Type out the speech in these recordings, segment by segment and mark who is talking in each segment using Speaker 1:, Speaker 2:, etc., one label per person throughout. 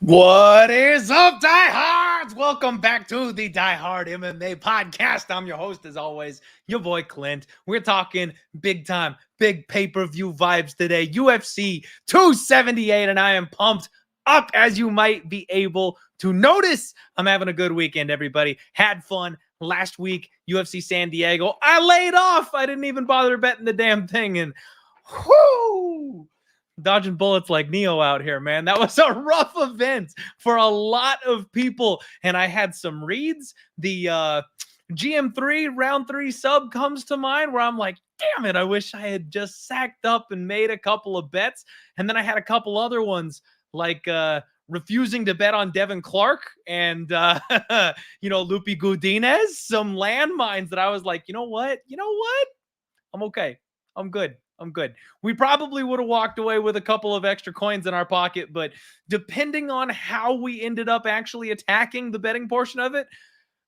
Speaker 1: What is up, diehards? Welcome back to the Die Hard MMA podcast. I'm your host, as always, your boy Clint. We're talking big time, big pay-per-view vibes today. UFC 278, and I am pumped up, as you might be able to notice. I'm having a good weekend, everybody. Had fun last week, UFC San Diego. I laid off. I didn't even bother betting the damn thing, and whoo! Dodging bullets like Neo out here, man. That was a rough event for a lot of people. And I had some reads. The GM3 round 3 sub comes to mind where I'm like, damn it, I wish I had just sacked up and made a couple of bets. And then I had a couple other ones like refusing to bet on Devin Clark and, Lupe Godinez, some landmines that I was like, you know what? I'm okay. I'm good. We probably would have walked away with a couple of extra coins in our pocket, but depending on how we ended up actually attacking the betting portion of it,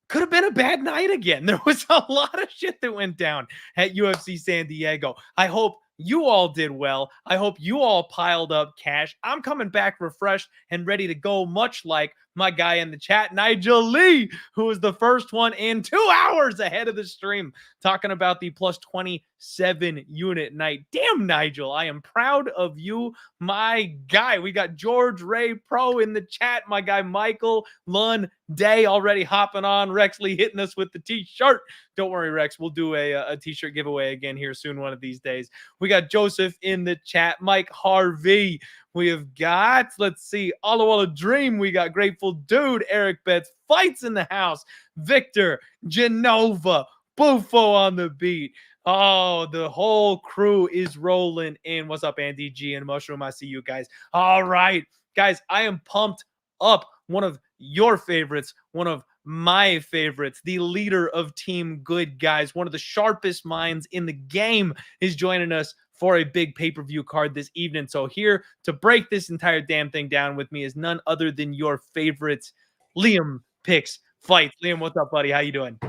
Speaker 1: could have been a bad night again. There was a lot of shit that went down at UFC San Diego. I hope you all did well. I hope you all piled up cash. I'm coming back refreshed and ready to go, much like my guy in the chat, Nigel Lee, who was the first one in 2 hours ahead of the stream, talking about the plus 27 unit night. Damn, Nigel, I am proud of you, my guy. We got George Ray Pro in the chat, my guy Michael Lund Day already hopping on. Rexley hitting us with the t-shirt. Don't worry, Rex, we'll do a t-shirt giveaway again here soon one of these days. We got Joseph in the chat, Mike Harvey. We have got, let's see, Walla Dream. We got Grateful Dude, Eric Betts, Fights in the house, Victor, Genova, Bufo on the beat. Oh, the whole crew is rolling in. What's up, Andy G and Mushroom? I see you guys. All right, guys, I am pumped up. One of your favorites, one of my favorites, the leader of Team Good Guys, one of the sharpest minds in the game, is joining us for a big pay-per-view card this evening. So here to break this entire damn thing down with me is none other than your favorite Liam Picks Fights. Liam, what's up, buddy? How you doing?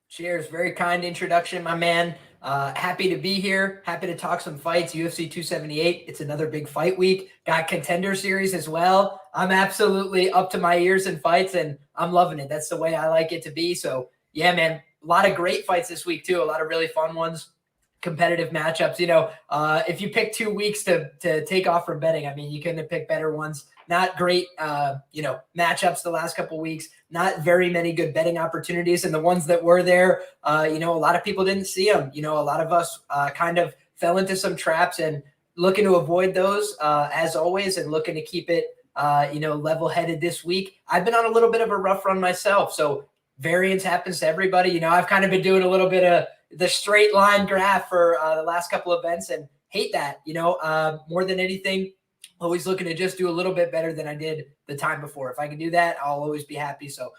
Speaker 2: Cheers. Very kind introduction, my man. Happy to be here. Happy to talk some fights. UFC 278. It's another big fight week. Got Contender Series as well. I'm absolutely up to my ears in fights, and I'm loving it. That's the way I like it to be. So, yeah, man, a lot of great fights this week, too. A lot of really fun ones. Competitive matchups. If you pick 2 weeks to take off from betting, I mean, you couldn't have picked better ones. Not great, matchups the last couple of weeks. Not very many good betting opportunities. And the ones that were there, a lot of people didn't see them. A lot of us kind of fell into some traps and looking to avoid those as always and looking to keep it, level-headed this week. I've been on a little bit of a rough run myself. So variance happens to everybody. I've kind of been doing a little bit of the straight line graph for the last couple of events and hate that, more than anything, always looking to just do a little bit better than I did the time before. If I can do that, I'll always be happy. So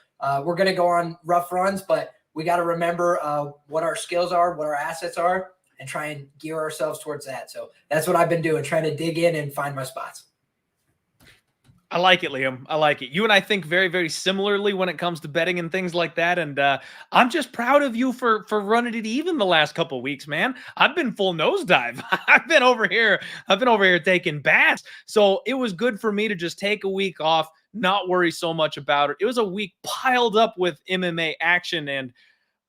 Speaker 2: we're going to go on rough runs, but we got to remember what our skills are, what our assets are, and try and gear ourselves towards that. So that's what I've been doing, trying to dig in and find my spots.
Speaker 1: I like it, Liam. I like it. You and I think very, very similarly when it comes to betting and things like that. And I'm just proud of you for running it even the last couple of weeks, man. I've been full nosedive. I've been over here taking baths. So it was good for me to just take a week off, not worry so much about it. It was a week piled up with MMA action and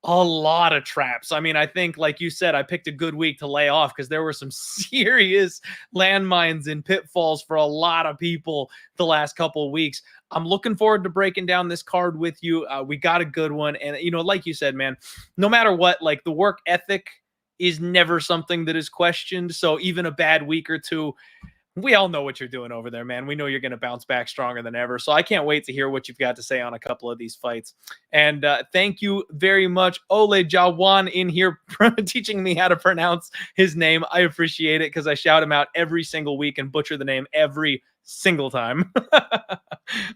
Speaker 1: a lot of traps. I mean, I think, like you said, I picked a good week to lay off because there were some serious landmines and pitfalls for a lot of people the last couple of weeks. I'm looking forward to breaking down this card with you. We got a good one. And, like you said, man, no matter what, like the work ethic is never something that is questioned. So even a bad week or two, we all know what you're doing over there, man. We know you're going to bounce back stronger than ever. So I can't wait to hear what you've got to say on a couple of these fights. And thank you very much, Ole Jawan, in here teaching me how to pronounce his name. I appreciate it because I shout him out every single week and butcher the name every single time.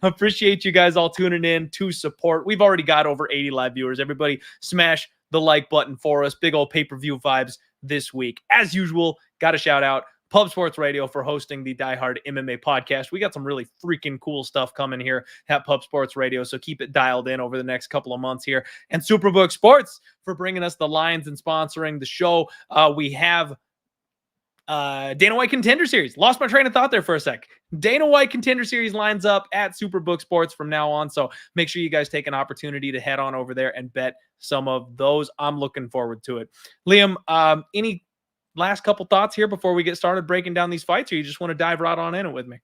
Speaker 1: Appreciate you guys all tuning in to support. We've already got over 80 live viewers. Everybody smash the like button for us. Big old pay-per-view vibes this week. As usual, got a shout out Pub Sports Radio for hosting the Die Hard MMA podcast. We got some really freaking cool stuff coming here at Pub Sports Radio, so keep it dialed in over the next couple of months here. And Superbook Sports for bringing us the lines and sponsoring the show. We have Dana White Contender Series. Lost my train of thought there for a sec. Dana White Contender Series lines up at Superbook Sports from now on, so make sure you guys take an opportunity to head on over there and bet some of those. I'm looking forward to it. Liam, any last couple thoughts here before we get started breaking down these fights, or you just want to dive right on in it with me?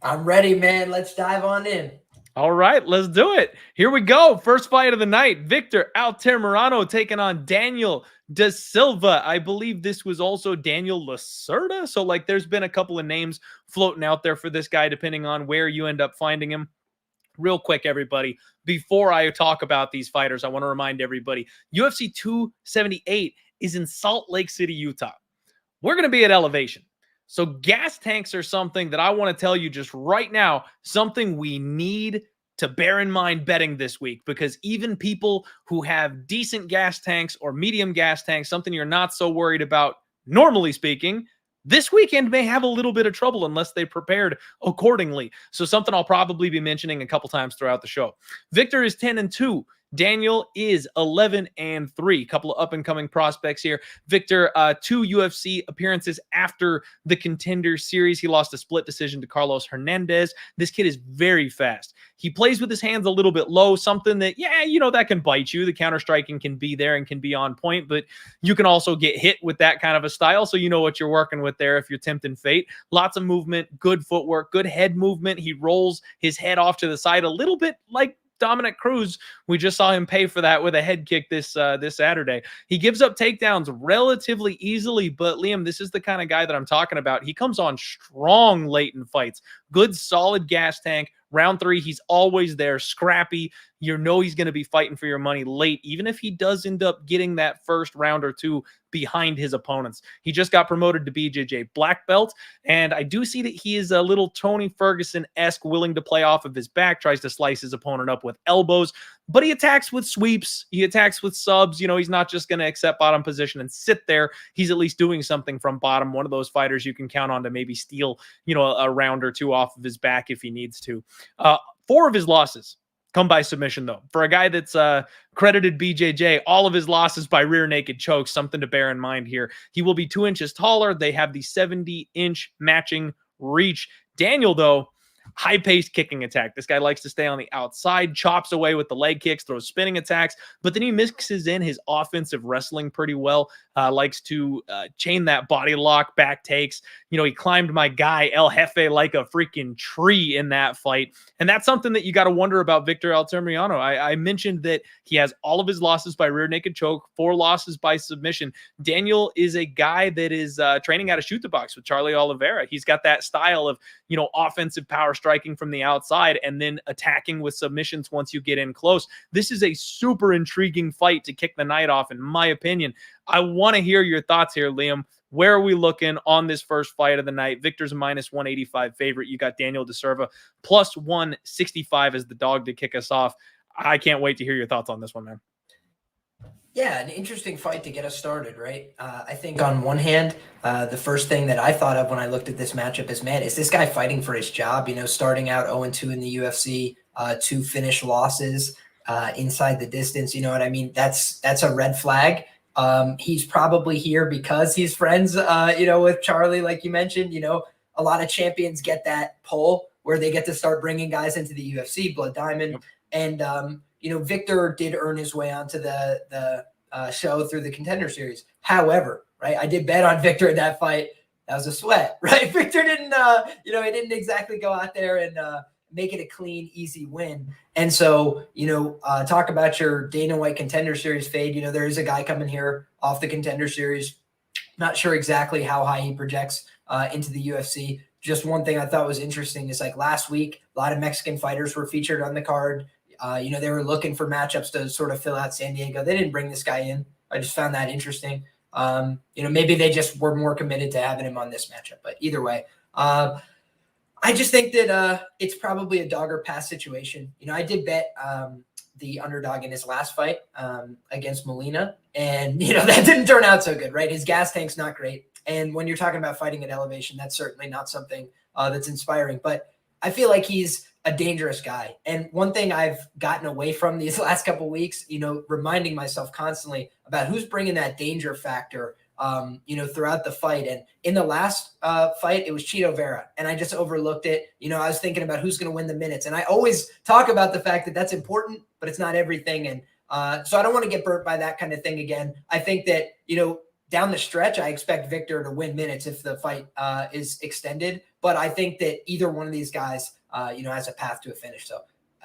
Speaker 2: I'm ready, man. Let's dive on in.
Speaker 1: All right, let's do it. Here we go. First fight of the night. Victor Altamirano taking on Daniel Da Silva. I believe this was also Daniel Lacerda. So, there's been a couple of names floating out there for this guy, depending on where you end up finding him. Real quick, everybody, before I talk about these fighters, I want to remind everybody, UFC 278 is in Salt Lake City, Utah. We're going to be at elevation. So gas tanks are something that I want to tell you just right now, something we need to bear in mind betting this week, because even people who have decent gas tanks or medium gas tanks, something you're not so worried about, normally speaking, this weekend may have a little bit of trouble unless they prepared accordingly. So something I'll probably be mentioning a couple times throughout the show. Victor is 10-2. Daniel is 11-3. Couple of up-and-coming prospects here. Victor, 2 UFC appearances after the Contender Series. He lost a split decision to Carlos Hernandez. This kid is very fast. He plays with his hands a little bit low, something that, that can bite you. The counter-striking can be there and can be on point, but you can also get hit with that kind of a style, so you know what you're working with there if you're tempting fate. Lots of movement, good footwork, good head movement. He rolls his head off to the side a little bit like Dominic Cruz. We just saw him pay for that with a head kick this Saturday. He gives up takedowns relatively easily, but Liam, this is the kind of guy that I'm talking about. He comes on strong late in fights. Good, solid gas tank. Round 3, he's always there, scrappy. You know he's going to be fighting for your money late, even if he does end up getting that first round or two behind his opponents. He just got promoted to BJJ black belt, and I do see that he is a little Tony Ferguson-esque, willing to play off of his back, tries to slice his opponent up with elbows, but he attacks with sweeps. He attacks with subs. He's not just going to accept bottom position and sit there. He's at least doing something from bottom. One of those fighters you can count on to maybe steal, a round or two off of his back if he needs to. 4 of his losses come by submission, though. For a guy that's credited BJJ, all of his losses by rear naked chokes, something to bear in mind here. He will be 2 inches taller. They have the 70-inch matching reach. Daniel, though, high-paced kicking attack. This guy likes to stay on the outside, chops away with the leg kicks, throws spinning attacks, but then he mixes in his offensive wrestling pretty well, likes to chain that body lock, back takes. He climbed my guy El Jefe like a freaking tree in that fight, and that's something that you got to wonder about Victor Altamirano. I mentioned that he has all of his losses by rear naked choke, 4 losses by submission. Daniel is a guy that is training out of shoot the box with Charlie Oliveira. He's got that style of, offensive power striking from the outside and then attacking with submissions once you get in close. This is a super intriguing fight to kick the night off, in my opinion. I want to hear your thoughts here, Liam. Where are we looking on this first fight of the night? Victor's a -185 favorite. You got Daniel Da Silva +165 as the dog to kick us off. I can't wait to hear your thoughts on this one, man.
Speaker 2: Yeah, an interesting fight to get us started, right? I think on one hand, the first thing that I thought of when I looked at this matchup is, man, is this guy fighting for his job? Starting out 0-2 in the UFC, 2 finish losses inside the distance. You know what I mean? That's a red flag. He's probably here because he's friends, with Charlie, like you mentioned. A lot of champions get that pull where they get to start bringing guys into the UFC, Blood Diamond, and Victor did earn his way onto the show through the Contender Series. However, right, I did bet on Victor in that fight. That was a sweat, right? Victor didn't, he didn't exactly go out there and make it a clean, easy win. And so, talk about your Dana White Contender Series fade. There is a guy coming here off the Contender Series. Not sure exactly how high he projects into the UFC. just one thing I thought was interesting is like last week, a lot of Mexican fighters were featured on the card. They were looking for matchups to sort of fill out San Diego. They didn't bring this guy in. I just found that interesting. Maybe they just were more committed to having him on this matchup. But either way, I just think that it's probably a dog or pass situation. I did bet the underdog in his last fight against Molina, and that didn't turn out so good, right? His gas tank's not great, and when you're talking about fighting at elevation, that's certainly not something that's inspiring. But I feel like he's a dangerous guy, and one thing I've gotten away from these last couple of weeks, reminding myself constantly about who's bringing that danger factor throughout the fight. And in the last fight, it was Chito Vera, and I just overlooked it. I was thinking about who's going to win the minutes. And I always talk about the fact that that's important, but it's not everything. And so I don't want to get burnt by that kind of thing again. I think that, down the stretch, I expect Victor to win minutes if the fight is extended. But I think that either one of these guys, has a path to a finish. So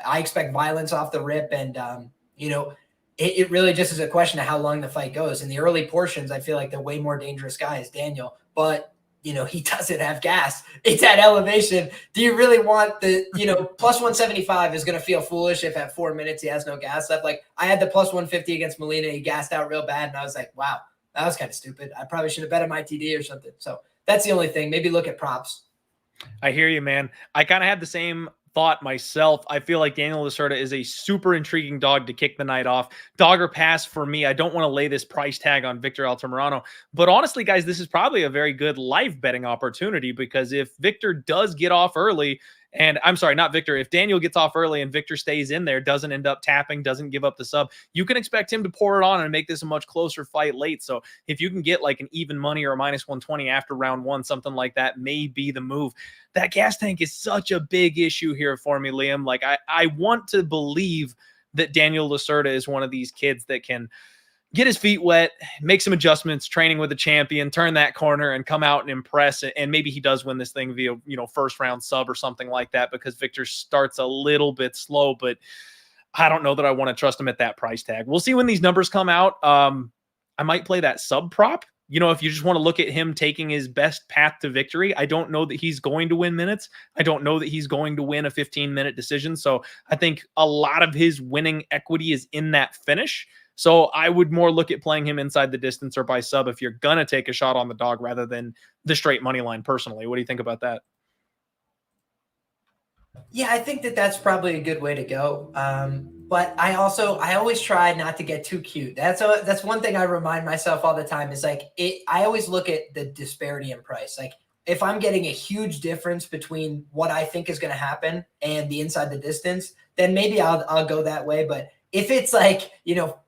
Speaker 2: I expect violence off the rip. And, it really just is a question of how long the fight goes. In the early portions, I feel like the way more dangerous guy is Daniel, but he doesn't have gas. It's at elevation. Do you really want the, plus 175 is going to feel foolish if at 4 minutes he has no gas left? Like I had the plus 150 against Molina. He gassed out real bad. And I was like, wow, that was kind of stupid. I probably should have bet on my TD or something. So that's the only thing. Maybe look at props.
Speaker 1: I hear you, man. I kind of had the same thought myself. I feel like Daniel Lacerda is a super intriguing dog to kick the night off. Dog or pass for me. I don't want to lay this price tag on Victor Altamirano, but honestly, guys, this is probably a very good live betting opportunity because if Victor does get off early, and I'm sorry, not Victor, if Daniel gets off early and Victor stays in there, doesn't end up tapping, doesn't give up the sub, you can expect him to pour it on and make this a much closer fight late. So if you can get like an even money or a minus 120 after round one, something like that may be the move. That gas tank is such a big issue here for me, Liam. Like I want to believe that Daniel Lacerda is one of these kids that can get his feet wet, make some adjustments, training with a champion, turn that corner and come out and impress. And maybe he does win this thing via, first round sub or something like that because Victor starts a little bit slow, but I don't know that I want to trust him at that price tag. We'll see when these numbers come out. I might play that sub prop. If you just want to look at him taking his best path to victory, I don't know that he's going to win minutes. I don't know that he's going to win a 15-minute decision. So I think a lot of his winning equity is in that finish. So I would more look at playing him inside the distance or by sub if you're going to take a shot on the dog rather than the straight money line personally. What do you think about that?
Speaker 2: Yeah, I think that that's probably a good way to go. But I always try not to get too cute. That's one thing I remind myself all the time is like I always look at the disparity in price. Like if I'm getting a huge difference between what I think is going to happen and the inside the distance, then maybe I'll go that way. But if it's like,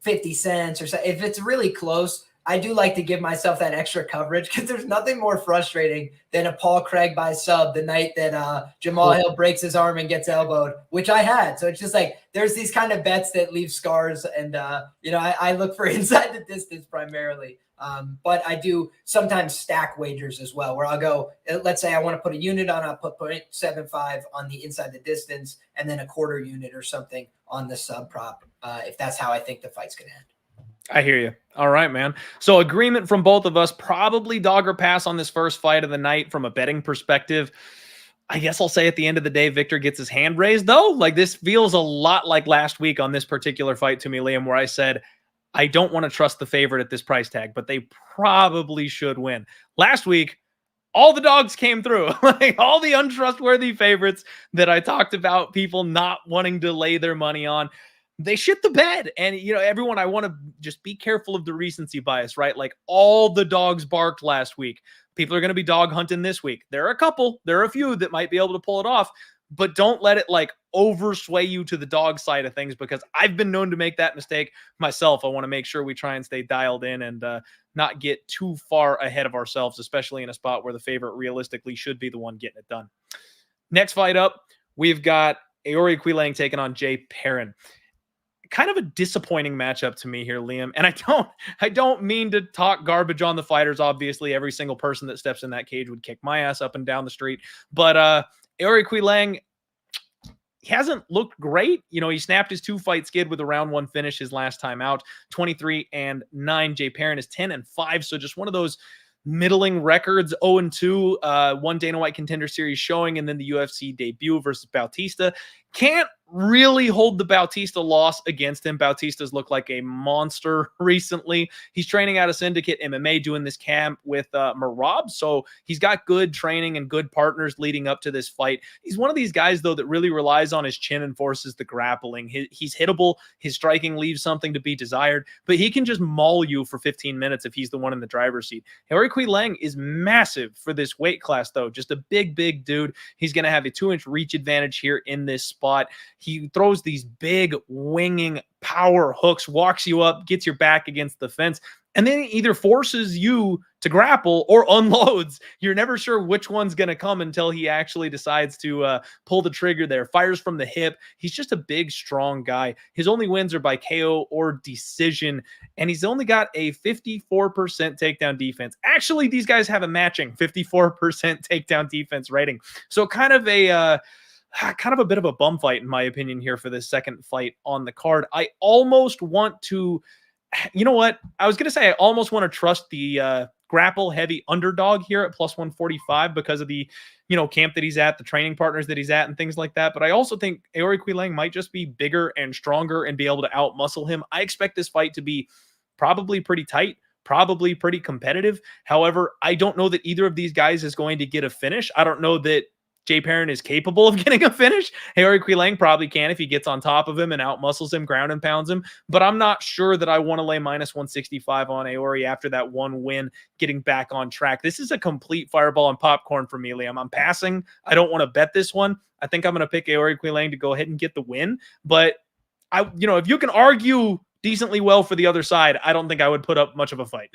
Speaker 2: 50 cents or so, if it's really close, I do like to give myself that extra coverage because there's nothing more frustrating than a Paul Craig by sub the night that Jamal Hill breaks his arm and gets elbowed, which I had. So it's just like there's these kind of bets that leave scars. And, I look for inside the distance primarily. But I do sometimes stack wagers as well, where I'll go, let's say I want to put a unit on, I'll put 0.75 on the inside the distance and then a quarter unit or something on the sub prop, if that's how I think the fight's going to end.
Speaker 1: I hear you. All right, man. So agreement from both of us, probably dog or pass on this first fight of the night from a betting perspective. I guess I'll say at the end of the day, Victor gets his hand raised though. Like this feels a lot like last week on this particular fight to me, Liam, where I said, I don't want to trust the favorite at this price tag, but they probably should win. Last week, all the dogs came through, like all the untrustworthy favorites that I talked about, people not wanting to lay their money on. They shit the bed. And, everyone, I want to just be careful of the recency bias, right? Like all the dogs barked last week. People are going to be dog hunting this week. There are a few that might be able to pull it off, but don't let it like oversway you to the dog side of things because I've been known to make that mistake myself. I want to make sure we try and stay dialed in and not get too far ahead of ourselves, especially in a spot where the favorite realistically should be the one getting it done. Next fight up, we've got Aoriqileng taking on Jay Perrin. Kind of a disappointing matchup to me here, Liam. And I don't mean to talk garbage on the fighters. Obviously, every single person that steps in that cage would kick my ass up and down the street. But Aoriqileng, he hasn't looked great. He snapped his 2-fight skid with a round 1 finish his last time out, 23-9. Jay Perrin is 10-5. So just one of those middling records, 0-2, one Dana White Contender Series showing, and then the UFC debut versus Bautista. Can't really hold the Bautista loss against him. Bautista's looked like a monster recently. He's training out of Syndicate MMA, doing this camp with Marab, so he's got good training and good partners leading up to this fight. He's one of these guys, though, that really relies on his chin and forces the grappling. He's hittable. His striking leaves something to be desired, but he can just maul you for 15 minutes if he's the one in the driver's seat. Aoriqileng is massive for this weight class, though. Just a big, big dude. He's going to have a 2-inch reach advantage here in this spot. He throws these big winging power hooks, walks you up, gets your back against the fence, and then he either forces you to grapple or unloads. You're never sure which one's going to come until he actually decides to pull the trigger there. Fires from the hip. He's just a big, strong guy. His only wins are by KO or decision, and he's only got a 54% takedown defense. Actually, these guys have a matching 54% takedown defense rating. So kind of a bit of a bum fight, in my opinion, here for this second fight on the card. I almost want to, you know what? I was going to say I almost want to trust the grapple heavy underdog here at plus 145 because of the, camp that he's at, the training partners that he's at, and things like that. But I also think Aoriqileng might just be bigger and stronger and be able to outmuscle him. I expect this fight to be probably pretty tight, probably pretty competitive. However, I don't know that either of these guys is going to get a finish. I don't know that Jay Perrin is capable of getting a finish. Aoriqileng probably can if he gets on top of him and outmuscles him, ground and pounds him. But I'm not sure that I want to lay minus 165 on Aori after that one win, getting back on track. This is a complete fireball and popcorn for me, Liam. I'm passing. I don't want to bet this one. I think I'm going to pick Aoriqileng to go ahead and get the win. But if you can argue decently well for the other side, I don't think I would put up much of a fight.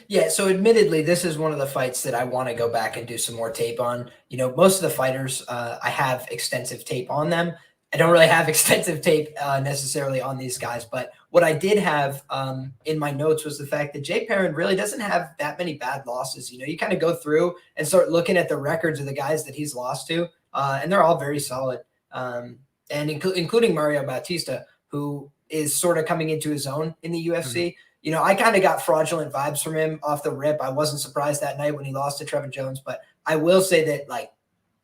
Speaker 2: Yeah, so admittedly, this is one of the fights that I want to go back and do some more tape on. Most of the fighters, I have extensive tape on them. I don't really have extensive tape necessarily on these guys, but what I did have in my notes was the fact that Jay Perrin really doesn't have that many bad losses. You kind of go through and start looking at the records of the guys that he's lost to, and they're all very solid, and including Mario Bautista, who is sort of coming into his own in the UFC. Mm-hmm. I kind of got fraudulent vibes from him off the rip. I wasn't surprised that night when he lost to Trevin Jones, but I will say that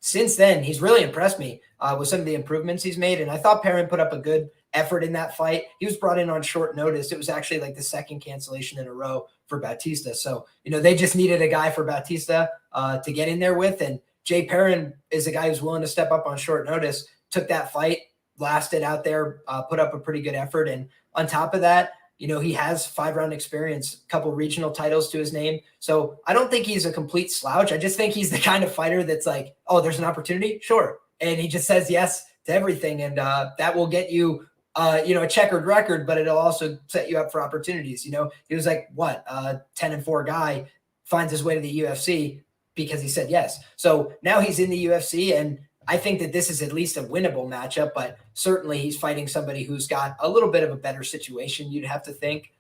Speaker 2: since then, he's really impressed me with some of the improvements he's made. And I thought Perrin put up a good effort in that fight. He was brought in on short notice. It was actually the second cancellation in a row for Bautista. So, they just needed a guy for Bautista to get in there with. And Jay Perrin is a guy who's willing to step up on short notice, took that fight, lasted out there, put up a pretty good effort. And on top of that, he has 5-round experience, a couple regional titles to his name. So I don't think he's a complete slouch. I just think he's the kind of fighter that's oh, there's an opportunity? Sure. And he just says yes to everything. And that will get you, a checkered record, but it'll also set you up for opportunities. He was 10-4 guy, finds his way to the UFC because he said yes. So now he's in the UFC, and I think that this is at least a winnable matchup, but certainly he's fighting somebody who's got a little bit of a better situation, you'd have to think,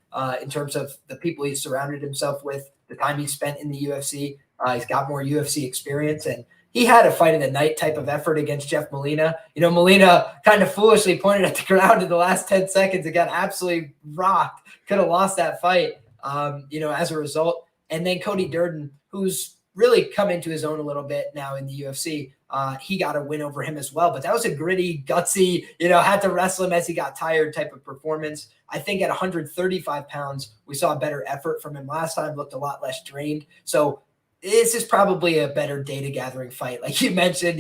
Speaker 2: in terms of the people he's surrounded himself with, the time he spent in the UFC. He's got more UFC experience, and he had a fight of the night type of effort against Jeff Molina. Molina kind of foolishly pointed at the ground in the last 10 seconds and got absolutely rocked. Could have lost that fight, as a result. And then Cody Durden, who's really come into his own a little bit now in the UFC. He got a win over him as well, but that was a gritty, gutsy, had to wrestle him as he got tired type of performance. I think at 135 pounds, we saw a better effort from him last time, looked a lot less drained. So this is probably a better data gathering fight, like you mentioned,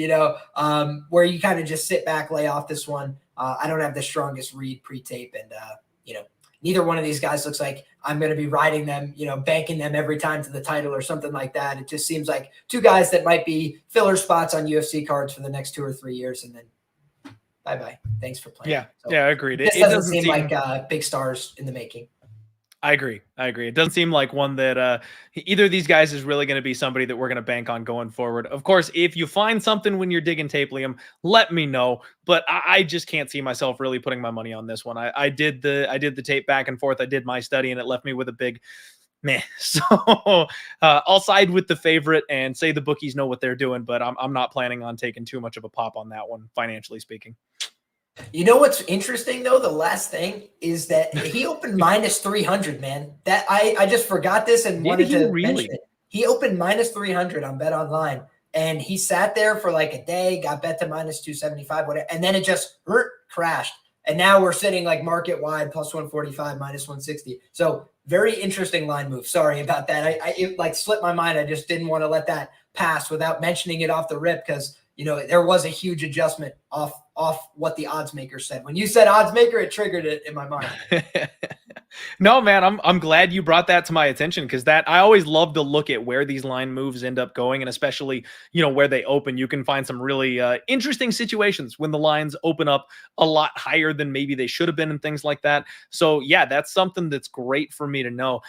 Speaker 2: where you kind of just sit back, lay off this one. I don't have the strongest read pre-tape, and, neither one of these guys looks like I'm going to be riding them, banking them every time to the title or something like that. It just seems like two guys that might be filler spots on UFC cards for the next 2 or 3 years, and then bye-bye. Thanks for playing.
Speaker 1: Yeah, agreed.
Speaker 2: It doesn't seem like big stars in the making.
Speaker 1: I agree. It doesn't seem like one that either of these guys is really going to be somebody that we're going to bank on going forward. Of course, if you find something when you're digging tape, Liam, let me know. But I just can't see myself really putting my money on this one. I did the tape back and forth. I did my study, and it left me with a big meh. So I'll side with the favorite and say the bookies know what they're doing. But I'm not planning on taking too much of a pop on that one, financially speaking.
Speaker 2: You know what's interesting though? The last thing is that he opened minus 300, man. That I just forgot this and wanted to mention it. He opened minus 300 on Bet Online, and he sat there for like a day, got bet to minus 275, whatever, and then it just crashed. And now we're sitting like market wide plus 145, minus 160. So very interesting line move. Sorry about that. It like slipped my mind. I just didn't want to let that pass without mentioning it off the rip because, you know, there was a huge adjustment off what the odds maker said. When you said odds maker, it triggered it in my mind.
Speaker 1: No, man, I'm glad you brought that to my attention because that I always love to look at where these line moves end up going, and especially, you know, where they open. You can find some really interesting situations when the lines open up a lot higher than maybe they should have been and things like that. So yeah, that's something that's great for me to know.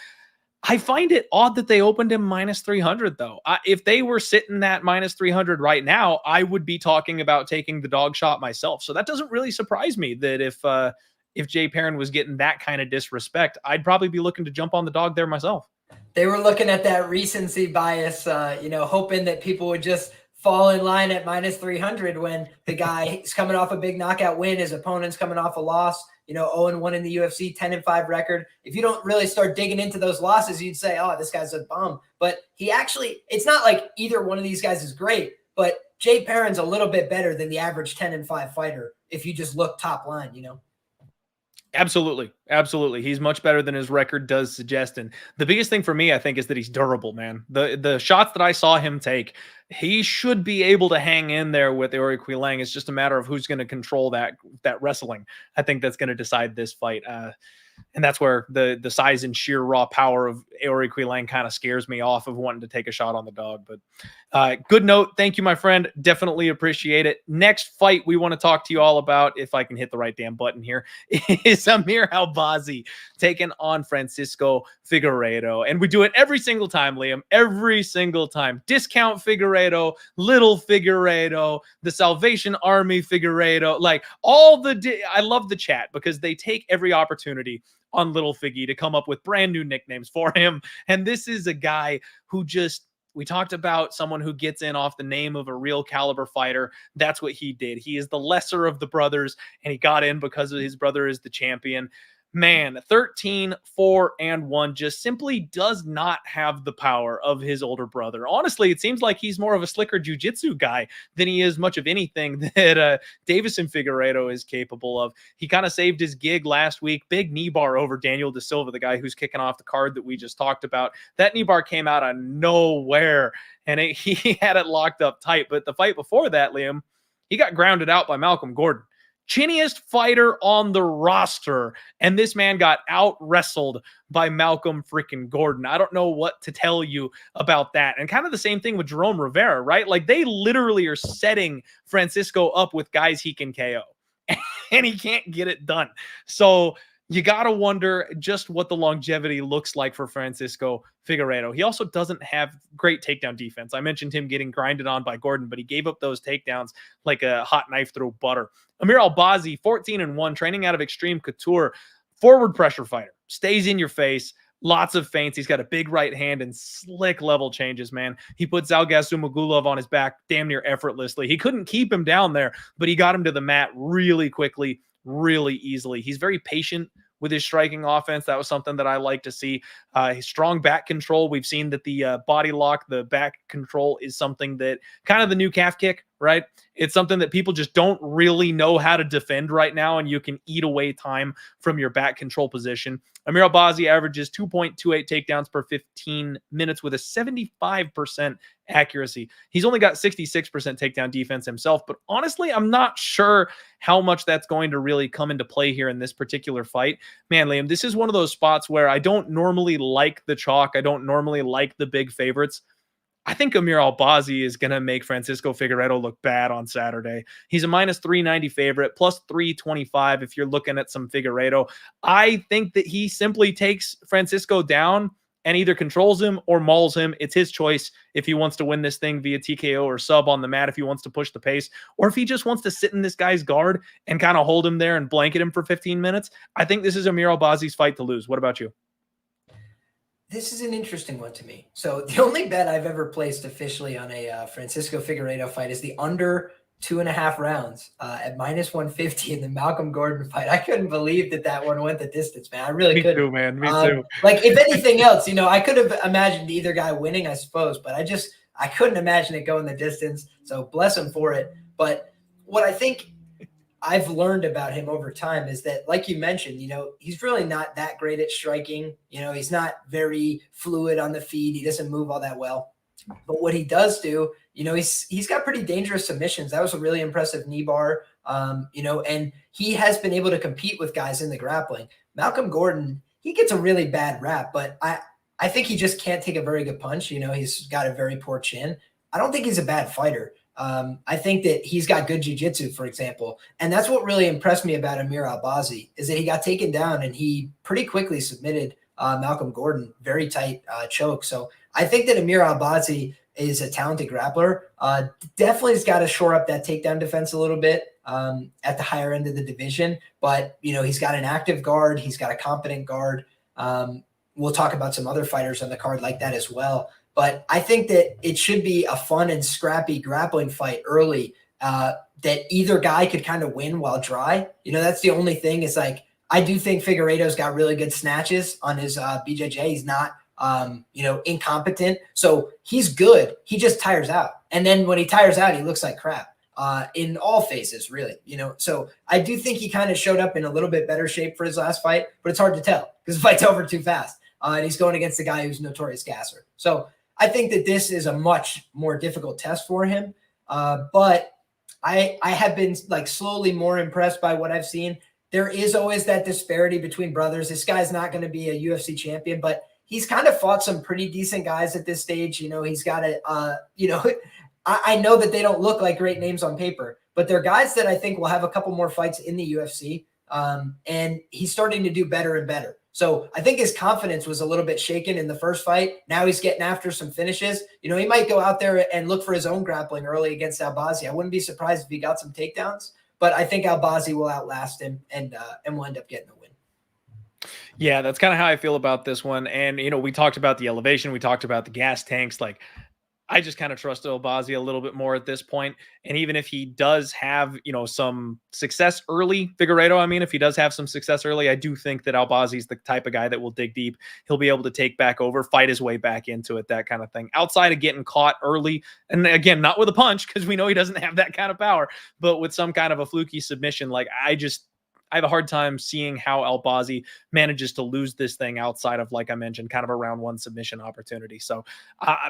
Speaker 1: I find it odd that they opened him minus 300, though. If they were sitting at minus 300 right now, I would be talking about taking the dog shot myself. So that doesn't really surprise me that if Jay Perrin was getting that kind of disrespect, I'd probably be looking to jump on the dog there myself.
Speaker 2: They were looking at that recency bias, hoping that people would just fall in line at minus 300 when the guy is coming off a big knockout win, his opponent's coming off a loss. 0-1 in the UFC, 10-5 record. If you don't really start digging into those losses, you'd say, oh, this guy's a bum. But it's not like either one of these guys is great, but Jay Perrin's a little bit better than the average 10-5 fighter if you just look top line,
Speaker 1: Absolutely. Absolutely. He's much better than his record does suggest. And the biggest thing for me, I think, is that he's durable, man. The shots that I saw him take, he should be able to hang in there with Aoriqileng. It's just a matter of who's going to control that wrestling. I think that's going to decide this fight. And that's where the size and sheer raw power of Aoriqileng kind of scares me off of wanting to take a shot on the dog. But good note. Thank you, my friend. Definitely appreciate it. Next fight we want to talk to you all about, if I can hit the right damn button here, is Amir Albazi taking on Francisco Figueiredo. And we do it every single time, Liam. Every single time. Discount Figueiredo, little Figueiredo, the Salvation Army Figueiredo. Like I love the chat because they take every opportunity on little Figgy to come up with brand new nicknames for him. And this is a guy who we talked about someone who gets in off the name of a real caliber fighter. That's what he did. He is the lesser of the brothers, and he got in because his brother is the champion. Man, 13-4-1 just simply does not have the power of his older brother. Honestly, it seems like he's more of a slicker jiu-jitsu guy than he is much of anything that Davison Figueiredo is capable of. He kind of saved his gig last week. Big knee bar over Daniel Da Silva, the guy who's kicking off the card that we just talked about. That knee bar came out of nowhere, and he had it locked up tight. But the fight before that, Liam, he got grounded out by Malcolm Gordon. Chinniest fighter on the roster, and this man got out-wrestled by Malcolm freaking Gordon. I don't know what to tell you about that. And kind of the same thing with Jerome Rivera, right? Like, they literally are setting Francisco up with guys he can KO, and he can't get it done. So you got to wonder just what the longevity looks like for Francisco Figueiredo. He also doesn't have great takedown defense. I mentioned him getting grinded on by Gordon, but he gave up those takedowns like a hot knife through butter. Amir Albazi, 14-1, training out of Extreme Couture, forward pressure fighter, stays in your face, lots of feints. He's got a big right hand and slick level changes, man. He put Zalgas Zumagulov on his back damn near effortlessly. He couldn't keep him down there, but he got him to the mat really quickly, really easily. He's very patient with his striking offense. That was something that I like to see. His strong back control. We've seen that the body lock, the back control is something that kind of the new calf kick, right? It's something that people just don't really know how to defend right now, and you can eat away time from your back control position. Amir Albazi averages 2.28 takedowns per 15 minutes with a 75% accuracy. He's only got 66% takedown defense himself, but honestly, I'm not sure how much that's going to really come into play here in this particular fight. Man, Liam, this is one of those spots where I don't normally like the chalk. I don't normally like the big favorites. I think Amir Albazi is going to make Francisco Figueiredo look bad on Saturday. He's a minus 390 favorite, plus 325 if you're looking at some Figueiredo. I think that he simply takes Francisco down and either controls him or mauls him. It's his choice if he wants to win this thing via TKO or sub on the mat, if he wants to push the pace, or if he just wants to sit in this guy's guard and kind of hold him there and blanket him for 15 minutes. I think this is Amir Albazi's fight to lose. What about you?
Speaker 2: This is an interesting one to me. So the only bet I've ever placed officially on a Francisco Figueiredo fight is the under 2.5 rounds at -150 in the Malcolm Gordon fight. I couldn't believe that one went the distance, man. I really couldn't.
Speaker 1: Me too, man. Me too.
Speaker 2: Like, if anything else, I could have imagined either guy winning, I suppose, but I couldn't imagine it going the distance. So bless him for it. But what I think I've learned about him over time is that, like you mentioned, he's really not that great at striking. He's not very fluid on the feet. He doesn't move all that well. But what he does do, he's got pretty dangerous submissions. That was a really impressive knee bar, and he has been able to compete with guys in the grappling. Malcolm Gordon, he gets a really bad rap, but I think he just can't take a very good punch. He's got a very poor chin. I don't think he's a bad fighter. I think that he's got good jiu-jitsu, for example. And that's what really impressed me about Amir Albazi, is that he got taken down and he pretty quickly submitted Malcolm Gordon, very tight choke. So I think that Amir Albazi is a talented grappler. Definitely has got to shore up that takedown defense a little bit at the higher end of the division. But, he's got an active guard. He's got a competent guard. We'll talk about some other fighters on the card like that as well. But I think that it should be a fun and scrappy grappling fight early that either guy could kind of win while dry. That's the only thing. Is like, I do think Figueiredo's got really good snatches on his BJJ. He's not, incompetent. So he's good. He just tires out. And then when he tires out, he looks like crap in all phases, really. So I do think he kind of showed up in a little bit better shape for his last fight, but it's hard to tell because the fight's over too fast. And he's going against a guy who's notorious gasser. So I think that this is a much more difficult test for him. But I have been like slowly more impressed by what I've seen. There is always that disparity between brothers. This guy's not going to be a UFC champion, but he's kind of fought some pretty decent guys at this stage. He's got it. I know that they don't look like great names on paper, but they're guys that I think will have a couple more fights in the UFC. And he's starting to do better and better. So I think his confidence was a little bit shaken in the first fight. Now he's getting after some finishes. He might go out there and look for his own grappling early against Albazi. I wouldn't be surprised if he got some takedowns, but I think Albazi will outlast him and will end up getting the win.
Speaker 1: Yeah, that's kind of how I feel about this one. And, we talked about the elevation. We talked about the gas tanks. Like, I just kind of trust Albazi a little bit more at this point. And even if he does have, some success early, Figueiredo, if he does have some success early, I do think that Albazi's the type of guy that will dig deep. He'll be able to take back over, fight his way back into it, that kind of thing. Outside of getting caught early, and again, not with a punch, because we know he doesn't have that kind of power, but with some kind of a fluky submission, like I have a hard time seeing how Albazi manages to lose this thing outside of, like I mentioned, kind of a round one submission opportunity. So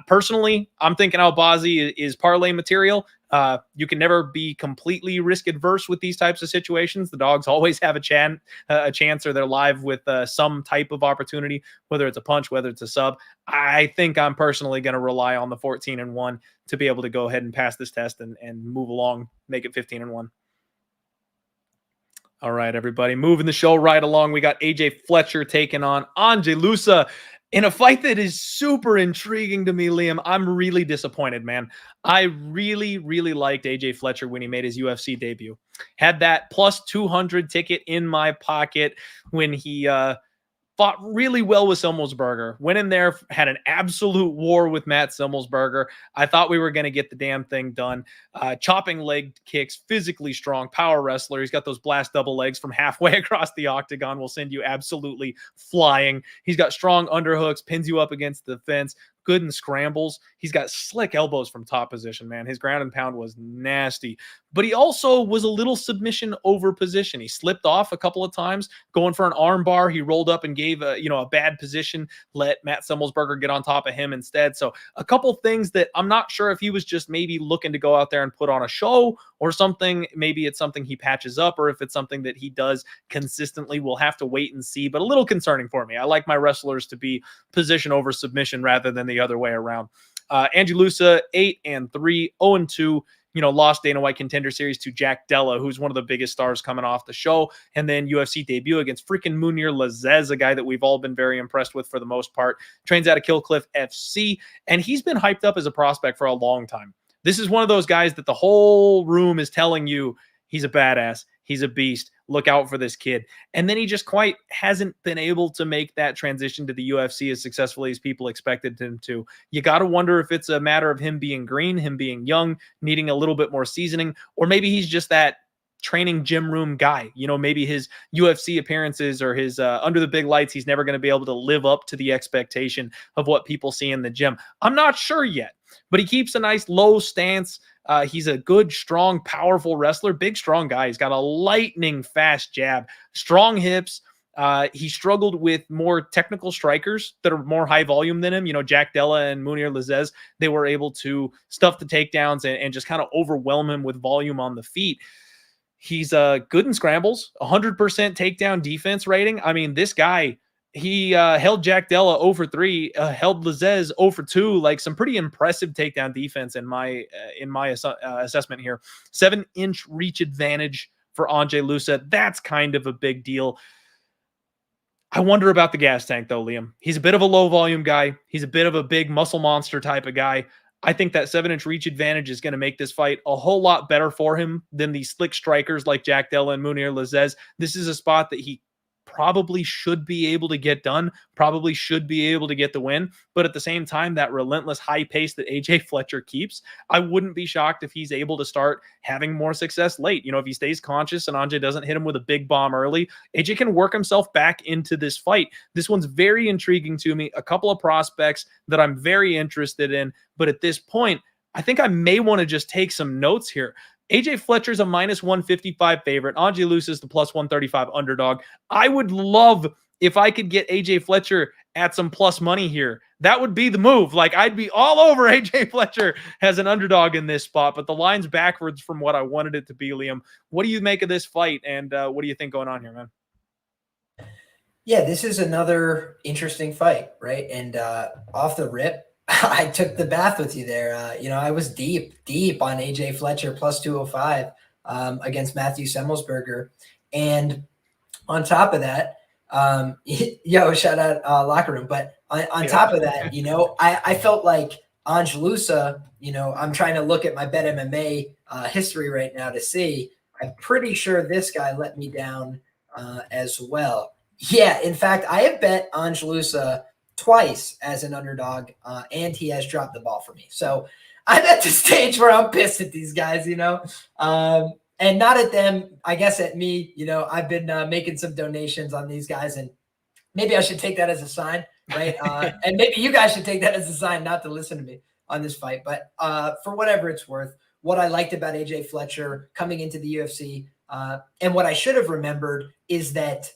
Speaker 1: personally, I'm thinking Albazi is parlay material. You can never be completely risk adverse with these types of situations. The dogs always have a chance, or they're live with some type of opportunity, whether it's a punch, whether it's a sub. I think I'm personally going to rely on the 14-1 to be able to go ahead and pass this test and move along, make it 15-1. All right, everybody, moving the show right along. We got AJ Fletcher taking on Ange Loosa in a fight that is super intriguing to me, Liam. I'm really disappointed, man. I really, really liked AJ Fletcher when he made his UFC debut. Had that plus 200 ticket in my pocket when he fought really well with Simmelsberger. Went in there, had an absolute war with Matt Simmelsberger. I thought we were going to get the damn thing done. Chopping leg kicks, physically strong, power wrestler. He's got those blast double legs from halfway across the octagon. Will send you absolutely flying. He's got strong underhooks, pins you up against the fence. Good in scrambles. He's got slick elbows from top position, man. His ground and pound was nasty. But he also was a little submission over position. He slipped off a couple of times going for an arm bar. He rolled up and gave a bad position, let Matt Simmelsberger get on top of him instead. So a couple things that I'm not sure if he was just maybe looking to go out there and put on a show or something. Maybe it's something he patches up, or if it's something that he does consistently, we'll have to wait and see. But a little concerning for me. I like my wrestlers to be position over submission rather than the other way around. Ange Loosa, 8-3, 0-2. Lost Dana White Contender Series to Jack Della, who's one of the biggest stars coming off the show. And then UFC debut against freaking Munir Lazez, a guy that we've all been very impressed with for the most part. Trains out of Killcliff FC. And he's been hyped up as a prospect for a long time. This is one of those guys that the whole room is telling you he's a badass. He's a beast. Look out for this kid. And then he just quite hasn't been able to make that transition to the UFC as successfully as people expected him to. You got to wonder if it's a matter of him being green, him being young, needing a little bit more seasoning, or maybe he's just that training gym room guy. Maybe his UFC appearances or his under the big lights, he's never going to be able to live up to the expectation of what people see in the gym. I'm not sure yet, but he keeps a nice low stance. He's a good, strong, powerful wrestler, big, strong guy. He's got a lightning fast jab, strong hips. He struggled with more technical strikers that are more high volume than him. Jack Della and Munir Lazez, they were able to stuff the takedowns and just kind of overwhelm him with volume on the feet. He's good in scrambles, 100% takedown defense rating. I mean, this guy, he held Jack Della 0 for 3, held Lazez 0 for 2, like some pretty impressive takedown defense in my assessment here. 7-inch reach advantage for Ange Loosa. That's kind of a big deal. I wonder about the gas tank, though, Liam. He's a bit of a low-volume guy. He's a bit of a big muscle monster type of guy. I think that 7-inch reach advantage is going to make this fight a whole lot better for him than the slick strikers like Jack Della and Munir Lazez. This is a spot that he probably should be able to get done, probably should be able to get the win. But at the same time, that relentless high pace that AJ Fletcher keeps, I wouldn't be shocked if he's able to start having more success late. If he stays conscious and Ange doesn't hit him with a big bomb early, AJ can work himself back into this fight. This one's very intriguing to me. A couple of prospects that I'm very interested in. But at this point, I think I may want to just take some notes here. AJ Fletcher's a minus 155 favorite. Ange Loosa is the plus 135 underdog. I would love if I could get AJ Fletcher at some plus money here. That would be the move. Like, I'd be all over AJ Fletcher as an underdog in this spot, but the line's backwards from what I wanted it to be, Liam. What do you make of this fight, and what do you think going on here, man?
Speaker 2: Yeah, this is another interesting fight, right? And off the rip, I took the bath with you there. I was deep on AJ Fletcher plus 205 against Matthew Semmelsberger. And on top of that, shout out Locker Room. But on top of that, I felt like Ange Loosa, I'm trying to look at my Bet MMA history right now to see. I'm pretty sure this guy let me down as well. Yeah, in fact, I have bet Ange Loosa twice as an underdog, and he has dropped the ball for me. So I'm at the stage where I'm pissed at these guys, and not at them, I guess at me. I've been making some donations on these guys, and maybe I should take that as a sign, right? And maybe you guys should take that as a sign not to listen to me on this fight. But for whatever it's worth, what I liked about AJ Fletcher coming into the UFC, and what I should have remembered is that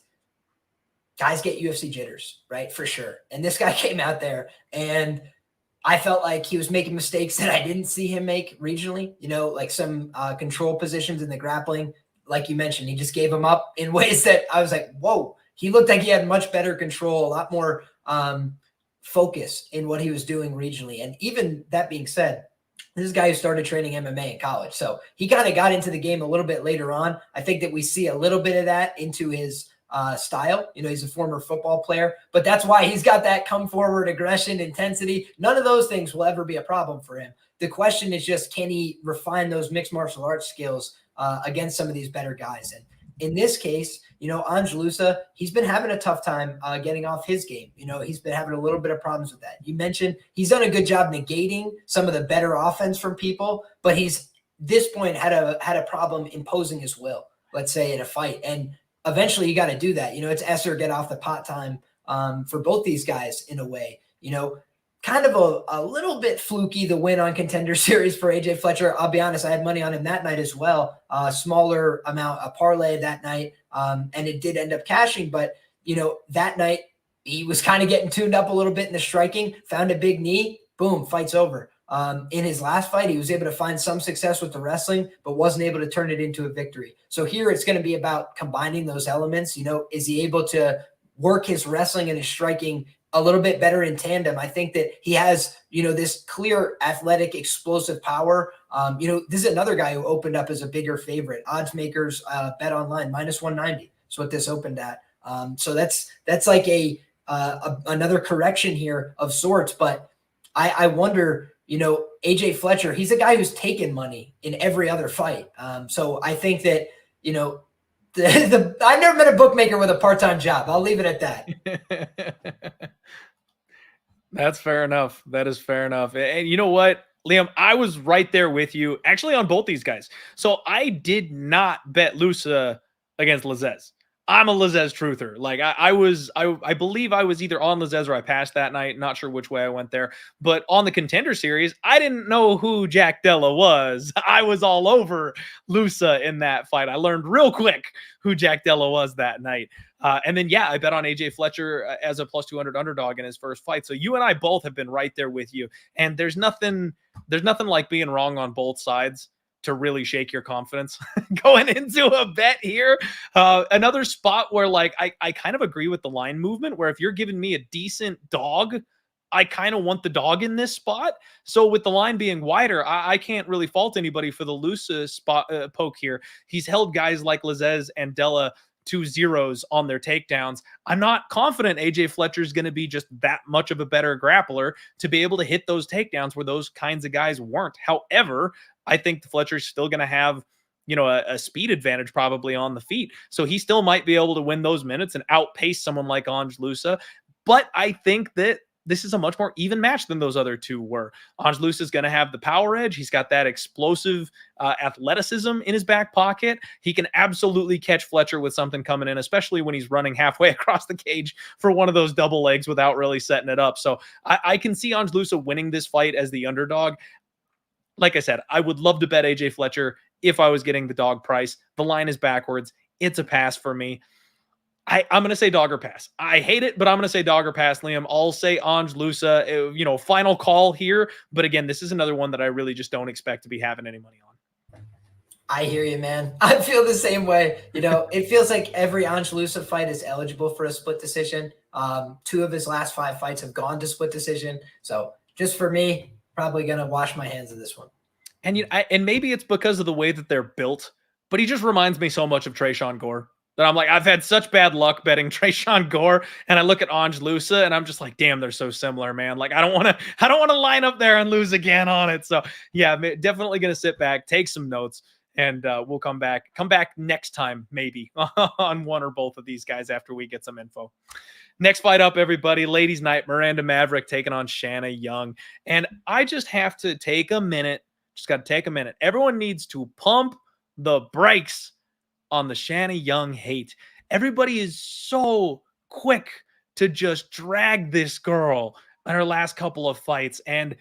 Speaker 2: guys get UFC jitters, right? For sure. And this guy came out there and I felt like he was making mistakes that I didn't see him make regionally, like some control positions in the grappling. Like you mentioned, he just gave them up in ways that I was like, whoa, he looked like he had much better control, a lot more focus in what he was doing regionally. And even that being said, this is a guy who started training MMA in college. So he kind of got into the game a little bit later on. I think that we see a little bit of that into his style. He's a former football player, but that's why he's got that come forward aggression, intensity. None of those things will ever be a problem for him. The question is just, can he refine those mixed martial arts skills against some of these better guys? And in this case, Ange Loosa, he's been having a tough time getting off his game. He's been having a little bit of problems with that. You mentioned he's done a good job negating some of the better offense from people, but he's this point had a problem imposing his will, let's say, in a fight. And eventually you got to do that. It's Esser get off the pot time for both these guys in a way. Kind of a little bit fluky, the win on Contender Series for AJ Fletcher. I'll be honest, I had money on him that night as well. Smaller amount, a parlay that night, and it did end up cashing. But, that night he was kind of getting tuned up a little bit in the striking, found a big knee, boom, fight's over. In his last fight, he was able to find some success with the wrestling, but wasn't able to turn it into a victory. So here it's going to be about combining those elements. Is he able to work his wrestling and his striking a little bit better in tandem? I think that he has, this clear athletic, explosive power. This is another guy who opened up as a bigger favorite. Odds makers bet online minus 190. That's what this opened at. So that's like another correction here of sorts. But I wonder, AJ Fletcher, he's a guy who's taken money in every other fight. So I think that, I've never been a bookmaker with a part-time job. I'll leave it at that.
Speaker 1: That's fair enough. That is fair enough. And you know what, Liam, I was right there with you actually on both these guys. So I did not bet Loosa against Lazzez. I'm a Lazzez truther. Like I believe I was either on Lazzez or I passed that night. Not sure which way I went there. But on the Contender Series, I didn't know who Jack Della was. I was all over Loosa in that fight. I learned real quick who Jack Della was that night. And then, yeah, I bet on AJ Fletcher as a plus 200 underdog in his first fight. So you and I both have been right there with you. And there's nothing like being wrong on both sides to really shake your confidence going into a bet here. Another spot where like I kind of agree with the line movement, where if you're giving me a decent dog, I kind of want the dog in this spot. So with the line being wider, I can't really fault anybody for the Loosa spot poke here. He's held guys like Lazzez and Della 2-0s on their takedowns. I'm not confident AJ Fletcher is going to be just that much of a better grappler to be able to hit those takedowns where those kinds of guys weren't. However, I think the Fletcher's still going to have, you know, a speed advantage probably on the feet. So he still might be able to win those minutes and outpace someone like Ange Loosa. But I think that this is a much more even match than those other two were. Ange Loosa is going to have the power edge. He's got that explosive athleticism in his back pocket. He can absolutely catch Fletcher with something coming in, especially when he's running halfway across the cage for one of those double legs without really setting it up. So I can see Ange Loosa winning this fight as the underdog. Like I said, I would love to bet AJ Fletcher if I was getting the dog price. The line is backwards. It's a pass for me. I'm going to say dog or pass. I hate it, but I'm going to say dog or pass, Liam. I'll say Ange Loosa, you know, final call here. But again, this is another one that I really just don't expect to be having any money on.
Speaker 2: I hear you, man. I feel the same way. You know, it feels like every Ange Loosa fight is eligible for a split decision. 2 of his last 5 fights have gone to split decision. So just for me, probably going to wash my hands of this one.
Speaker 1: And and maybe it's because of the way that they're built, but he just reminds me so much of Tresean Gore that I'm like, I've had such bad luck betting Tresean Gore, and I look at Ange Loosa and I'm just like, damn, they're so similar, man. Like I don't want to line up there and lose again on it. So yeah, definitely going to sit back, take some notes, and we'll come back next time, maybe on one or both of these guys after we get some info. Next fight up, everybody, ladies night, Miranda Maverick taking on Shanna Young. And I just have to take a minute. Just got to take a minute. Everyone needs to pump the brakes on the Shanna Young hate. Everybody is so quick to just drag this girl in her last couple of fights. And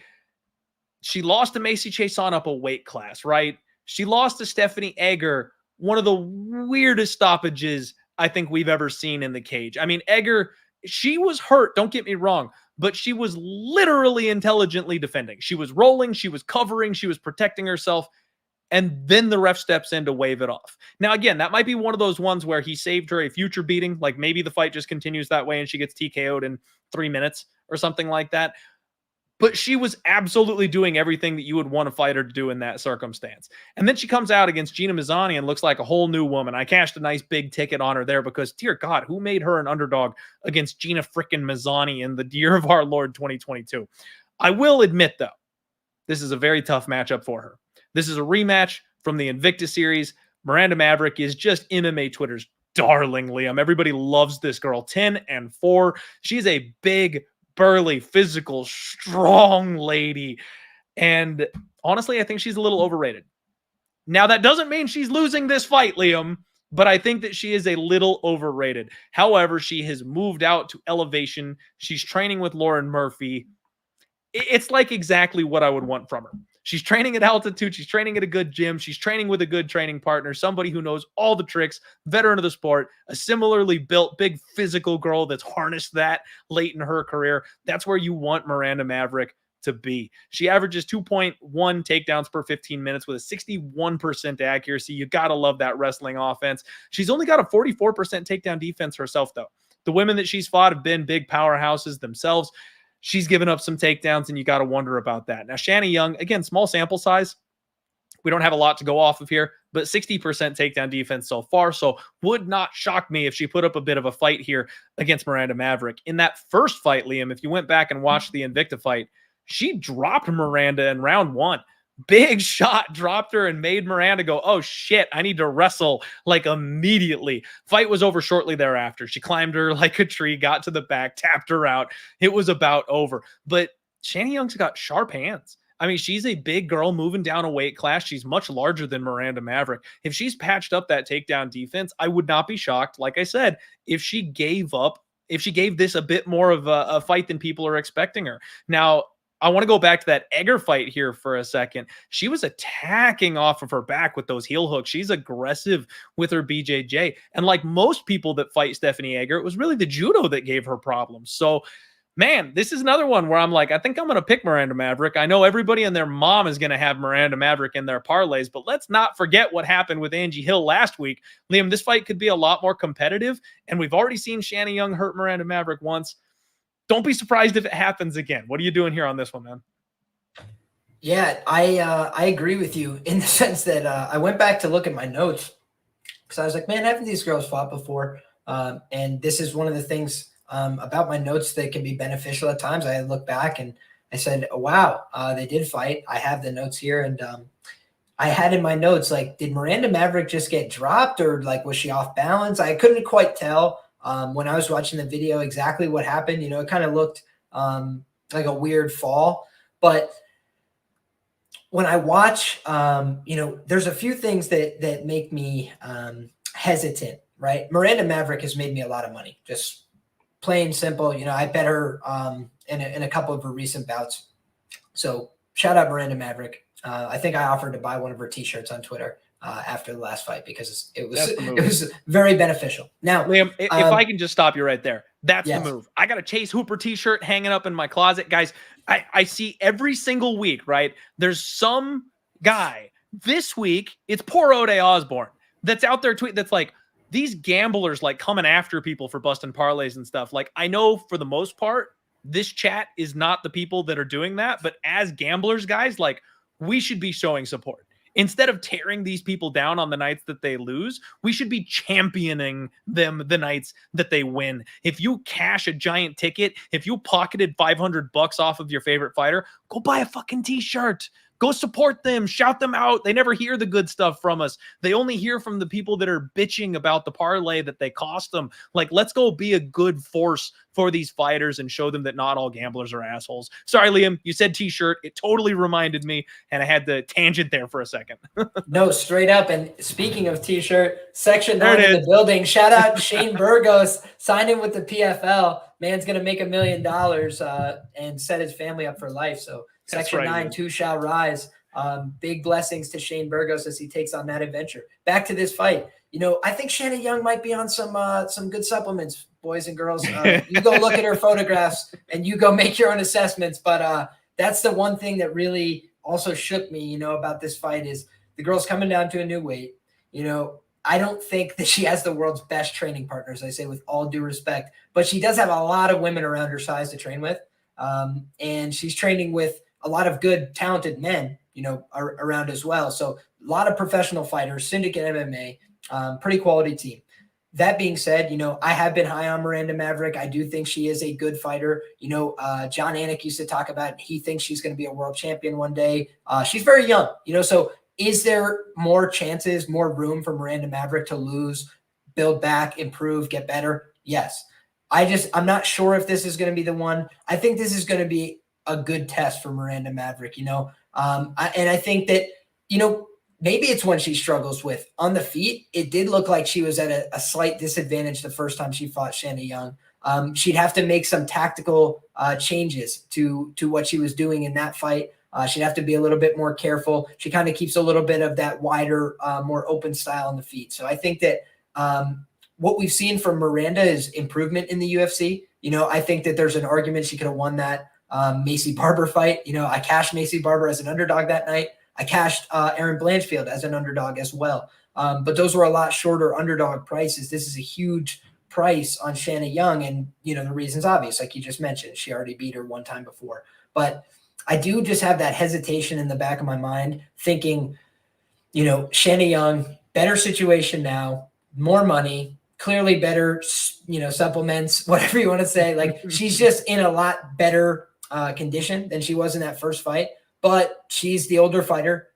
Speaker 1: she lost to Macy Chiasson up a weight class, right? She lost to Stephanie Egger, one of the weirdest stoppages I think we've ever seen in the cage. I mean, Egger, she was hurt, don't get me wrong, but she was literally intelligently defending. She was rolling, she was covering, she was protecting herself, and then the ref steps in to wave it off. Now, again, that might be one of those ones where he saved her a future beating, like maybe the fight just continues that way and she gets TKO'd in 3 minutes or something like that. But she was absolutely doing everything that you would want a fighter to do in that circumstance. And then she comes out against Gina Mazzani and looks like a whole new woman. I cashed a nice big ticket on her there because, dear God, who made her an underdog against Gina frickin' Mazzani in the year of our Lord 2022? I will admit, though, this is a very tough matchup for her. This is a rematch from the Invicta series. Miranda Maverick is just MMA Twitter's darling, Liam. Everybody loves this girl. 10-4. She's a big, burly, physical, strong lady. And honestly, I think she's a little overrated. Now, that doesn't mean she's losing this fight, Liam, but I think that she is a little overrated. However, she has moved out to elevation. She's training with Lauren Murphy. It's like exactly what I would want from her. She's training at altitude. She's training at a good gym. She's training with a good training partner, somebody who knows all the tricks, veteran of the sport, a similarly built, big physical girl that's harnessed that late in her career. That's where you want Miranda Maverick to be. She averages 2.1 takedowns per 15 minutes with a 61% accuracy. You got to love that wrestling offense. She's only got a 44% takedown defense herself, though. The women that she's fought have been big powerhouses themselves. She's given up some takedowns, and you got to wonder about that. Now, Shanna Young, again, small sample size. We don't have a lot to go off of here, but 60% takedown defense so far. So would not shock me if she put up a bit of a fight here against Miranda Maverick. In that first fight, Liam, if you went back and watched the Invicta fight, she dropped Miranda in round 1. big shot, dropped her and made Miranda go, oh shit, I need to wrestle like immediately. Fight was over shortly thereafter. She climbed her like a tree, got to the back, tapped her out. It was about over. But Shanna Young's got sharp hands. I mean, she's a big girl moving down a weight class. She's much larger than Miranda Maverick. If she's patched up that takedown defense, I would not be shocked, like I said, if she gave this a bit more of a fight than people are expecting her. Now, I want to go back to that Egger fight here for a second. She was attacking off of her back with those heel hooks. She's aggressive with her BJJ. And like most people that fight Stephanie Egger, it was really the judo that gave her problems. So, man, this is another one where I'm like, I think I'm going to pick Miranda Maverick. I know everybody and their mom is going to have Miranda Maverick in their parlays, but let's not forget what happened with Ange Hill last week. Liam, this fight could be a lot more competitive, and we've already seen Shanna Young hurt Miranda Maverick once. Don't be surprised if it happens again. What are you doing here on this one, man?
Speaker 2: Yeah, I agree with you in the sense that I went back to look at my notes because I was like, man, haven't these girls fought before? And this is one of the things about my notes that can be beneficial at times. I look back and I said, oh, wow, they did fight. I have the notes here. And I had in my notes, like, did Miranda Maverick just get dropped or like, was she off balance? I couldn't quite tell when I was watching the video exactly what happened. You know, it kind of looked like a weird fall. But when I watch, you know, there's a few things that make me hesitant, right? Miranda Maverick has made me a lot of money, just plain simple. You know, I bet her in a couple of her recent bouts. So shout out Miranda Maverick. I think I offered to buy one of her t-shirts on Twitter after the last fight because it was very beneficial. Now,
Speaker 1: Liam, if I can just stop you right there, that's
Speaker 2: yes.
Speaker 1: the move. I got a Chase Hooper t-shirt hanging up in my closet. Guys, I see every single week, right? There's some guy this week, it's poor Ode Osborne that's out there tweet that's like, these gamblers like coming after people for busting parlays and stuff. Like, I know for the most part, this chat is not the people that are doing that, but as gamblers, guys, like, we should be showing support. Instead of tearing these people down on the nights that they lose, we should be championing them the nights that they win. If you cash a giant ticket, if you pocketed $500 off of your favorite fighter, go buy a fucking t-shirt. Go support them, shout them out. They never hear the good stuff from us. They only hear from the people that are bitching about the parlay that they cost them. Like, let's go be a good force for these fighters and show them that not all gamblers are assholes. Sorry, Liam, you said t-shirt. It totally reminded me, and I had the tangent there for a second.
Speaker 2: No, straight up. And speaking of t-shirt, Section 9 in the building. Shout out Shane Burgos, signed in with the PFL. Man's going to make $1 million and set his family up for life. So Section 9, too shall rise. Big blessings to Shane Burgos as he takes on that adventure. Back to this fight. You know, I think Shanna Young might be on some good supplements, boys and girls. You go look at her photographs and you go make your own assessments. But that's the one thing that really also shook me, you know, about this fight is the girl's coming down to a new weight. You know, I don't think that she has the world's best training partners, I say with all due respect, but she does have a lot of women around her size to train with. And she's training with a lot of good, talented men, you know, around as well. So a lot of professional fighters, Syndicate MMA, pretty quality team. That being said, you know, I have been high on Miranda Maverick. I do think she is a good fighter. You know, John Anik used to talk about, he thinks she's going to be a world champion one day. She's very young, you know, so is there more chances, more room for Miranda Maverick to lose, build back, improve, get better? Yes. I'm not sure if this is going to be the one. I think this is going to be a good test for Miranda Maverick, you know? I think that, you know, maybe it's one she struggles with. On the feet, it did look like she was at a slight disadvantage the first time she fought Shanna Young. She'd have to make some tactical changes to what she was doing in that fight. She'd have to be a little bit more careful. She kind of keeps a little bit of that wider, more open style on the feet. So I think that what we've seen from Miranda is improvement in the UFC. You know, I think that there's an argument she could have won that Macy Barber fight. You know, I cashed Macy Barber as an underdog that night. I cashed Erin Blanchfield as an underdog as well. But those were a lot shorter underdog prices. This is a huge price on Shanna Young. And, you know, the reason's obvious, like you just mentioned. She already beat her one time before. But I do just have that hesitation in the back of my mind thinking, you know, Shanna Young, better situation now, more money, clearly better, you know, supplements, whatever you want to say. Like, she's just in a lot better condition than she was in that first fight. but she's the older fighter.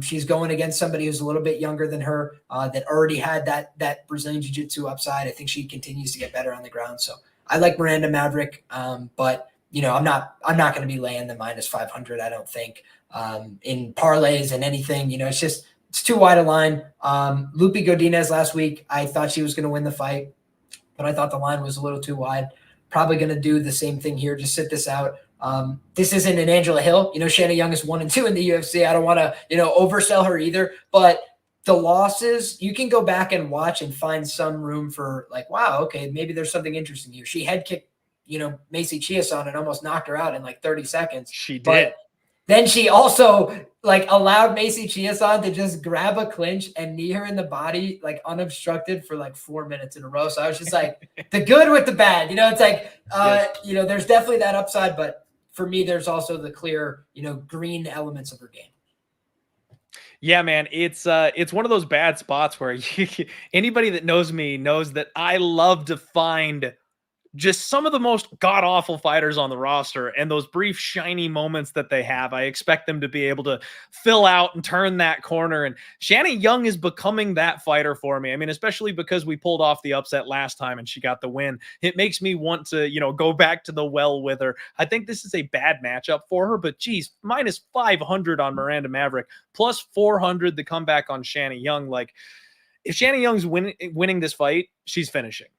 Speaker 2: She's going against somebody who's a little bit younger than her, that already had that Brazilian Jiu-Jitsu upside. I think she continues to get better on the ground. So I like Miranda Maverick, but I'm not going to be laying the -500. I don't think in parlays and anything. It's too wide a line. Lupi Godinez last week, I thought she was going to win the fight, but I thought the line was a little too wide. Probably going to do the same thing here. Just sit this out. This isn't an Angela Hill. Shanna Young is 1-2 in the UFC. I don't want to, oversell her either, but the losses, you can go back and watch and find some room for like, wow, okay, maybe there's something interesting here. She head kicked, Macy Chiasson and almost knocked her out in like 30 seconds.
Speaker 1: She did.
Speaker 2: But then she also allowed Macy Chiasson to just grab a clinch and knee her in the body, unobstructed for 4 minutes in a row. So I was just like, the good with the bad, it's like, there's definitely that upside, but for me, there's also the clear, green elements of her game.
Speaker 1: Yeah, man, it's one of those bad spots where anybody that knows me knows that I love to find just some of the most god-awful fighters on the roster, and those brief shiny moments that they have, I expect them to be able to fill out and turn that corner. And Shanna Young is becoming that fighter for me. I mean, especially because we pulled off the upset last time and she got the win. It makes me want to, go back to the well with her. I think this is a bad matchup for her, but geez, -500 on Miranda Maverick, +400 the comeback on Shanna Young. Like, if Shanna Young's winning this fight, she's finishing.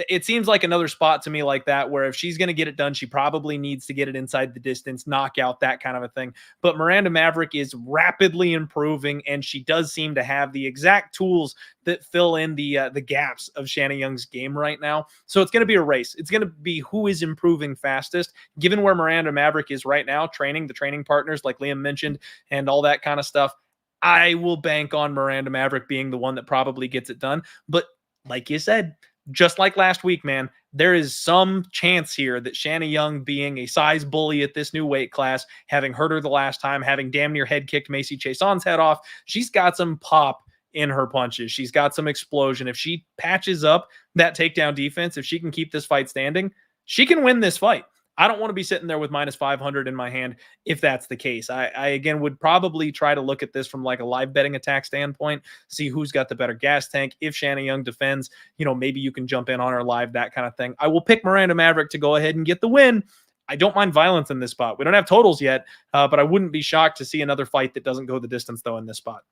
Speaker 1: It seems like another spot to me like that, where if she's going to get it done, she probably needs to get it inside the distance, knockout, that kind of a thing. But Miranda Maverick is rapidly improving, and she does seem to have the exact tools that fill in the gaps of Shanna Young's game right now. So it's going to be a race. It's going to be who is improving fastest. Given where Miranda Maverick is right now, the training partners like Liam mentioned, and all that kind of stuff, I will bank on Miranda Maverick being the one that probably gets it done. But like you said, just like last week, man, there is some chance here that Shanna Young, being a size bully at this new weight class, having hurt her the last time, having damn near head kicked Macy Chiasson's head off, she's got some pop in her punches. She's got some explosion. If she patches up that takedown defense, if she can keep this fight standing, she can win this fight. I don't want to be sitting there with -500 in my hand if that's the case. I again would probably try to look at this from like a live betting attack standpoint, see who's got the better gas tank. If Shanna Young defends, maybe you can jump in on her live, that kind of thing. I will pick Miranda Maverick to go ahead and get the win. I don't mind violence in this spot. We don't have totals yet, but I wouldn't be shocked to see another fight that doesn't go the distance, though, in this spot.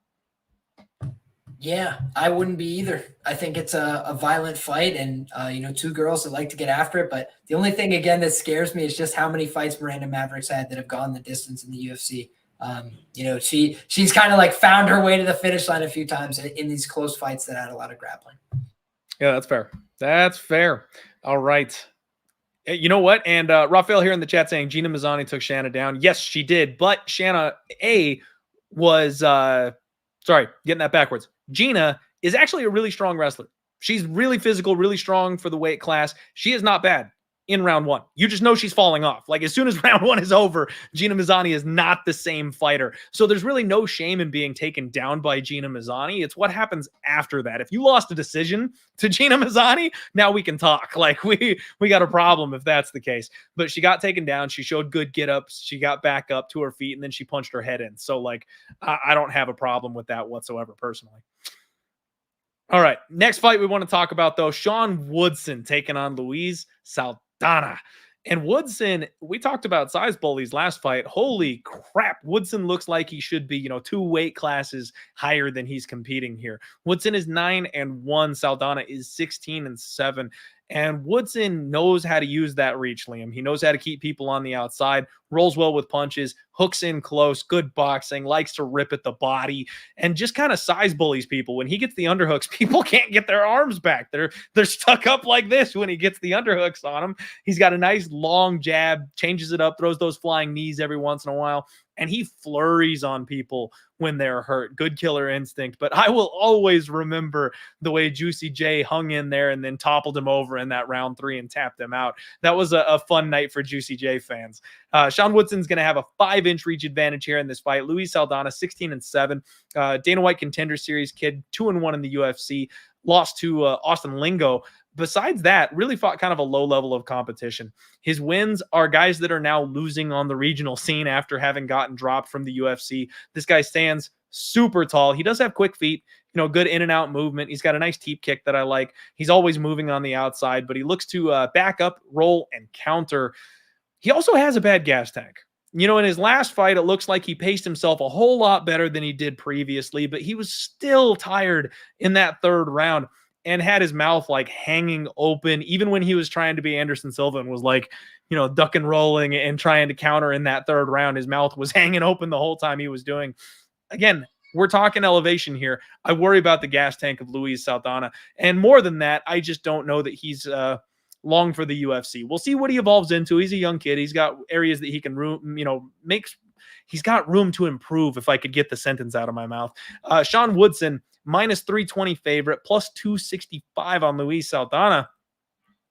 Speaker 2: Yeah, I wouldn't be either. I think it's a violent fight, and two girls that like to get after it. But the only thing, again, that scares me is just how many fights Miranda Maverick's had that have gone the distance in the UFC. She's kind of found her way to the finish line a few times in these close fights that had a lot of grappling.
Speaker 1: Yeah, that's fair. That's fair. All right. You know what? And Rafael here in the chat saying Gina Mazzani took Shanna down. Yes, she did. But Shanna was getting that backwards. Gina is actually a really strong wrestler. She's really physical, really strong for the weight class. She is not bad in round one. You just know she's falling off. Like, as soon as round one is over, Gina Mazzani is not the same fighter. So there's really no shame in being taken down by Gina Mazzani. It's what happens after that. If you lost a decision to Gina Mazzani, now we can talk. Like, we got a problem if that's the case. But she got taken down. She showed good get-ups. She got back up to her feet, and then she punched her head in. So, I don't have a problem with that whatsoever, personally. All right, next fight we want to talk about, though, Sean Woodson taking on Luis Saldaña. And Woodson, we talked about size bullies last fight. Holy crap, Woodson looks like he should be, 2 weight classes higher than he's competing here. Woodson is 9-1, Saldaña is 16-7. And Woodson knows how to use that reach, Liam. He knows how to keep people on the outside, rolls well with punches, hooks in close, good boxing, likes to rip at the body, and just kind of size bullies people. When he gets the underhooks, people can't get their arms back. They're stuck up like this when he gets the underhooks on them. He's got a nice long jab, changes it up, throws those flying knees every once in a while, and he flurries on people when they're hurt. Good killer instinct. But I will always remember the way Juicy J hung in there and then toppled him over in that round 3 and tapped him out. That was a fun night for Juicy J fans. Sean Woodson's going to have a 5-inch reach advantage here in this fight. Luis Saldaña, 16-7. Dana White Contender Series kid, 2-1 in the UFC. Lost to Austin Lingo. Besides that, really fought kind of a low level of competition. His wins are guys that are now losing on the regional scene after having gotten dropped from the UFC. This guy stands super tall. He does have quick feet, good in and out movement. He's got a nice teep kick that I like. He's always moving on the outside, but he looks to back up, roll, and counter. He also has a bad gas tank. In his last fight, it looks like he paced himself a whole lot better than he did previously, but he was still tired in that third round and had his mouth like hanging open, even when he was trying to be Anderson Silva and was like, duck and rolling and trying to counter in that third round. His mouth was hanging open the whole time he was doing. Again, we're talking elevation here. I worry about the gas tank of Luis Saldaña. And more than that, I just don't know that he's long for the UFC. We'll see what he evolves into. He's a young kid. He's got areas that he can he's got room to improve, if I could get the sentence out of my mouth. Sean Woodson, minus 320 favorite, plus 265 on Luis Saldaña.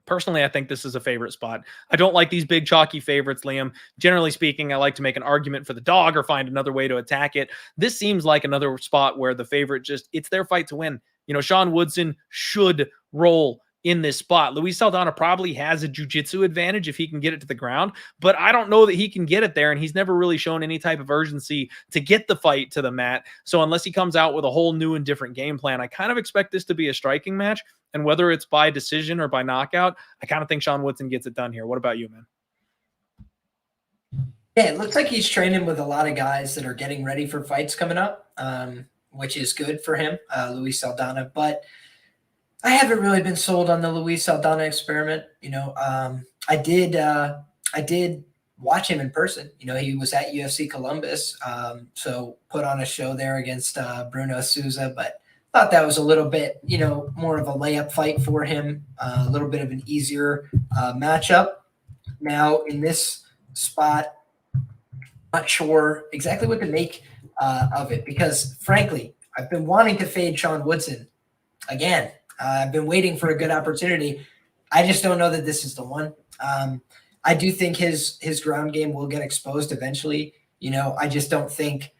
Speaker 1: Personally, I think this is a favorite spot. I don't like these big chalky favorites, Liam. Generally speaking, I like to make an argument for the dog or find another way to attack it. This seems like another spot where the favorite it's their fight to win. Sean Woodson should roll in this spot. Luis Saldaña probably has a jiu-jitsu advantage if he can get it to the ground, but I don't know that he can get it there, and he's never really shown any type of urgency to get the fight to the mat. So unless he comes out with a whole new and different game plan, I kind of expect this to be a striking match, and whether it's by decision or by knockout, I kind of think Sean Woodson gets it done here. What about you, man?
Speaker 2: Yeah, it looks like he's training with a lot of guys that are getting ready for fights coming up, which is good for him, Luis Saldaña, but I haven't really been sold on the Luis Saldaña experiment. I did watch him in person. He was at UFC Columbus, so put on a show there against Bruno Souza, but thought that was a little bit, more of a layup fight for him, a little bit of an easier matchup. Now in this spot, not sure exactly what to make of it because, frankly, I've been wanting to fade Sean Woodson again. I've been waiting for a good opportunity. I just don't know that this is the one. I do think his ground game will get exposed eventually. I just don't think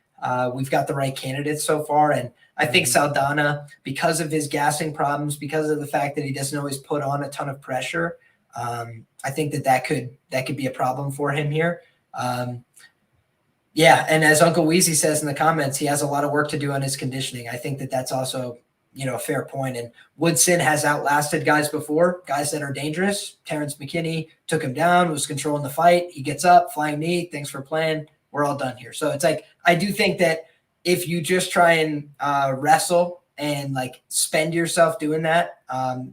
Speaker 2: we've got the right candidates so far. And I think Saldaña, because of his gassing problems, because of the fact that he doesn't always put on a ton of pressure, I think that could be a problem for him here. Yeah, and as Uncle Weezy says in the comments, he has a lot of work to do on his conditioning. I think that's also a fair point. And Woodson has outlasted guys before, guys that are dangerous. Terrence McKinney took him down, was controlling the fight. He gets up, flying knee. Thanks for playing. We're all done here. So it's like, I do think that if you just try and wrestle and spend yourself doing that,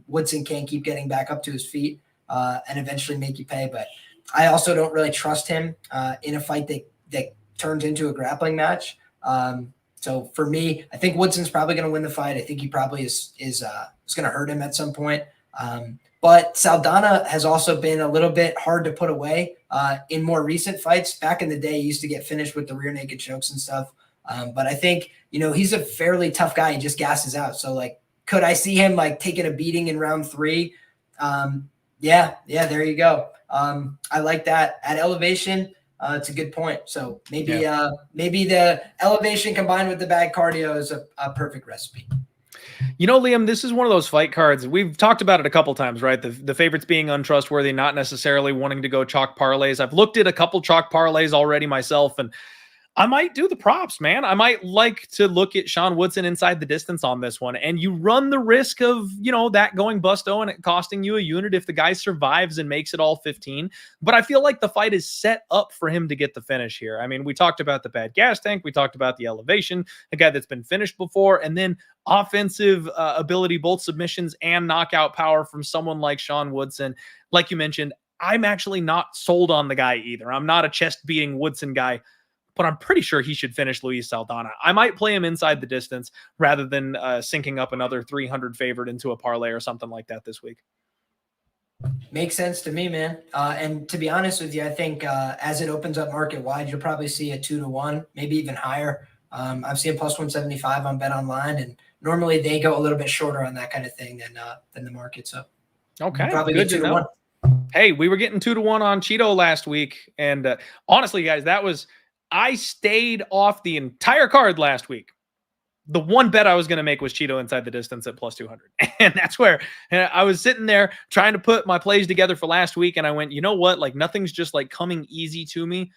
Speaker 2: Woodson can keep getting back up to his feet and eventually make you pay. But I also don't really trust him in a fight that turns into a grappling match. So for me, I think Woodson's probably going to win the fight. I think he probably is going to hurt him at some point. But Saldaña has also been a little bit hard to put away in more recent fights. Back in the day, he used to get finished with the rear naked chokes and stuff. But I think, he's a fairly tough guy. He just gasses out. So could I see him taking a beating in round 3? Yeah, there you go. I like that at elevation. It's a good point. So maybe the elevation combined with the bad cardio is a perfect recipe.
Speaker 1: Liam, this is one of those fight cards. We've talked about it a couple times, right? The favorites being untrustworthy, not necessarily wanting to go chalk parlays. I've looked at a couple chalk parlays already myself, and I might do the props, man. I might like to look at Sean Woodson inside the distance on this one. And you run the risk of, that going busto and it costing you a unit if the guy survives and makes it all 15. But I feel like the fight is set up for him to get the finish here. I mean, we talked about the bad gas tank. We talked about the elevation, a guy that's been finished before, and then offensive ability, both submissions and knockout power from someone like Sean Woodson. Like you mentioned, I'm actually not sold on the guy either. I'm not a chest beating Woodson guy, but I'm pretty sure he should finish Luis Saldaña. I might play him inside the distance rather than sinking up another 300 favorite into a parlay or something like that this week.
Speaker 2: Makes sense to me, man. And to be honest with you, I think as it opens up market wide, you'll probably see a 2-1, maybe even higher. I've seen plus 175 on Bet Online, and normally they go a little bit shorter on that kind of thing than the market. So
Speaker 1: okay,
Speaker 2: probably
Speaker 1: good
Speaker 2: get
Speaker 1: to know.
Speaker 2: 2-1.
Speaker 1: Hey, we were getting 2-1 on Cheeto last week. And honestly, guys, I stayed off the entire card last week. The one bet I was going to make was Cheeto inside the distance at plus 200. And that's where I was sitting there trying to put my plays together for last week. And I went, you know what? Like nothing's just like coming easy to me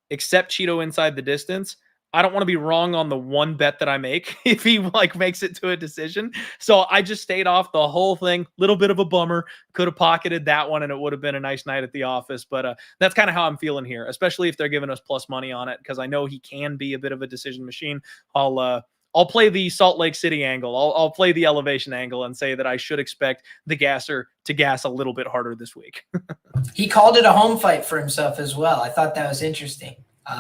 Speaker 1: except Cheeto inside the distance. I don't want to be wrong on the one bet that I make if he like makes it to a decision. So I just stayed off the whole thing. Little bit of a bummer. Could have pocketed that one and it would have been a nice night at the office. But that's kind of how I'm feeling here, especially if they're giving us plus money on it, because I know he can be a bit of a decision machine. I'll play the Salt Lake City angle. I'll play the elevation angle and say that I should expect the gasser to gas a little bit harder this week.
Speaker 2: He called it a home fight for himself as well. I thought that was interesting.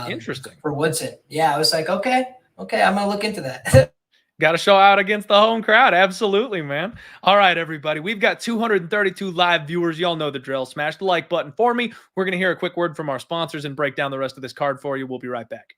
Speaker 1: Interesting.
Speaker 2: For Woodson. Yeah, I was like, okay, I'm going to look into that.
Speaker 1: Got to show out against the home crowd. Absolutely, man. All right, everybody. We've got 232 live viewers. Y'all know the drill. Smash the like button for me. We're going to hear a quick word from our sponsors and break down the rest of this card for you. We'll be right back.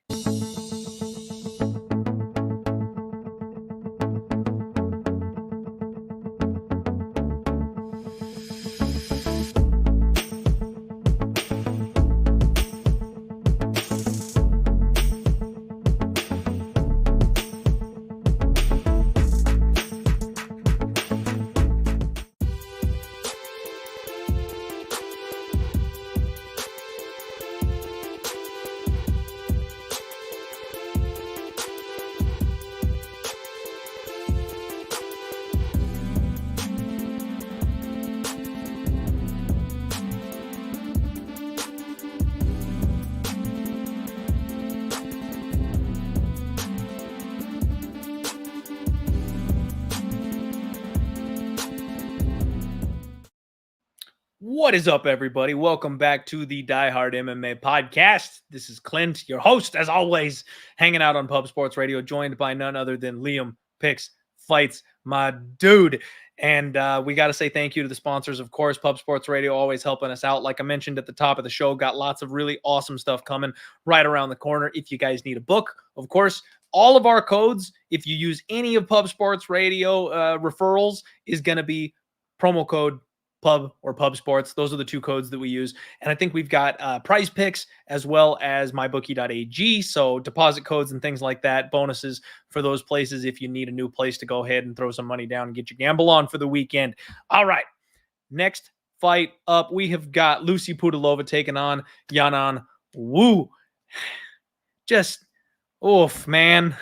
Speaker 1: What is up, everybody? Welcome back to the Die Hard MMA podcast. This is Clint, your host, as always, hanging out on Pub Sports Radio, joined by none other than Liam Picks Fights, my dude. And we got to say thank you to the sponsors, of course. Pub Sports Radio always helping us out. Like I mentioned at the top of the show, got lots of really awesome stuff coming right around the corner. If you guys need a book, of course, all of our codes, if you use any of Pub Sports Radio referrals, is going to be promo code Pub or Pub Sports. Those are the two codes that we use. And I think we've got Prize Picks as well as mybookie.ag. So deposit codes and things like that, bonuses for those places if you need a new place to go ahead and throw some money down and get your gamble on for the weekend. All right. Next fight up, we have got Lucie Pudilová taking on Yanan Wu. Just, oof, man.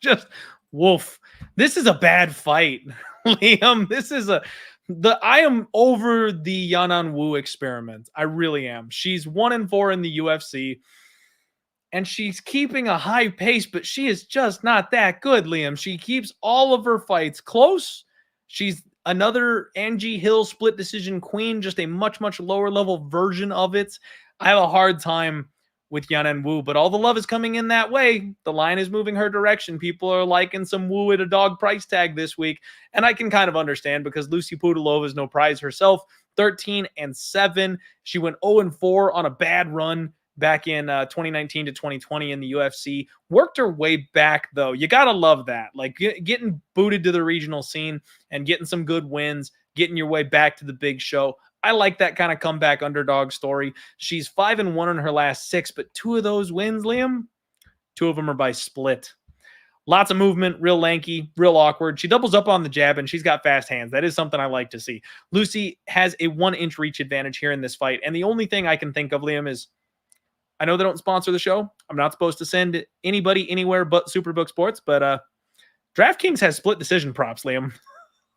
Speaker 1: Just, woof. This is a bad fight, Liam. I am over the Yanan Wu experiment. I really am. She's 1-4 in the UFC, and she's keeping a high pace, but she is just not that good, Liam. She keeps all of her fights close. She's another Ange Hill split decision queen, just a much, much lower level version of it. I have a hard time with Yanan Wu, but all the love is coming in that way. The line is moving her direction. People are liking some Wu at a dog price tag this week, and I can kind of understand because Lucie Pudilová is no prize herself. 13-7. She went 0-4 on a bad run back in 2019 to 2020 in the UFC. Worked her way back, though. You got to love that. Like getting booted to the regional scene and getting some good wins, getting your way back to the big show. I like that kind of comeback underdog story. She's 5-1 in her last 6, but 2 of those wins, Liam, 2 of them are by split. Lots of movement, real lanky, real awkward. She doubles up on the jab, and she's got fast hands. That is something I like to see. Lucie has a 1-inch reach advantage here in this fight, and the only thing I can think of, Liam, is I know they don't sponsor the show. I'm not supposed to send anybody anywhere but Superbook Sports, but DraftKings has split decision props, Liam.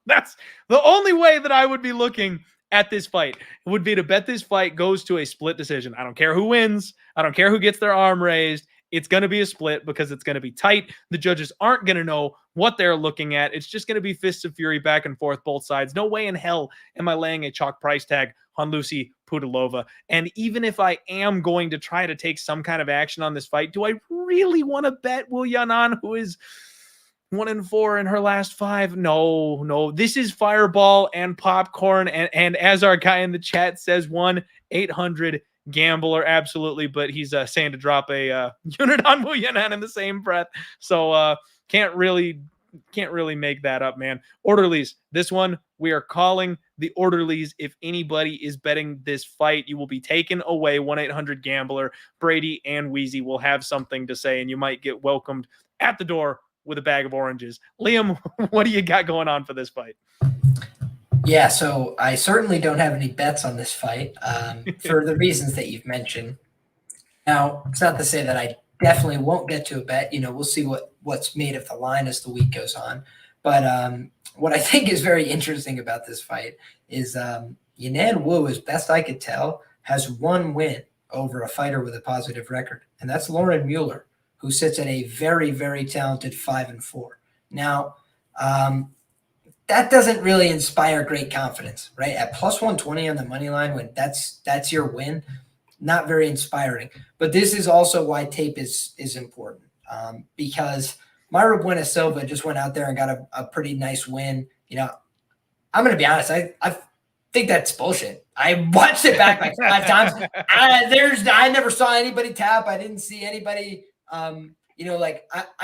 Speaker 1: That's the only way that I would be looking at this fight. It would be to bet this fight goes to a split decision. I don't care who wins. I don't care who gets their arm raised. It's going to be a split because it's going to be tight. The judges aren't going to know what they're looking at. It's just going to be fists of fury back and forth, both sides. No way in hell am I laying a chalk price tag on Lucie Pudilová. And even if I am going to try to take some kind of action on this fight, do I really want to bet Will Yanan, who is 1-4 in her last 5? No. This is fireball and popcorn. And as our guy in the chat says, 1-800 gambler. Absolutely. But he's saying to drop a unit on Will Yanan in the same breath. So can't really make that up, man. Orderlies, this one, we are calling the orderlies. If anybody is betting this fight, you will be taken away. 1-800-GAMBLER. Brady and Wheezy will have something to say, and you might get welcomed at the door with a bag of oranges. Liam, what do you got going on for this fight?
Speaker 2: Yeah, so I certainly don't have any bets on this fight for the reasons that you've mentioned. Now, it's not to say that I definitely won't get to a bet. We'll see what's made of the line as the week goes on. But what I think is very interesting about this fight is Yanan Wu, as best I could tell, has one win over a fighter with a positive record, and that's Lauren Mueller, who sits at a very, very talented 5-4. Now, that doesn't really inspire great confidence, right? At plus 120 on the money line, when that's your win, not very inspiring. But this is also why tape is important, because Mayra Silva just went out there and got a pretty nice win. I'm going to be honest. I think that's bullshit. I watched it back like 5 times. I never saw anybody tap. I didn't see anybody. I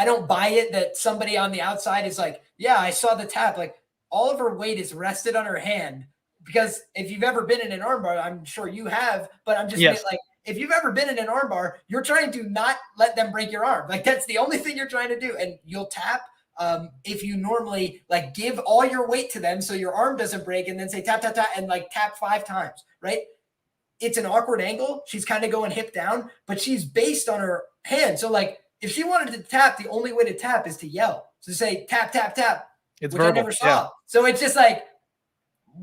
Speaker 2: don't buy it that somebody on the outside is like, yeah, I saw the tap. Like, all of her weight is rested on her hand, because if you've ever been in an armbar, I'm sure you have, but I'm just like, if you've ever been in an armbar, you're trying to not let them break your arm. Like, that's the only thing you're trying to do. And you'll tap if you normally like give all your weight to them so your arm doesn't break, and then say tap, tap, tap, and like tap 5 times, right? It's an awkward angle. She's kind of going hip down, but she's based on her hand. So like, if she wanted to tap, the only way to tap is to yell. So say tap, tap, tap.
Speaker 1: It's
Speaker 2: which
Speaker 1: verbal.
Speaker 2: I never saw.
Speaker 1: Yeah.
Speaker 2: So it's just like,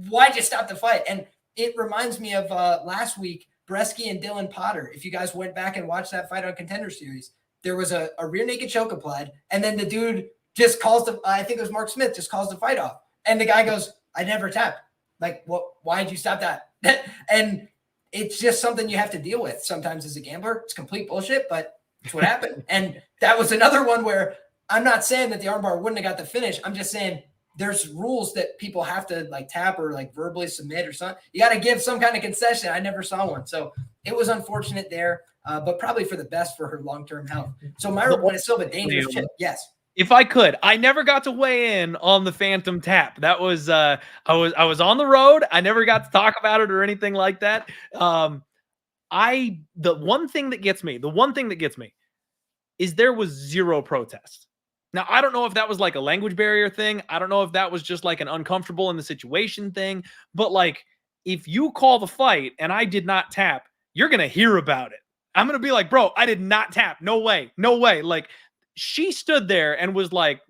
Speaker 2: why'd you stop the fight? And it reminds me of last week, Bresky and Dylan Potter. If you guys went back and watched that fight on Contender Series, there was a rear naked choke applied, and then the dude just calls I think it was Mark Smith, just calls the fight off. And the guy goes, I never tapped. Like, why'd you stop that? And it's just something you have to deal with sometimes as a gambler. It's complete bullshit, but it's what happened. And that was another one where I'm not saying that the armbar wouldn't have got the finish. I'm just saying there's rules that people have to like tap or like verbally submit or something. You got to give some kind of concession. I never saw one. So it was unfortunate there, but probably for the best for her long-term health. So Mayra Silva, dangerous chip. Yes. If
Speaker 1: I could, I never got to weigh in on the phantom tap. That was I was on the road. I never got to talk about it or anything like that. The one thing that gets me is there was zero protest. Now, I don't know if that was like a language barrier thing. I don't know if that was just like an uncomfortable in the situation thing. But like, if you call the fight and I did not tap, you're going to hear about it. I'm going to be like, bro, I did not tap. No way. No way. Like, she stood there and was like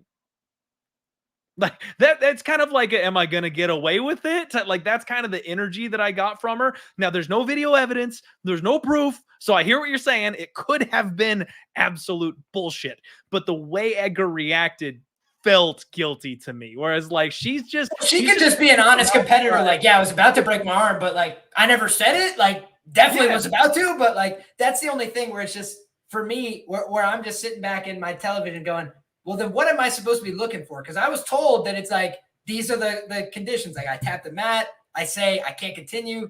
Speaker 1: that's kind of like, am I going to get away with it? Like, that's kind of the energy that I got from her. Now, there's no video evidence. There's no proof. So I hear what you're saying. It could have been absolute bullshit. But the way Edgar reacted felt guilty to me. Whereas, like, she could
Speaker 2: just be an honest competitor. Like, yeah, I was about to break my arm, but like, I never said it. Like, definitely was about to. But like, that's the only thing where it's just, for me, where I'm just sitting back in my television going, well, then what am I supposed to be looking for? Because I was told that it's like, these are the conditions. Like, I tap the mat. I say I can't continue.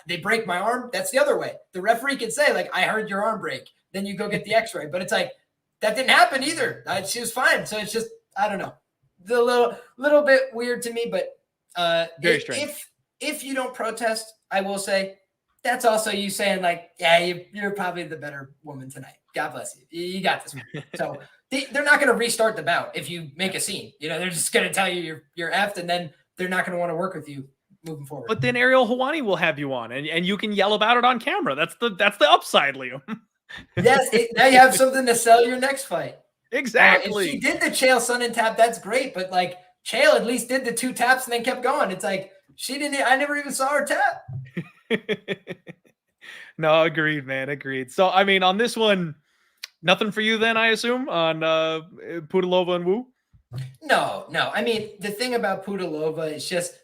Speaker 2: They break my arm. That's the other way. The referee can say, like, I heard your arm break. Then you go get the x-ray. But it's like, that didn't happen either. She was fine. So it's just, I don't know. It's a little bit weird to me. But
Speaker 1: very strange.
Speaker 2: If you don't protest, I will say, that's also you saying, like, yeah, you're probably the better woman tonight. God bless you. You got this one. So they're not going to restart the bout if you make a scene. They're just going to tell you you're effed, and then they're not going to want to work with you moving forward.
Speaker 1: But then Ariel Helwani will have you on, and you can yell about it on camera. That's the upside, Liam.
Speaker 2: Yes, now you have something to sell your next fight.
Speaker 1: Exactly.
Speaker 2: If she did the Chael Sonnen tap, that's great. But like, Chael at least did the 2 taps and then kept going. It's like, she didn't. I never even saw her tap.
Speaker 1: No, agreed, man. Agreed. So, I mean, on this one, nothing for you then, I assume, on Pudilová and Wu?
Speaker 2: No. I mean, the thing about Pudilová is just,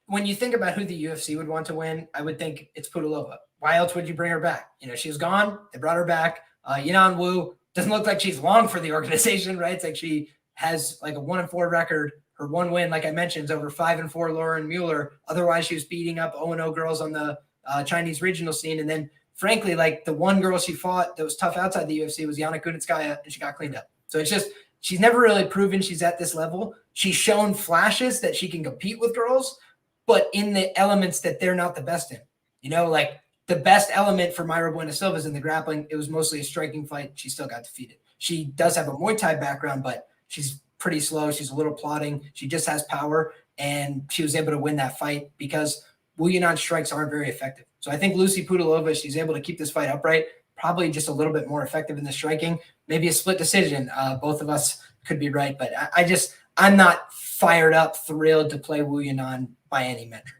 Speaker 2: when you think about who the UFC would want to win, I would think it's Pudilová. Why else would you bring her back? She was gone. They brought her back. Yanan Wu doesn't look like she's long for the organization, right? It's like she has like a 1-4 record. Her one win, like I mentioned, is over 5-4 Lauren Mueller. Otherwise, she was beating up 0-0 girls on the Chinese regional scene. And then, frankly, like, the one girl she fought that was tough outside the UFC was Yana Kunitskaya, and she got cleaned up. So it's just, she's never really proven she's at this level. She's shown flashes that she can compete with girls, but in the elements that they're not the best in. You know, like the best element for Mayra Bueno Silva is in the grappling. It was mostly a striking fight. She still got defeated. She does have a Muay Thai background, but she's pretty slow. She's a little plodding. She just has power, and she was able to win that fight because Wu Yanan's strikes aren't very effective. So I think Lucie Pudilová, she's able to keep this fight upright, probably just a little bit more effective in the striking, maybe a split decision. Both of us could be right, but I'm not fired up, thrilled to play Wu Yanan by any metric.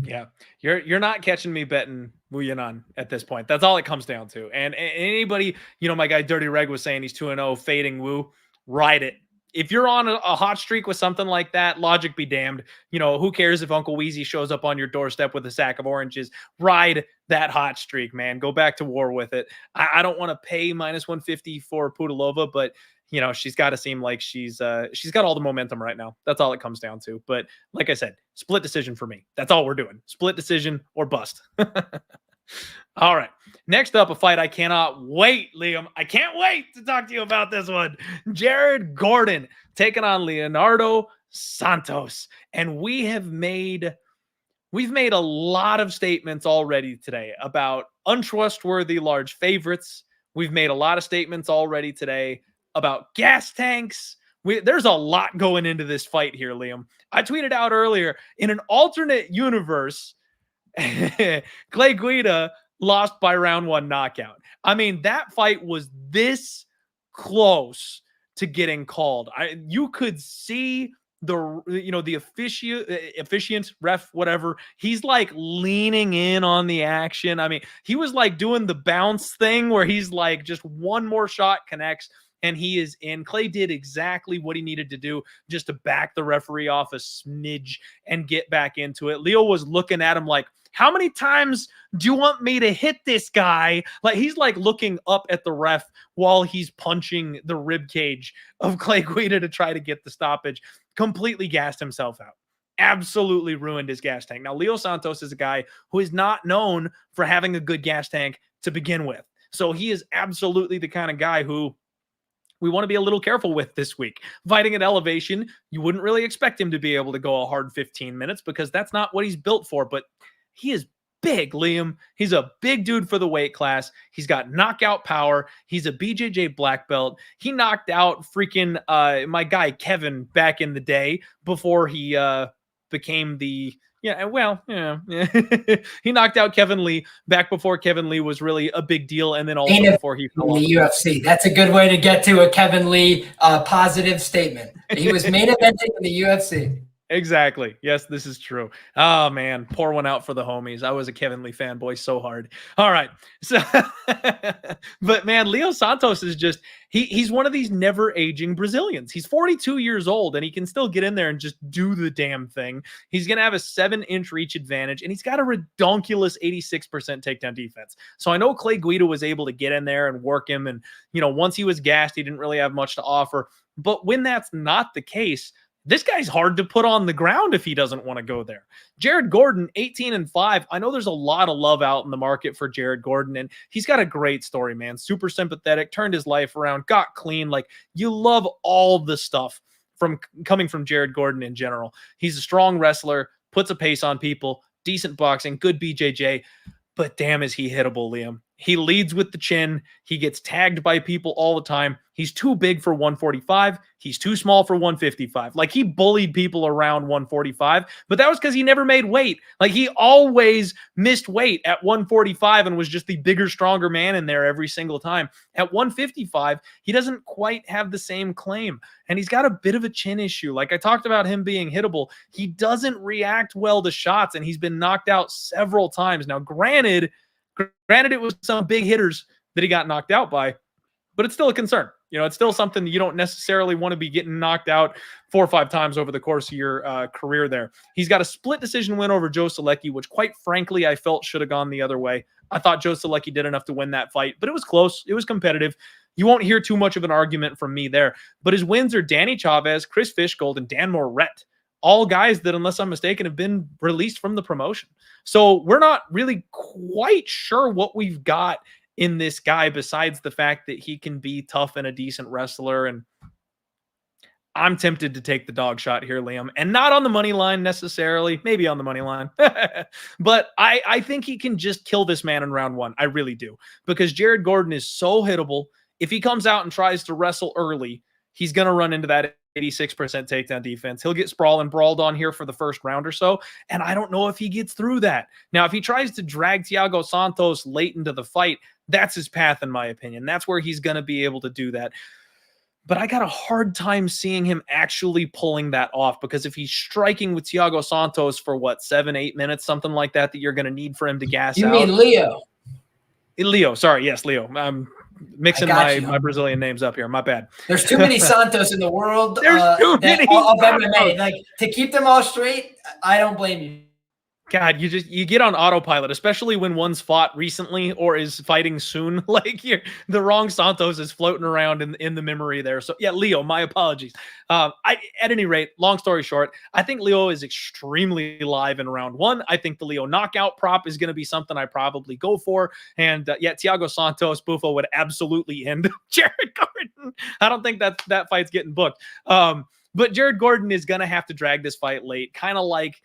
Speaker 1: Yeah, you're not catching me betting Wu Yanan at this point. That's all it comes down to. And anybody, my guy Dirty Reg was saying he's 2-0, fading Wu, ride it. If you're on a hot streak with something like that, logic be damned. Who cares if Uncle Weezy shows up on your doorstep with a sack of oranges? Ride that hot streak, man. Go back to war with it. I don't want to pay -150 for Pudilová, but she's got to seem like she's got all the momentum right now. That's all it comes down to. But like I said, split decision for me. That's all we're doing. Split decision or bust. All right. Next up, a fight I cannot wait, Liam. I can't wait to talk to you about this one. Jared Gordon taking on Leonardo Santos. And we've made a lot of statements already today about untrustworthy large favorites. We've made a lot of statements already today about gas tanks. There's a lot going into this fight here, Liam. I tweeted out earlier, in an alternate universe, Clay Guida lost by round 1 knockout. I mean, that fight was this close to getting called. You could see the officiant, ref, whatever. He's like leaning in on the action. I mean, he was like doing the bounce thing where he's like, just one more shot connects and he is in. Clay did exactly what he needed to do just to back the referee off a smidge and get back into it. Leo was looking at him like, how many times do you want me to hit this guy? Like, he's like looking up at the ref while he's punching the rib cage of Clay Guida to try to get the stoppage. Completely gassed himself out. Absolutely ruined his gas tank. Now, Leo Santos is a guy who is not known for having a good gas tank to begin with. So he is absolutely the kind of guy who we want to be a little careful with this week. Fighting at elevation, you wouldn't really expect him to be able to go a hard 15 minutes because that's not what he's built for, but he is big, Liam. He's a big dude for the weight class. He's got knockout power. He's a BJJ black belt. He knocked out freaking my guy Kevin back in the day before he became the he knocked out Kevin Lee back before Kevin Lee was really a big deal, and then also before he fell off
Speaker 2: the UFC. That's a good way to get to a Kevin Lee positive statement. He was main eventing in the UFC.
Speaker 1: Exactly. Yes, this is true. Oh, man. Pour one out for the homies. I was a Kevin Lee fanboy so hard. All right. So, but man, Leo Santos is just, he's one of these never aging Brazilians. He's 42 years old and he can still get in there and just do the damn thing. He's going to have a 7-inch reach advantage and he's got a redonkulous 86% takedown defense. So I know Clay Guida was able to get in there and work him. And, once he was gassed, he didn't really have much to offer. But when that's not the case, this guy's hard to put on the ground if he doesn't want to go there. Jared Gordon, 18-5. I know there's a lot of love out in the market for Jared Gordon, and he's got a great story, man. Super sympathetic, turned his life around, got clean. Like, you love all the stuff coming from Jared Gordon in general. He's a strong wrestler, puts a pace on people, decent boxing, good BJJ, but damn is he hittable, Liam. He leads with the chin. He gets tagged by people all the time. He's too big for 145. He's too small for 155. Like, he bullied people around 145, but that was because he never made weight. Like, he always missed weight at 145 and was just the bigger, stronger man in there every single time. At 155, he doesn't quite have the same claim, and he's got a bit of a chin issue. Like, I talked about him being hittable. He doesn't react well to shots, and he's been knocked out several times. Now, granted, it was some big hitters that he got knocked out by, but it's still a concern. It's still something that you don't necessarily want to be getting knocked out 4 or 5 times over the course of your career there. He's got a split decision win over Joe Solecki, which quite frankly, I felt should have gone the other way. I thought Joe Solecki did enough to win that fight, but it was close. It was competitive. You won't hear too much of an argument from me there, but his wins are Danny Chavez, Chris Fishgold, and Dan Moret. All guys that, unless I'm mistaken, have been released from the promotion. So we're not really quite sure what we've got in this guy besides the fact that he can be tough and a decent wrestler. And I'm tempted to take the dog shot here, Liam, and not on the money line necessarily, maybe on the money line. But I think he can just kill this man in round 1. I really do, because Jared Gordon is so hittable. If he comes out and tries to wrestle early, he's going to run into that 86% takedown defense. He'll get sprawled and brawled on here for the first round or so, and I don't know if he gets through that. Now, if he tries to drag Thiago Santos late into the fight, that's his path, in my opinion. That's where he's going to be able to do that. But I got a hard time seeing him actually pulling that off, because if he's striking with Thiago Santos for 7-8 minutes, something like that you're going to need for him to gas out.
Speaker 2: You mean Leo?
Speaker 1: Leo, sorry. Yes, Leo. I'm mixing my Brazilian names up here. My bad.
Speaker 2: There's too many Santos in the world.
Speaker 1: There's too many
Speaker 2: of MMA. Like, to keep them all straight, I don't blame you.
Speaker 1: God, you get on autopilot, especially when one's fought recently or is fighting soon. Like, the wrong Santos is floating around in the memory there. So yeah, Leo, my apologies. At any rate, long story short, I think Leo is extremely live in round 1. I think the Leo knockout prop is going to be something I probably go for. And Thiago Santos Bufo would absolutely end Jared Gordon. I don't think that fight's getting booked. But Jared Gordon is going to have to drag this fight late, kind of like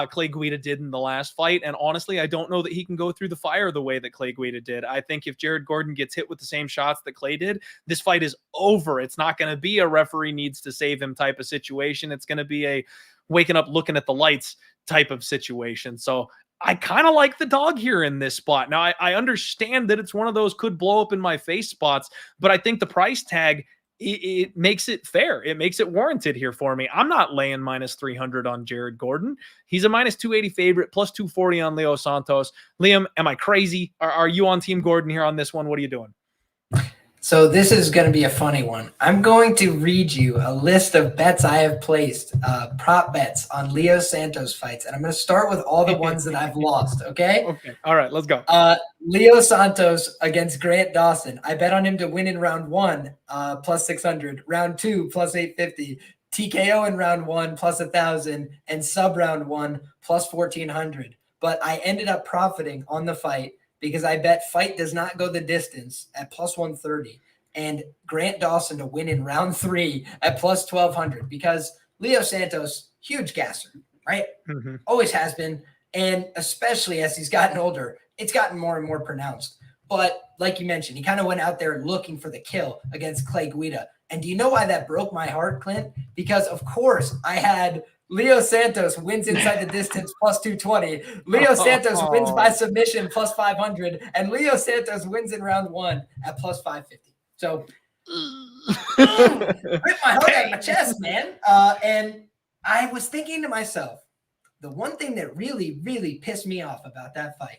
Speaker 1: Clay Guida did in the last fight. And honestly, I don't know that he can go through the fire the way that Clay Guida did. I think if Jared Gordon gets hit with the same shots that Clay did, this fight is over. It's not going to be a referee needs to save him type of situation. It's going to be a waking up looking at the lights type of situation. So I kind of like the dog here in this spot. Now, I understand that it's one of those could blow up in my face spots, but I think the price tag, it makes it fair. It makes it warranted here for me. I'm not laying minus 300 on Jared Gordon. He's a minus 280 favorite, plus 240 on Leo Santos. Liam, am I crazy? Are you on Team Gordon here on this one? What are you doing?
Speaker 2: So this is going to be a funny one. I'm going to read you a list of bets I have placed, prop bets on Leo Santos fights. And I'm going to start with all the ones that I've lost, okay?
Speaker 1: Okay. All right, let's go.
Speaker 2: Leo Santos against Grant Dawson. I bet on him to win in round 1, plus 600. Round 2, plus 850. TKO in round 1, plus 1,000. And sub round 1, plus 1,400. But I ended up profiting on the fight because I bet fight does not go the distance at plus 130, and Grant Dawson to win in round 3 at plus 1,200, because Leo Santos, huge gasser, right? Mm-hmm. Always has been. And especially as he's gotten older, it's gotten more and more pronounced. But like you mentioned, he kind of went out there looking for the kill against Clay Guida. And do you know why that broke my heart, Clint? Because of course I had Leo Santos wins inside the distance plus 220. Leo Santos wins by submission plus 500. And Leo Santos wins in round 1 at plus 550. So rip my heart out of my chest, man. And I was thinking to myself, the one thing that really, really pissed me off about that fight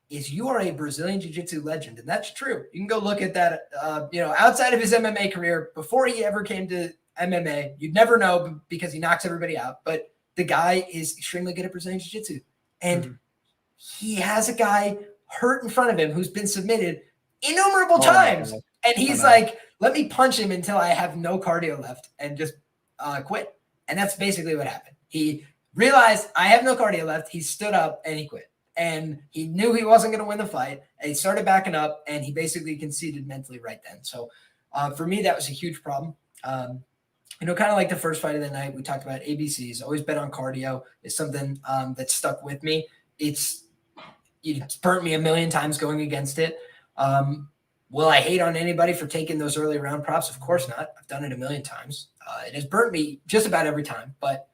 Speaker 2: is you are a Brazilian Jiu-Jitsu legend. And that's true. You can go look at that, outside of his MMA career, before he ever came to MMA, you'd never know because he knocks everybody out. But the guy is extremely good at Brazilian Jiu-Jitsu. And he has a guy hurt in front of him who's been submitted innumerable times. And he's like, let me punch him until I have no cardio left and just quit. And that's basically what happened. He realized I have no cardio left. He stood up and he quit. And he knew he wasn't going to win the fight. And he started backing up, and he basically conceded mentally right then. So for me, that was a huge problem. Kind of like the first fight of the night, we talked about ABCs. Always bet on cardio. Is something that stuck with me. It's burnt me a million times going against it. Will I hate on anybody for taking those early round props? Of course not. I've done it a million times. It has burnt me just about every time. But,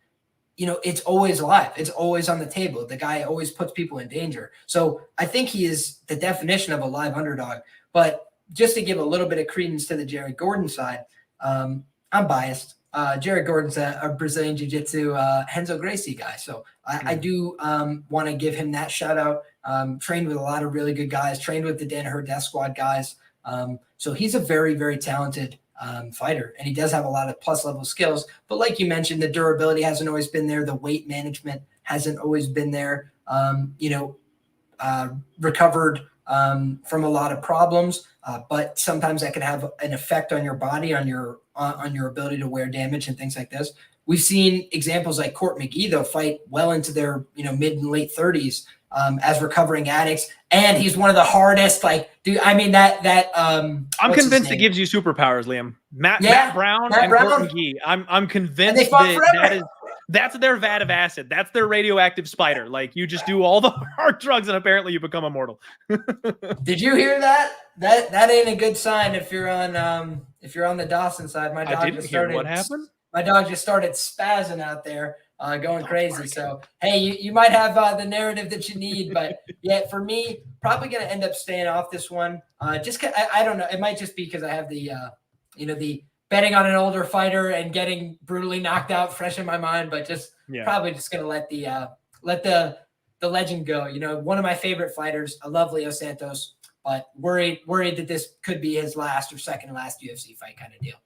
Speaker 2: it's always alive. It's always on the table. The guy always puts people in danger. So I think he is the definition of a live underdog. But just to give a little bit of credence to the Jared Gordon side, I'm biased. Jared Gordon's a Brazilian Jiu-Jitsu Renzo Gracie guy. So I do want to give him that shout out. Trained with a lot of really good guys, trained with the Danaher Death Squad guys. So he's a very, very talented fighter, and he does have a lot of plus level skills. But like you mentioned, the durability hasn't always been there. The weight management hasn't always been there. Recovered from a lot of problems, but sometimes that can have an effect on your body, on your ability to wear damage and things like this. We've seen examples like Court McGee, though, fight well into their mid and late 30s as recovering addicts. And he's one of the hardest, like, dude, I mean, I'm
Speaker 1: convinced it gives you superpowers, Liam. Matt Brown and Courtney Gee. I'm convinced that's their vat of acid. That's their radioactive spider. Like, you just do all the hard drugs and apparently you become immortal.
Speaker 2: Did you hear that? That ain't a good sign if you're on the Dawson side. My dog just started.
Speaker 1: What happened?
Speaker 2: My dog just started spazzing out there, going crazy. So, hey, you might have the narrative that you need, but yeah, for me, probably going to end up staying off this one. Just I don't know. It might just be because I have the the betting on an older fighter and getting brutally knocked out fresh in my mind, but probably just going to let the legend go. One of my favorite fighters. I love Leo Santos, but worried that this could be his last or second to last UFC fight kind of deal.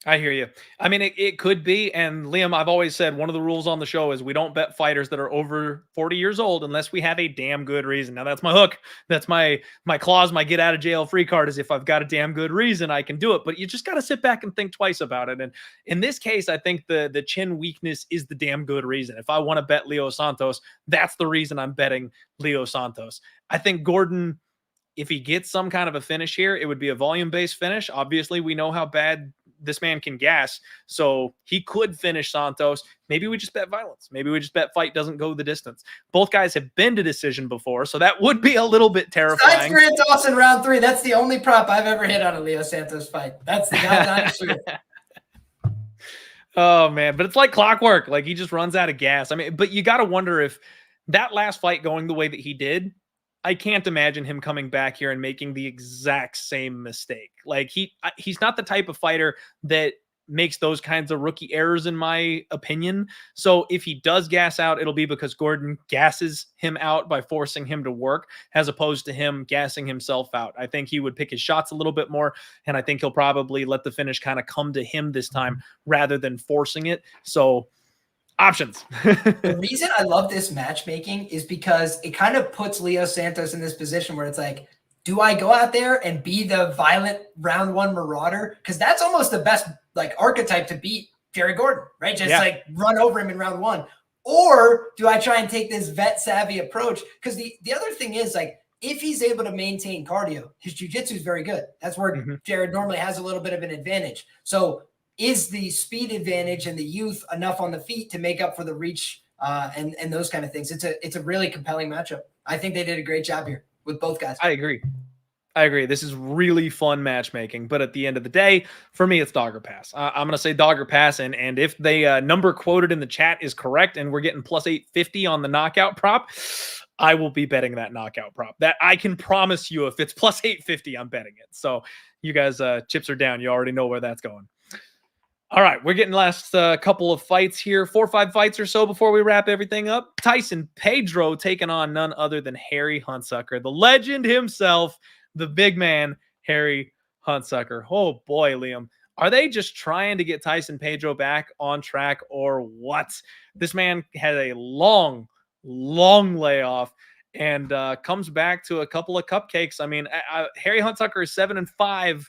Speaker 1: I hear you. I mean, it could be. And Liam, I've always said one of the rules on the show is we don't bet fighters that are over 40 years old unless we have a damn good reason. Now, that's my hook. That's my clause, my get out of jail free card, is if I've got a damn good reason, I can do it. But you just got to sit back and think twice about it. And in this case, I think the chin weakness is the damn good reason. If I want to bet Leo Santos, that's the reason I'm betting Leo Santos. I think Gordon, if he gets some kind of a finish here, it would be a volume-based finish. Obviously, we know how bad this man can gas, so he could finish Santos. Maybe we just bet violence. Maybe we just bet fight doesn't go the distance. Both guys have been to decision before, so that would be a little bit terrifying.
Speaker 2: Grant Dawson round 3. That's the only prop I've ever hit on a Leo Santos fight. That's the guy.
Speaker 1: Oh man, but it's like clockwork. Like, he just runs out of gas. I mean, but you got to wonder if that last fight going the way that he did, I can't imagine him coming back here and making the exact same mistake. Like, he's not the type of fighter that makes those kinds of rookie errors, in my opinion. So if he does gas out, it'll be because Gordon gasses him out by forcing him to work, as opposed to him gassing himself out. I think he would pick his shots a little bit more, and I think he'll probably let the finish kind of come to him this time rather than forcing it. So options.
Speaker 2: The reason I love this matchmaking is because it kind of puts Leo Santos in this position where it's like, do I go out there and be the violent round 1 marauder? Because that's almost the best archetype to beat Jerry Gordon, right? Just run over him in round 1. Or do I try and take this vet savvy approach? Because the other thing is, if he's able to maintain cardio, his jiu-jitsu is very good. That's where Jared normally has a little bit of an advantage. So is the speed advantage and the youth enough on the feet to make up for the reach and those kind of things? It's a really compelling matchup. I think they did a great job here with both guys.
Speaker 1: I agree. This is really fun matchmaking, but at the end of the day, for me, it's dog or pass. I'm going to say dog or pass, and if the number quoted in the chat is correct and we're getting plus 850 on the knockout prop, I will be betting that knockout prop. That I can promise you, if it's plus 850, I'm betting it. So you guys, chips are down. You already know where that's going. All right, we're getting last couple of fights here, 4 or 5 fights or so before we wrap everything up. Tyson Pedro taking on none other than Harry Hunsucker, the legend himself, the big man, Harry Hunsucker. Oh boy, Liam, are they just trying to get Tyson Pedro back on track or what? This man had a long layoff and comes back to a couple of cupcakes. I mean, Harry Hunsucker is 7-5,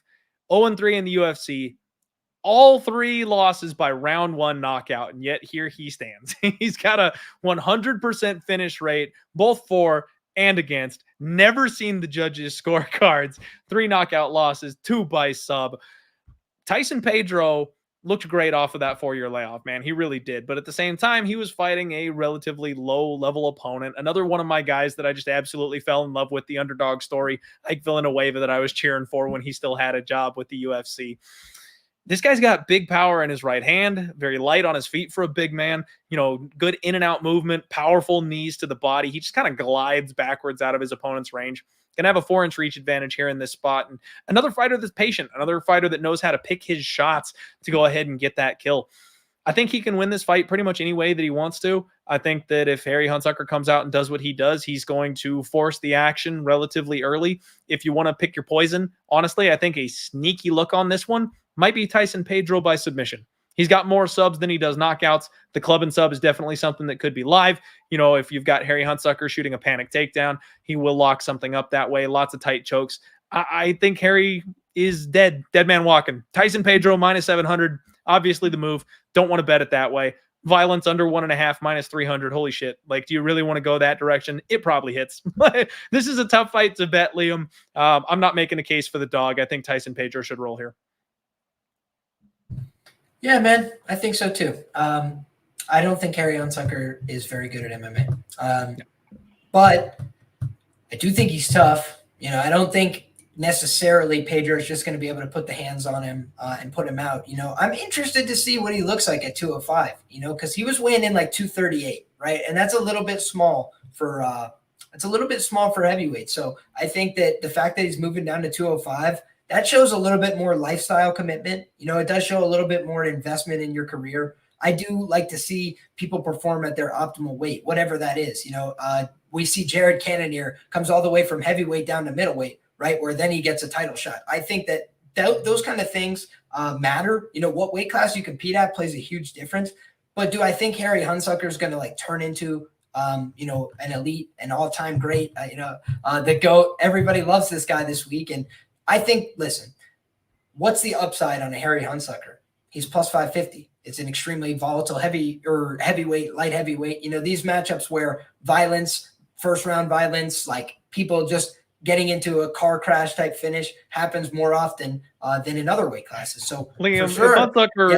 Speaker 1: 0-3 in the UFC. All 3 losses by round 1 knockout, and yet here he stands. He's got a 100% finish rate, both for and against. Never seen the judges' scorecards. 3 knockout losses, 2 by sub. Tyson Pedro looked great off of that 4-year layoff, man. He really did. But at the same time, he was fighting a relatively low-level opponent. Another one of my guys that I just absolutely fell in love with, the underdog story, Ike Villanueva, that I was cheering for when he still had a job with the UFC. This guy's got big power in his right hand, very light on his feet for a big man, good in and out movement, powerful knees to the body. He just kind of glides backwards out of his opponent's range. Can have a 4-inch reach advantage here in this spot. And another fighter that's patient, another fighter that knows how to pick his shots to go ahead and get that kill. I think he can win this fight pretty much any way that he wants to. I think that if Harry Hunsucker comes out and does what he does, he's going to force the action relatively early. If you want to pick your poison, honestly, I think a sneaky look on this one might be Tyson Pedro by submission. He's got more subs than he does knockouts. The club and sub is definitely something that could be live. If you've got Harry Hunsucker shooting a panic takedown, he will lock something up that way. Lots of tight chokes. I think Harry is dead man walking. Tyson Pedro minus 700, obviously the move. Don't want to bet it that way. Violence under 1.5 minus 300. Holy shit. Like, do you really want to go that direction? It probably hits. This is a tough fight to bet, Liam. I'm not making a case for the dog. I think Tyson Pedro should roll here.
Speaker 2: Yeah, man. I think so too. I don't think Harry Hunsucker is very good at MMA. But I do think he's tough. You know, I don't think necessarily Pedro is just going to be able to put the hands on him and put him out. You know, I'm interested to see what he looks like at 205, you know, because he was weighing in like 238, right? And that's a little bit small for heavyweight. So I think that the fact that he's moving down to 205, that shows a little bit more lifestyle commitment. You know, it does show a little bit more investment in your career. I do like to see people perform at their optimal weight, whatever that is. You know, we see Jared Cannonier comes all the way from heavyweight down to middleweight, right? Where then he gets a title shot. I think that those kind of things matter. You know, what weight class you compete at plays a huge difference. But do I think Harry Hunsucker is going to like turn into, you know, an elite, an all-time great, the GOAT? Everybody loves this guy this week. And I think, listen, what's the upside on a Harry Hunsucker? He's plus 550. It's an extremely volatile heavyweight, light heavyweight. You know, these matchups where violence, first round violence, like people just getting into a car crash type finish happens more often than in other weight classes. So
Speaker 1: Liam,
Speaker 2: sure,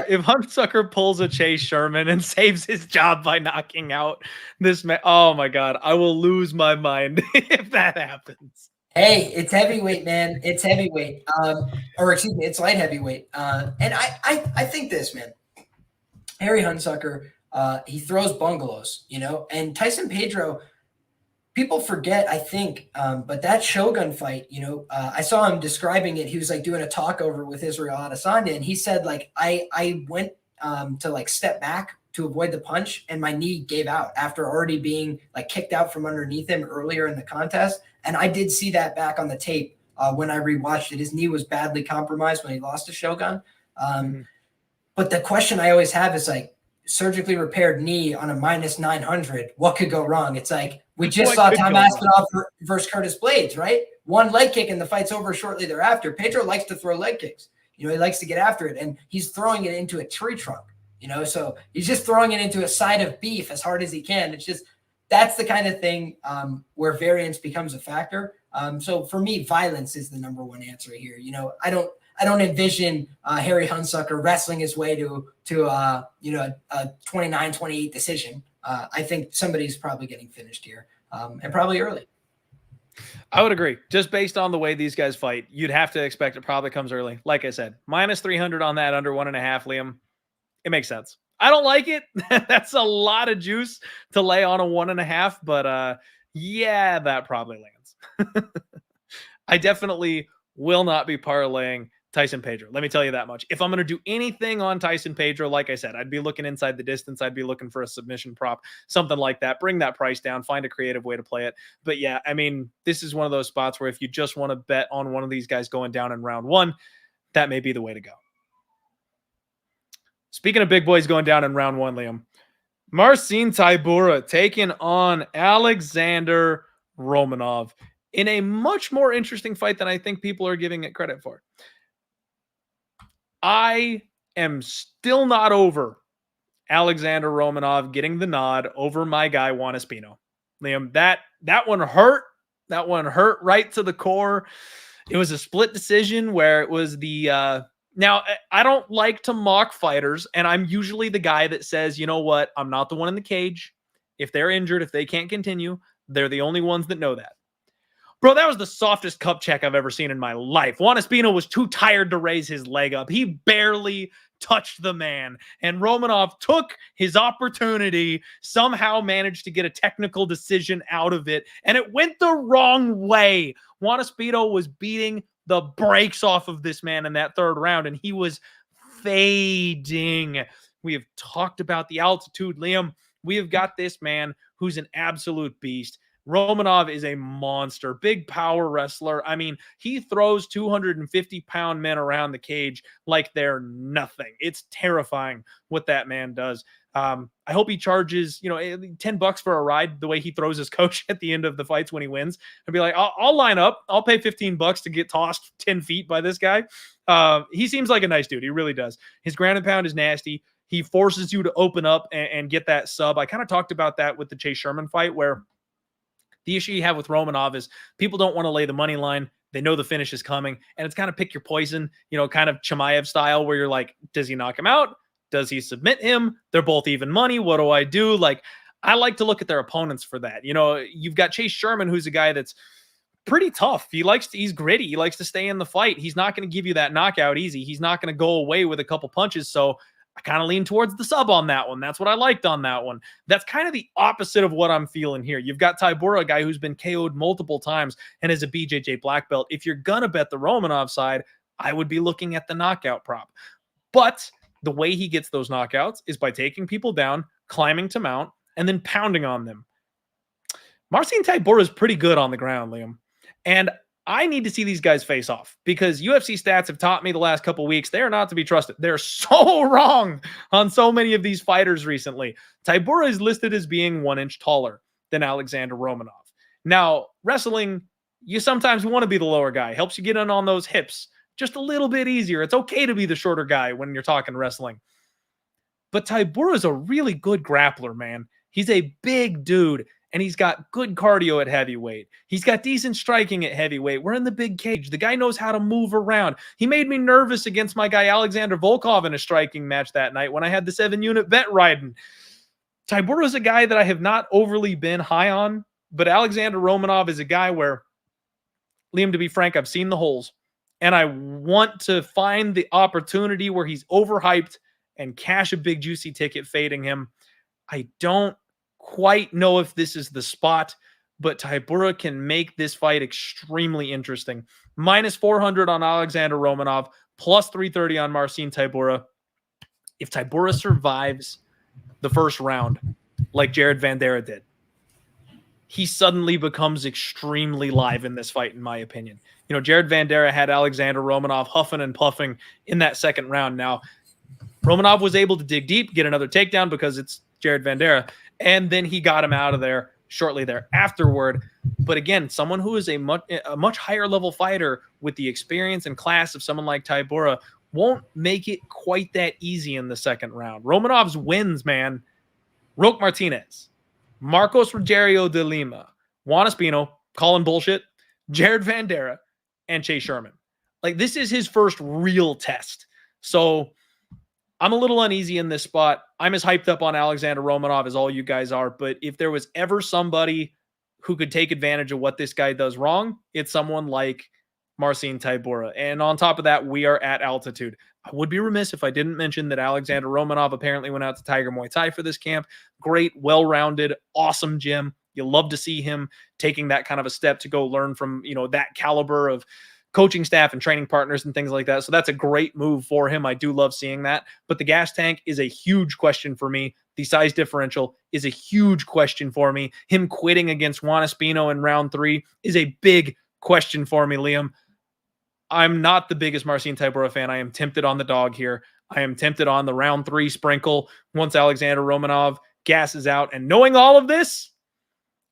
Speaker 1: if Hunsucker pulls a Chase Sherman and saves his job by knocking out this man, oh my God, I will lose my mind if that happens.
Speaker 2: Hey, it's heavyweight, man. It's heavyweight. Or excuse me, it's light heavyweight. And I think this, man. Harry Hunsucker, he throws bungalows, you know, and Tyson Pedro, people forget, I think, but that Shogun fight, you know, I saw him describing it. He was like doing a talkover with Israel Adesanya, and he said, like, I went to like step back to avoid the punch, and my knee gave out after already being like kicked out from underneath him earlier in the contest. And I did see that back on the tape when I rewatched it. His knee was badly compromised when he lost to Shogun. But the question I always have is like, surgically repaired knee on a minus 900, what could go wrong? It's like, we just saw Tom Aspinall versus Curtis Blades, right? One leg kick and the fight's over shortly thereafter. Pedro likes to throw leg kicks. You know, he likes to get after it, and he's throwing it into a tree trunk, you know, so he's just throwing it into a side of beef as hard as he can. It's just, that's the kind of thing where variance becomes a factor. So for me, violence is the number one answer here. You know, I don't envision Harry Hunsucker wrestling his way to a 29-28 decision. I think somebody's probably getting finished here, and probably early.
Speaker 1: I would agree. Just based on the way these guys fight, you'd have to expect it probably comes early. Like I said, minus 300 on that under 1.5, Liam. It makes sense. I don't like it. That's a lot of juice to lay on a 1.5, but yeah, that probably lands. I definitely will not be parlaying Tyson Pedro. Let me tell you that much. If I'm going to do anything on Tyson Pedro, like I said, I'd be looking inside the distance. I'd be looking for a submission prop, something like that. Bring that price down, find a creative way to play it. But yeah, I mean, this is one of those spots where if you just want to bet on one of these guys going down in round one, that may be the way to go. Speaking of big boys going down in round one, Liam, Marcin Tybura taking on Alexandr Romanov in a much more interesting fight than I think people are giving it credit for. I am still not over Alexandr Romanov getting the nod over my guy Juan Espino. Liam, that one hurt. That one hurt right to the core. It was a split decision where it was the now, I don't like to mock fighters, and I'm usually the guy that says, you know what, I'm not the one in the cage. If they're injured, if they can't continue, they're the only ones that know that. Bro, that was the softest cup check I've ever seen in my life. Juan Espino was too tired to raise his leg up. He barely touched the man, and Romanov took his opportunity, somehow managed to get a technical decision out of it, and it went the wrong way. Juan Espino was beating the brakes off of this man in that third round, and he was fading. We have talked about the altitude, Liam. We have got this man who's an absolute beast. Romanov is a monster, big power wrestler. I mean, he throws 250-pound men around the cage like they're nothing. It's terrifying what that man does. I hope he charges, $10 for a ride the way he throws his coach at the end of the fights when he wins. I'd be like, I'll line up. I'll pay $15 to get tossed 10 feet by this guy. He seems like a nice dude. He really does. His ground and pound is nasty. He forces you to open up and get that sub. I kind of talked about that with the Chase Sherman fight, where the issue you have with Romanov is people don't want to lay the money line. They know the finish is coming, and it's kind of pick your poison, kind of Chimaev style, where you're like, does he knock him out? Does he submit him? They're both even money. What do I do? Like, I like to look at their opponents for that. You've got Chase Sherman, who's a guy that's pretty tough. He's gritty. He likes to stay in the fight. He's not going to give you that knockout easy. He's not going to go away with a couple punches. So I kind of lean towards the sub on that one. That's what I liked on that one. That's kind of the opposite of what I'm feeling here. You've got Tybura, a guy who's been KO'd multiple times and is a BJJ black belt. If you're going to bet the Romanov side, I would be looking at the knockout prop. But the way he gets those knockouts is by taking people down, climbing to mount, and then pounding on them. Marcin Tybura is pretty good on the ground, Liam. And I need to see these guys face off, because UFC stats have taught me the last couple weeks they are not to be trusted. They're so wrong on so many of these fighters recently. Tybura is listed as being 1 inch taller than Alexandr Romanov. Now, wrestling, you sometimes want to be the lower guy. Helps you get in on those hips just a little bit easier. It's okay to be the shorter guy when you're talking wrestling. But Tybura is a really good grappler, man. He's a big dude, and he's got good cardio at heavyweight. He's got decent striking at heavyweight. We're in the big cage. The guy knows how to move around. He made me nervous against my guy Alexander Volkov in a striking match that night when I had the 7-unit bet riding. Tybura is a guy that I have not overly been high on, but Alexandr Romanov is a guy where, Liam, to be frank, I've seen the holes, and I want to find the opportunity where he's overhyped and cash a big juicy ticket fading him. I don't quite know if this is the spot, but Tybura can make this fight extremely interesting. Minus 400 on Alexandr Romanov, plus 330 on Marcin Tybura. If Tybura survives the first round, like Jared Vanderaa did, he suddenly becomes extremely live in this fight, in my opinion. Jared Vanderaa had Alexandr Romanov huffing and puffing in that second round. Now, Romanov was able to dig deep, get another takedown because it's Jared Vanderaa, and then he got him out of there shortly there afterward. But again, someone who is a much higher level fighter with the experience and class of someone like Tybura won't make it quite that easy in the second round. Romanov's wins, man: Roque Martinez, Marcos Rogerio de Lima, Juan Espino, calling bullshit, Jared Vanderaa, and Chase Sherman. Like, this is his first real test. So I'm a little uneasy in this spot. I'm as hyped up on Alexandr Romanov as all you guys are, but if there was ever somebody who could take advantage of what this guy does wrong, it's someone like Marcin Tybura. And on top of that, we are at altitude. I would be remiss if I didn't mention that Alexandr Romanov apparently went out to Tiger Muay Thai for this camp. Great, well-rounded, awesome gym. You love to see him taking that kind of a step to go learn from, that caliber of coaching staff and training partners and things like that. So that's a great move for him. I do love seeing that. But the gas tank is a huge question for me. The size differential is a huge question for me. Him quitting against Juan Espino in round 3 is a big question for me, Liam. I'm not the biggest Marcin Tybura fan. I am tempted on the dog here. I am tempted on the round 3 sprinkle once Alexandr Romanov gasses out. And knowing all of this,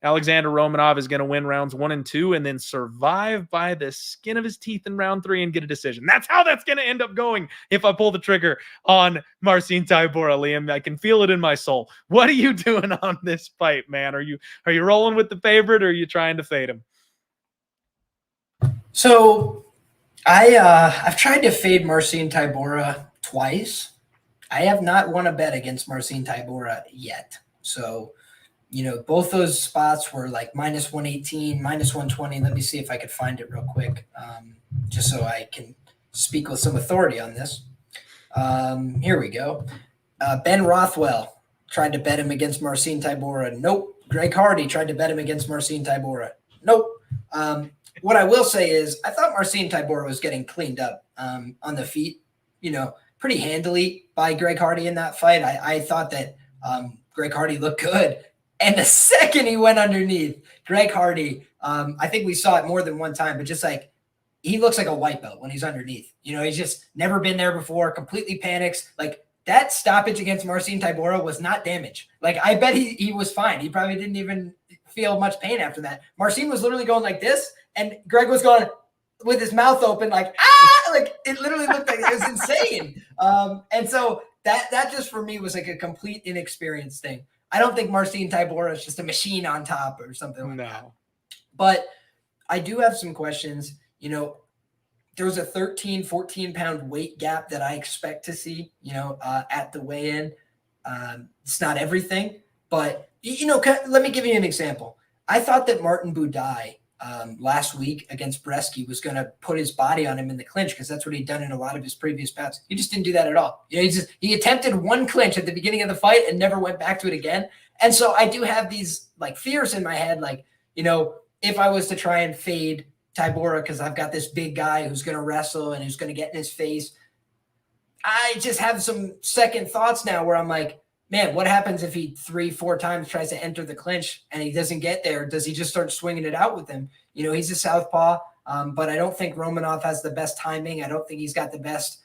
Speaker 1: Alexandr Romanov is going to win rounds 1 and 2 and then survive by the skin of his teeth in round 3 and get a decision. That's how that's going to end up going if I pull the trigger on Marcin Tybura, Liam. I can feel it in my soul. What are you doing on this fight, man? Are you rolling with the favorite, or are you trying to fade him?
Speaker 2: So I've tried to fade Marcin Tybura twice. I have not won a bet against Marcin Tybura yet. So both those spots were like minus 118, minus 120. Let me see if I could find it real quick, just so I can speak with some authority on this. Here we go. Ben Rothwell tried to bet him against Marcin Tybura. Nope. Greg Hardy tried to bet him against Marcin Tybura. Nope. What I will say is I thought Marcin Tybura was getting cleaned up on the feet, pretty handily by Greg Hardy in that fight. I thought that Greg Hardy looked good. And the second he went underneath, Greg Hardy, I think we saw it more than one time, but just like, he looks like a white belt when he's underneath. He's just never been there before, completely panics. Like, that stoppage against Marcin Tybura was not damage. Like, I bet he was fine. He probably didn't even feel much pain after that. Marcin was literally going like this, and Greg was going with his mouth open like, ah! Like, it literally looked like it was insane. And so that just for me was like a complete inexperienced thing. I don't think Marcin Tybura is just a machine on top or something like that. But I do have some questions. You know, there was a 13, 14-pound weight gap that I expect to see, at the weigh-in. It's not everything, but, let me give you an example. I thought that Martin Budai last week against Bresky was going to put his body on him in the clinch because that's what he'd done in a lot of his previous bouts. He just didn't do that at all. He attempted one clinch at the beginning of the fight and never went back to it again. And so I do have these like fears in my head, like, if I was to try and fade Tybura because I've got this big guy who's going to wrestle and who's going to get in his face, I just have some second thoughts now where I'm like, man, what happens if he 3-4 times tries to enter the clinch and he doesn't get there? Does he just start swinging it out with him? He's a southpaw, but I don't think Romanov has the best timing. I don't think he's got the best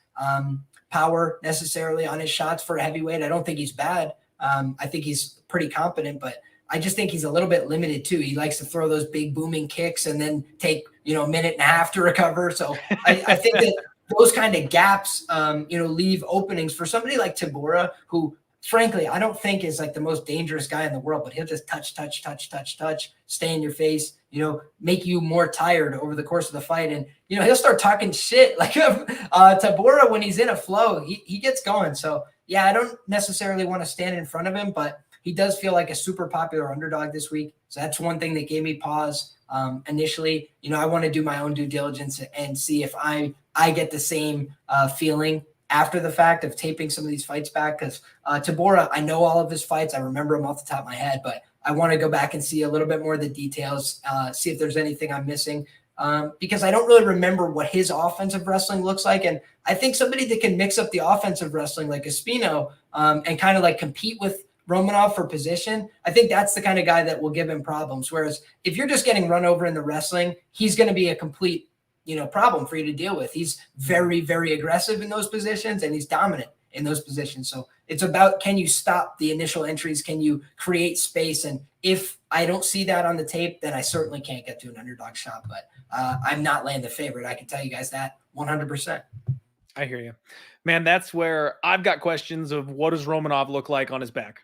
Speaker 2: power necessarily on his shots for a heavyweight. I don't think he's bad. I think he's pretty competent, but I just think he's a little bit limited too. He likes to throw those big booming kicks and then take, a minute and a half to recover. So I think that those kind of gaps, leave openings for somebody like Tybura, who frankly, I don't think is like the most dangerous guy in the world, but he'll just touch, stay in your face, make you more tired over the course of the fight. And, he'll start talking shit like Tybura when he's in a flow, he gets going. So yeah, I don't necessarily want to stand in front of him, but he does feel like a super popular underdog this week. So that's one thing that gave me pause initially. I want to do my own due diligence and see if I get the same feeling after the fact of taping some of these fights back. Because Tybura, I know all of his fights. I remember them off the top of my head, but I want to go back and see a little bit more of the details, see if there's anything I'm missing. Because I don't really remember what his offensive wrestling looks like. And I think somebody that can mix up the offensive wrestling like Espino and kind of like compete with Romanov for position, I think that's the kind of guy that will give him problems. Whereas if you're just getting run over in the wrestling, he's going to be a complete, problem for you to deal with. He's very, very aggressive in those positions and he's dominant in those positions. So it's about, can you stop the initial entries? Can you create space? And if I don't see that on the tape, then I certainly can't get to an underdog shot, but I'm not laying the favorite. I can tell you guys that 100%.
Speaker 1: I hear you, man. That's where I've got questions of what does Romanov look like on his back?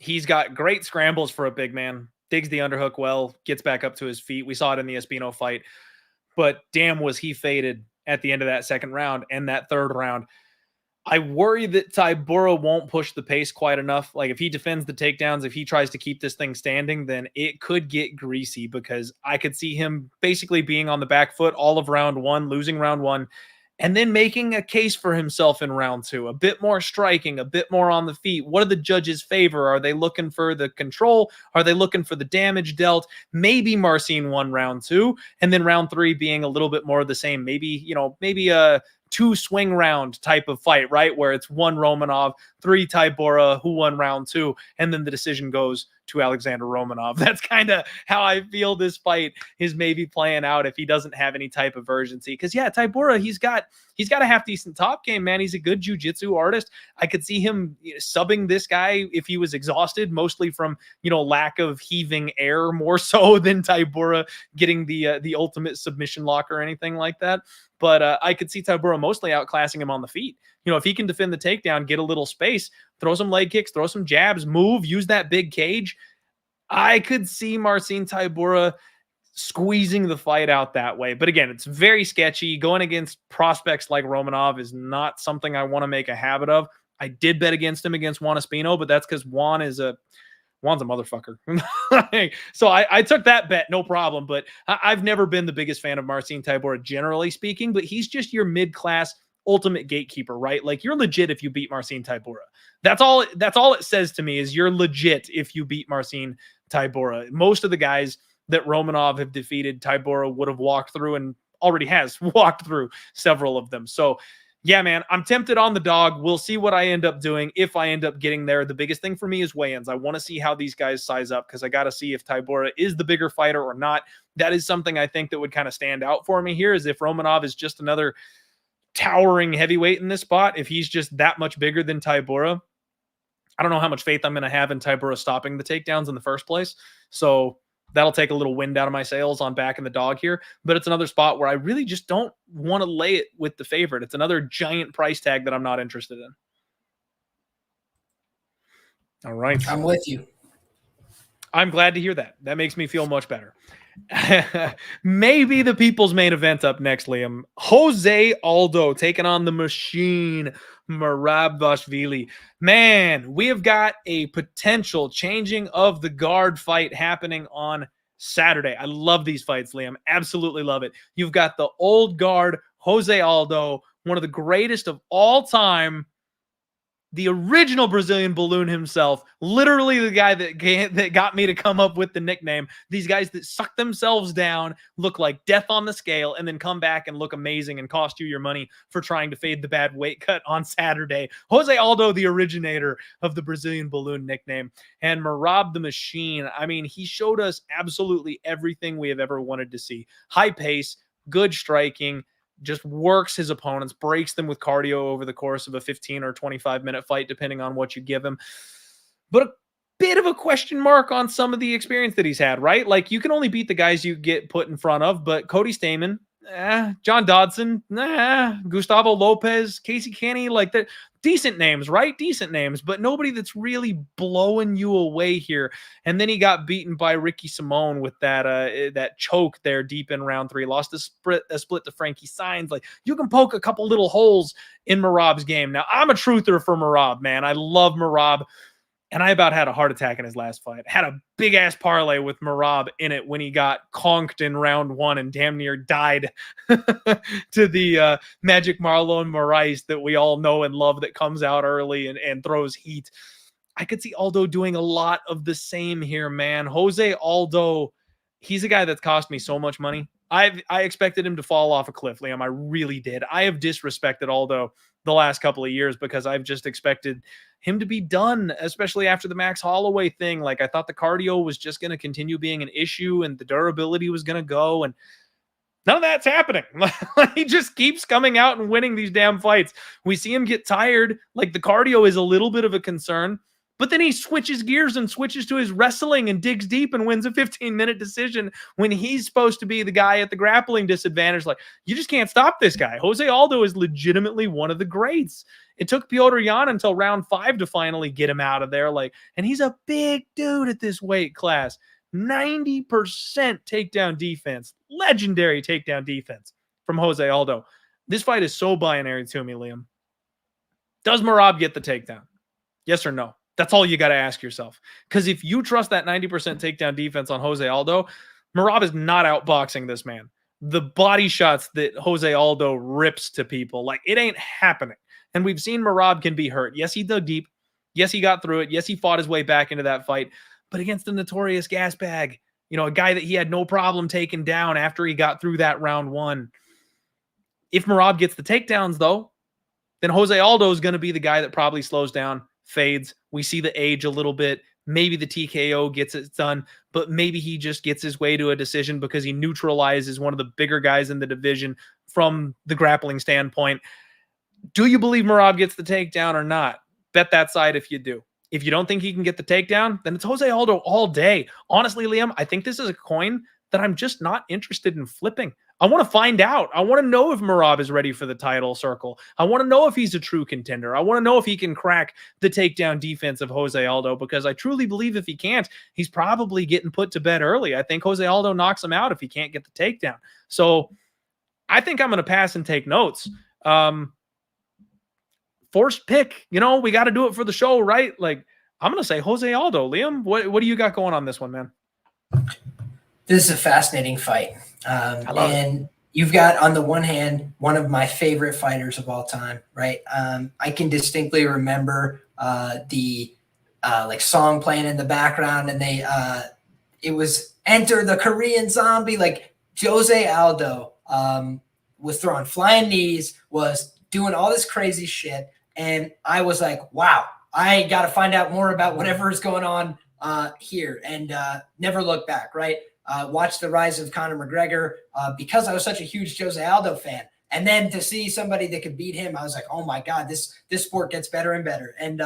Speaker 1: He's got great scrambles for a big man, digs the underhook well, gets back up to his feet. We saw it in the Espino fight, but damn, was he faded at the end of that second round and that third round. I worry that Tybura won't push the pace quite enough. Like if he defends the takedowns, if he tries to keep this thing standing, then it could get greasy because I could see him basically being on the back foot all of round one, losing round one, and then making a case for himself in round two, a bit more striking, a bit more on the feet. What do the judges favor? Are they looking for the control? Are they looking for the damage dealt? Maybe Marcin won round two, and then round three being a little bit more of the same. Maybe a 2 swing round type of fight, right? Where it's 1 Romanov, 3 Tybura, who won round 2, and then the decision goes to Alexandr Romanov. That's kind of how I feel this fight is maybe playing out if he doesn't have any type of urgency. Because yeah, Tybura, he's got a half decent top game, man. He's a good jiu-jitsu artist. I could see him subbing this guy if he was exhausted, mostly from lack of heaving air, more so than Tybura getting the ultimate submission lock or anything like that. But I could see Tybura mostly outclassing him on the feet. If he can defend the takedown, get a little space, throw some leg kicks, throw some jabs, move, use that big cage, I could see Marcin Tybura squeezing the fight out that way. But again, it's very sketchy. Going against prospects like Romanov is not something I want to make a habit of. I did bet against him against Juan Espino, but that's because Juan's a motherfucker. So I took that bet, no problem. But I've never been the biggest fan of Marcin Tybura, generally speaking, but he's just your mid-class ultimate gatekeeper, right? Like you're legit if you beat Marcin Tybura. That's all it says to me is you're legit if you beat Marcin Tybura. Most of the guys that Romanov have defeated, Tybura would have walked through and already has walked through several of them. So yeah, man, I'm tempted on the dog. We'll see what I end up doing if I end up getting there. The biggest thing for me is weigh-ins. I want to see how these guys size up because I got to see if Tybura is the bigger fighter or not. That is something I think that would kind of stand out for me here is if Romanov is just another towering heavyweight in this spot, if he's just that much bigger than Tybura, I don't know how much faith I'm going to have in Tybura stopping the takedowns in the first place. So that'll take a little wind out of my sails on backing the dog here. But it's another spot where I really just don't want to lay it with the favorite. It's another giant price tag that I'm not interested in. All right.
Speaker 2: I'm with you.
Speaker 1: I'm glad to hear that. That makes me feel much better. Maybe the people's main event up next, Liam. Jose Aldo taking on the machine, Marabashvili. Man, we have got a potential changing of the guard fight happening on Saturday. I love these fights, Liam. Absolutely love it. You've got the old guard, Jose Aldo, one of the greatest of all time, the original Brazilian balloon himself, literally the guy that got me to come up with the nickname. These guys that suck themselves down, look like death on the scale, and then come back and look amazing and cost you your money for trying to fade the bad weight cut on Saturday. Jose Aldo, the originator of the Brazilian balloon nickname, and Marab the Machine. I mean, he showed us absolutely everything we have ever wanted to see. High pace, good striking, just works his opponents, breaks them with cardio over the course of a 15 or 25-minute fight, depending on what you give him. But a bit of a question mark on some of the experience that he's had, right? Like, you can only beat the guys you get put in front of, but Cody Stamann, John Dodson, Gustavo Lopez, Casey Kenny, like, they're decent names, right? Decent names, but nobody that's really blowing you away here. And then he got beaten by Ricky Simone with that choke there deep in round 3. Lost a split to Frankie Saenz. Like, you can poke a couple little holes in Marab's game. Now, I'm a truther for Marab, man. I love Marab. And I about had a heart attack in his last fight. Had a big-ass parlay with Marab in it when he got conked in round 1 and damn near died to the Magic Marlon Moraes that we all know and love that comes out early and throws heat. I could see Aldo doing a lot of the same here, man. Jose Aldo, he's a guy that's cost me so much money. I expected him to fall off a cliff, Liam. I really did. I have disrespected Aldo the last couple of years because I've just expected him to be done, especially after the Max Holloway thing. Like, I thought the cardio was just going to continue being an issue and the durability was going to go, and none of that's happening. He just keeps coming out and winning these damn fights. We see him get tired. Like, the cardio is a little bit of a concern, but then he switches gears and switches to his wrestling and digs deep and wins a 15-minute decision when he's supposed to be the guy at the grappling disadvantage. Like, you just can't stop this guy. Jose Aldo is legitimately one of the greats. It took Petr Yan until round 5 to finally get him out of there. Like, and he's a big dude at this weight class. 90% takedown defense. Legendary takedown defense from Jose Aldo. This fight is so binary to me, Liam. Does Marab get the takedown? Yes or no? That's all you got to ask yourself. Because if you trust that 90% takedown defense on Jose Aldo, Marab is not outboxing this man. The body shots that Jose Aldo rips to people, like, it ain't happening. And we've seen Marab can be hurt. Yes, he dug deep. Yes, he got through it. Yes, he fought his way back into that fight. But against a notorious gas bag, a guy that he had no problem taking down after he got through that round 1. If Marab gets the takedowns, though, then Jose Aldo is going to be the guy that probably slows down, fades. We see the age a little bit. Maybe the TKO gets it done, but maybe he just gets his way to a decision because he neutralizes one of the bigger guys in the division from the grappling standpoint. Do you believe Marab gets the takedown or not? Bet that side if you do. If you don't think he can get the takedown, then it's Jose Aldo all day. Honestly, Liam, I think this is a coin that I'm just not interested in flipping. I want to find out. I want to know if Marab is ready for the title circle. I want to know if he's a true contender. I want to know if he can crack the takedown defense of Jose Aldo, because I truly believe if he can't, he's probably getting put to bed early. I think Jose Aldo knocks him out if he can't get the takedown. So I think I'm going to pass and take notes. Forced pick, we got to do it for the show, right? Like, I'm going to say Jose Aldo. Liam, what do you got going on this one, man?
Speaker 2: This is a fascinating fight. And you've got, on the one hand, one of my favorite fighters of all time, right? I can distinctly remember the song playing in the background, and it was Enter the Korean Zombie. Like, Jose Aldo was throwing flying knees, was doing all this crazy shit. And I was like, wow, I got to find out more about whatever is going on here, and never look back, right? Watch the rise of Conor McGregor because I was such a huge Jose Aldo fan. And then to see somebody that could beat him, I was like, oh my God, this sport gets better and better. And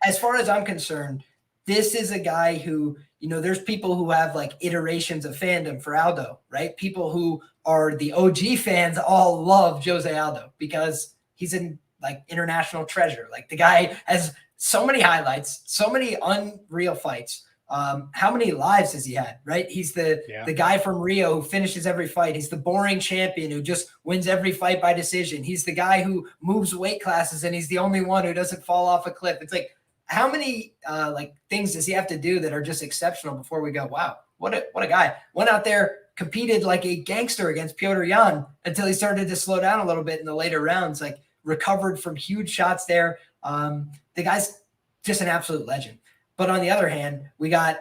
Speaker 2: as far as I'm concerned, this is a guy who, there's people who have like iterations of fandom for Aldo, right? People who are the OG fans all love Jose Aldo because he's an like international treasure. Like, the guy has so many highlights, so many unreal fights. How many lives has he had, right? He's the guy from Rio who finishes every fight. He's the boring champion who just wins every fight by decision. He's the guy who moves weight classes, and he's the only one who doesn't fall off a cliff. It's like, how many things does he have to do that are just exceptional before we go, wow, what a guy. Went out there, competed like a gangster against Petr Yan until he started to slow down a little bit in the later rounds, like recovered from huge shots there. The guy's just an absolute legend. But on the other hand, we got,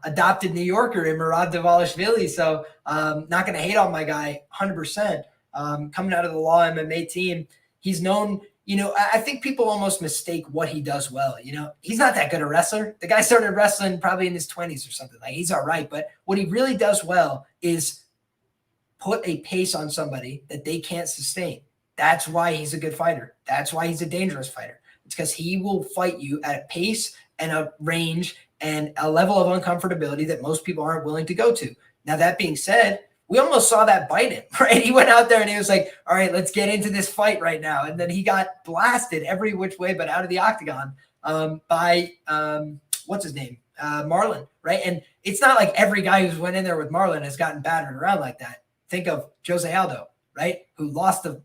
Speaker 2: adopted New Yorker in Murad Dvalishvili. So not going to hate on my guy 100%. Coming out of the Law MMA team, he's known, I think people almost mistake what he does well. He's not that good a wrestler. The guy started wrestling probably in his 20s or something. Like, he's all right. But what he really does well is put a pace on somebody that they can't sustain. That's why he's a good fighter. That's why he's a dangerous fighter. It's because he will fight you at a pace and a range and a level of uncomfortability that most people aren't willing to go to. Now, that being said, we almost saw that bite him, right? He went out there and he was like, all right, let's get into this fight right now. And then he got blasted every which way but out of the octagon by, what's his name? Marlon, right? And it's not like every guy who's went in there with Marlon has gotten battered around like that. Think of Jose Aldo, right? Who lost the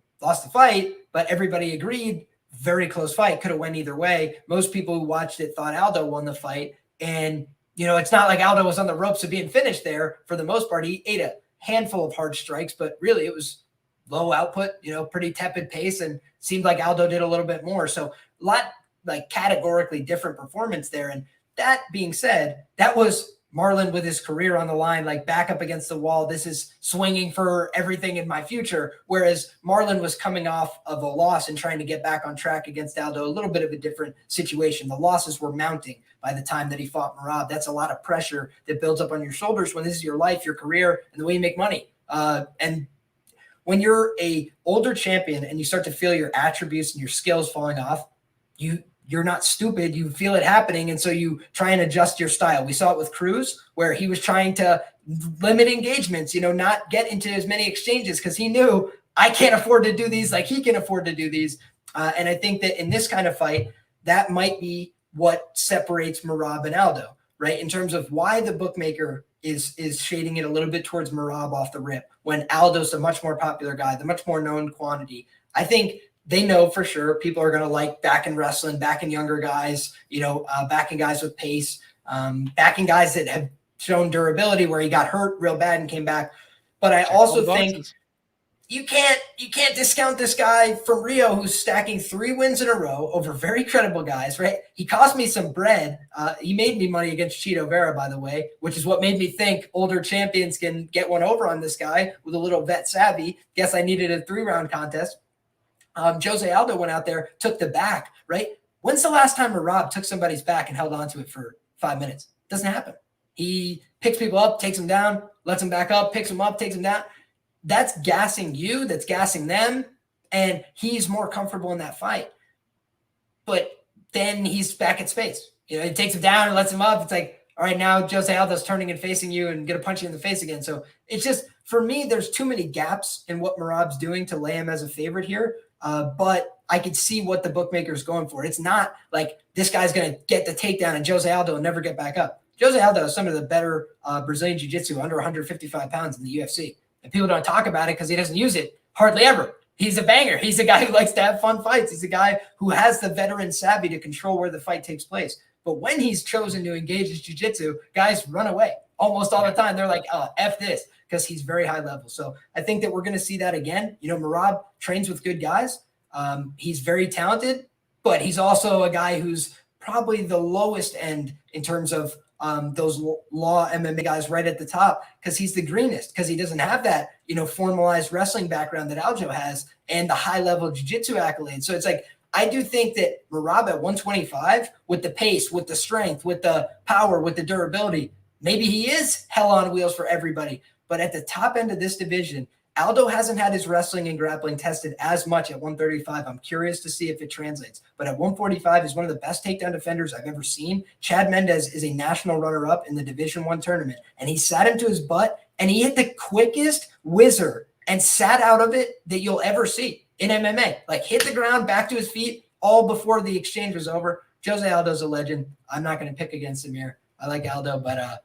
Speaker 2: fight, but everybody agreed, very close fight, could have went either way. Most people who watched it thought Aldo won the fight. And, it's not like Aldo was on the ropes of being finished there. For the most part, he ate a handful of hard strikes, but really it was low output, pretty tepid pace, and seemed like Aldo did a little bit more. So a lot like categorically different performance there. And that being said, that was Marlon with his career on the line, like back up against the wall. This is swinging for everything in my future. Whereas Marlon was coming off of a loss and trying to get back on track against Aldo, a little bit of a different situation. The losses were mounting by the time that he fought Murad. That's a lot of pressure that builds up on your shoulders when this is your life, your career, and the way you make money. And when you're a older champion and you start to feel your attributes and your skills falling off, you're not stupid. You feel it happening. And so you try and adjust your style. We saw it with Cruz, where he was trying to limit engagements, not get into as many exchanges because he knew, I can't afford to do these like he can afford to do these. And I think that in this kind of fight, that might be what separates Murad and Aldo, right? In terms of why the bookmaker is shading it a little bit towards Murad off the rip, when Aldo's the much more popular guy, the much more known quantity. I think they know for sure people are going to like backing wrestling, backing younger guys, backing guys with pace, backing guys that have shown durability where he got hurt real bad and came back. But I also think you can't discount this guy from Rio who's stacking 3 wins in a row over very credible guys, right? He cost me some bread. He made me money against Chito Vera, by the way, which is what made me think older champions can get one over on this guy with a little vet savvy. Guess I needed a 3-round contest. Jose Aldo went out there, took the back, right? When's the last time Murad took somebody's back and held onto it for 5 minutes? Doesn't happen. He picks people up, takes them down, lets them back up, picks them up, takes them down. That's gassing you. That's gassing them. And he's more comfortable in that fight. But then he's back at space. He takes him down and lets him up. It's like, all right, now Jose Aldo's turning and facing you and going to punch you in the face again. So it's just, for me, there's too many gaps in what Murad's doing to lay him as a favorite here. But I could see what the bookmaker's going for. It's not like this guy's going to get the takedown and Jose Aldo will never get back up. Jose Aldo is some of the better Brazilian jiu-jitsu under 155 pounds in the UFC. And people don't talk about it because he doesn't use it hardly ever. He's a banger. He's a guy who likes to have fun fights. He's a guy who has the veteran savvy to control where the fight takes place. But when he's chosen to engage his jiu-jitsu, guys run away almost all the time. They're like, oh, F this, because he's very high level. So I think that we're going to see that again. Murad trains with good guys. He's very talented, but he's also a guy who's probably the lowest end in terms of those law MMA guys right at the top, because he's the greenest, because he doesn't have that, formalized wrestling background that Aljo has and the high level jiu-jitsu accolades. So it's like, I do think that Murad at 125 with the pace, with the strength, with the power, with the durability, maybe he is hell on wheels for everybody. But at the top end of this division, Aldo hasn't had his wrestling and grappling tested as much at 135. I'm curious to see if it translates. But at 145, he's one of the best takedown defenders I've ever seen. Chad Mendez is a national runner-up in the Division I tournament. And he sat him to his butt, and he hit the quickest whizzer and sat out of it that you'll ever see in MMA. Like, hit the ground, back to his feet, all before the exchange was over. Jose Aldo's a legend. I'm not going to pick against Amir. I like Aldo, but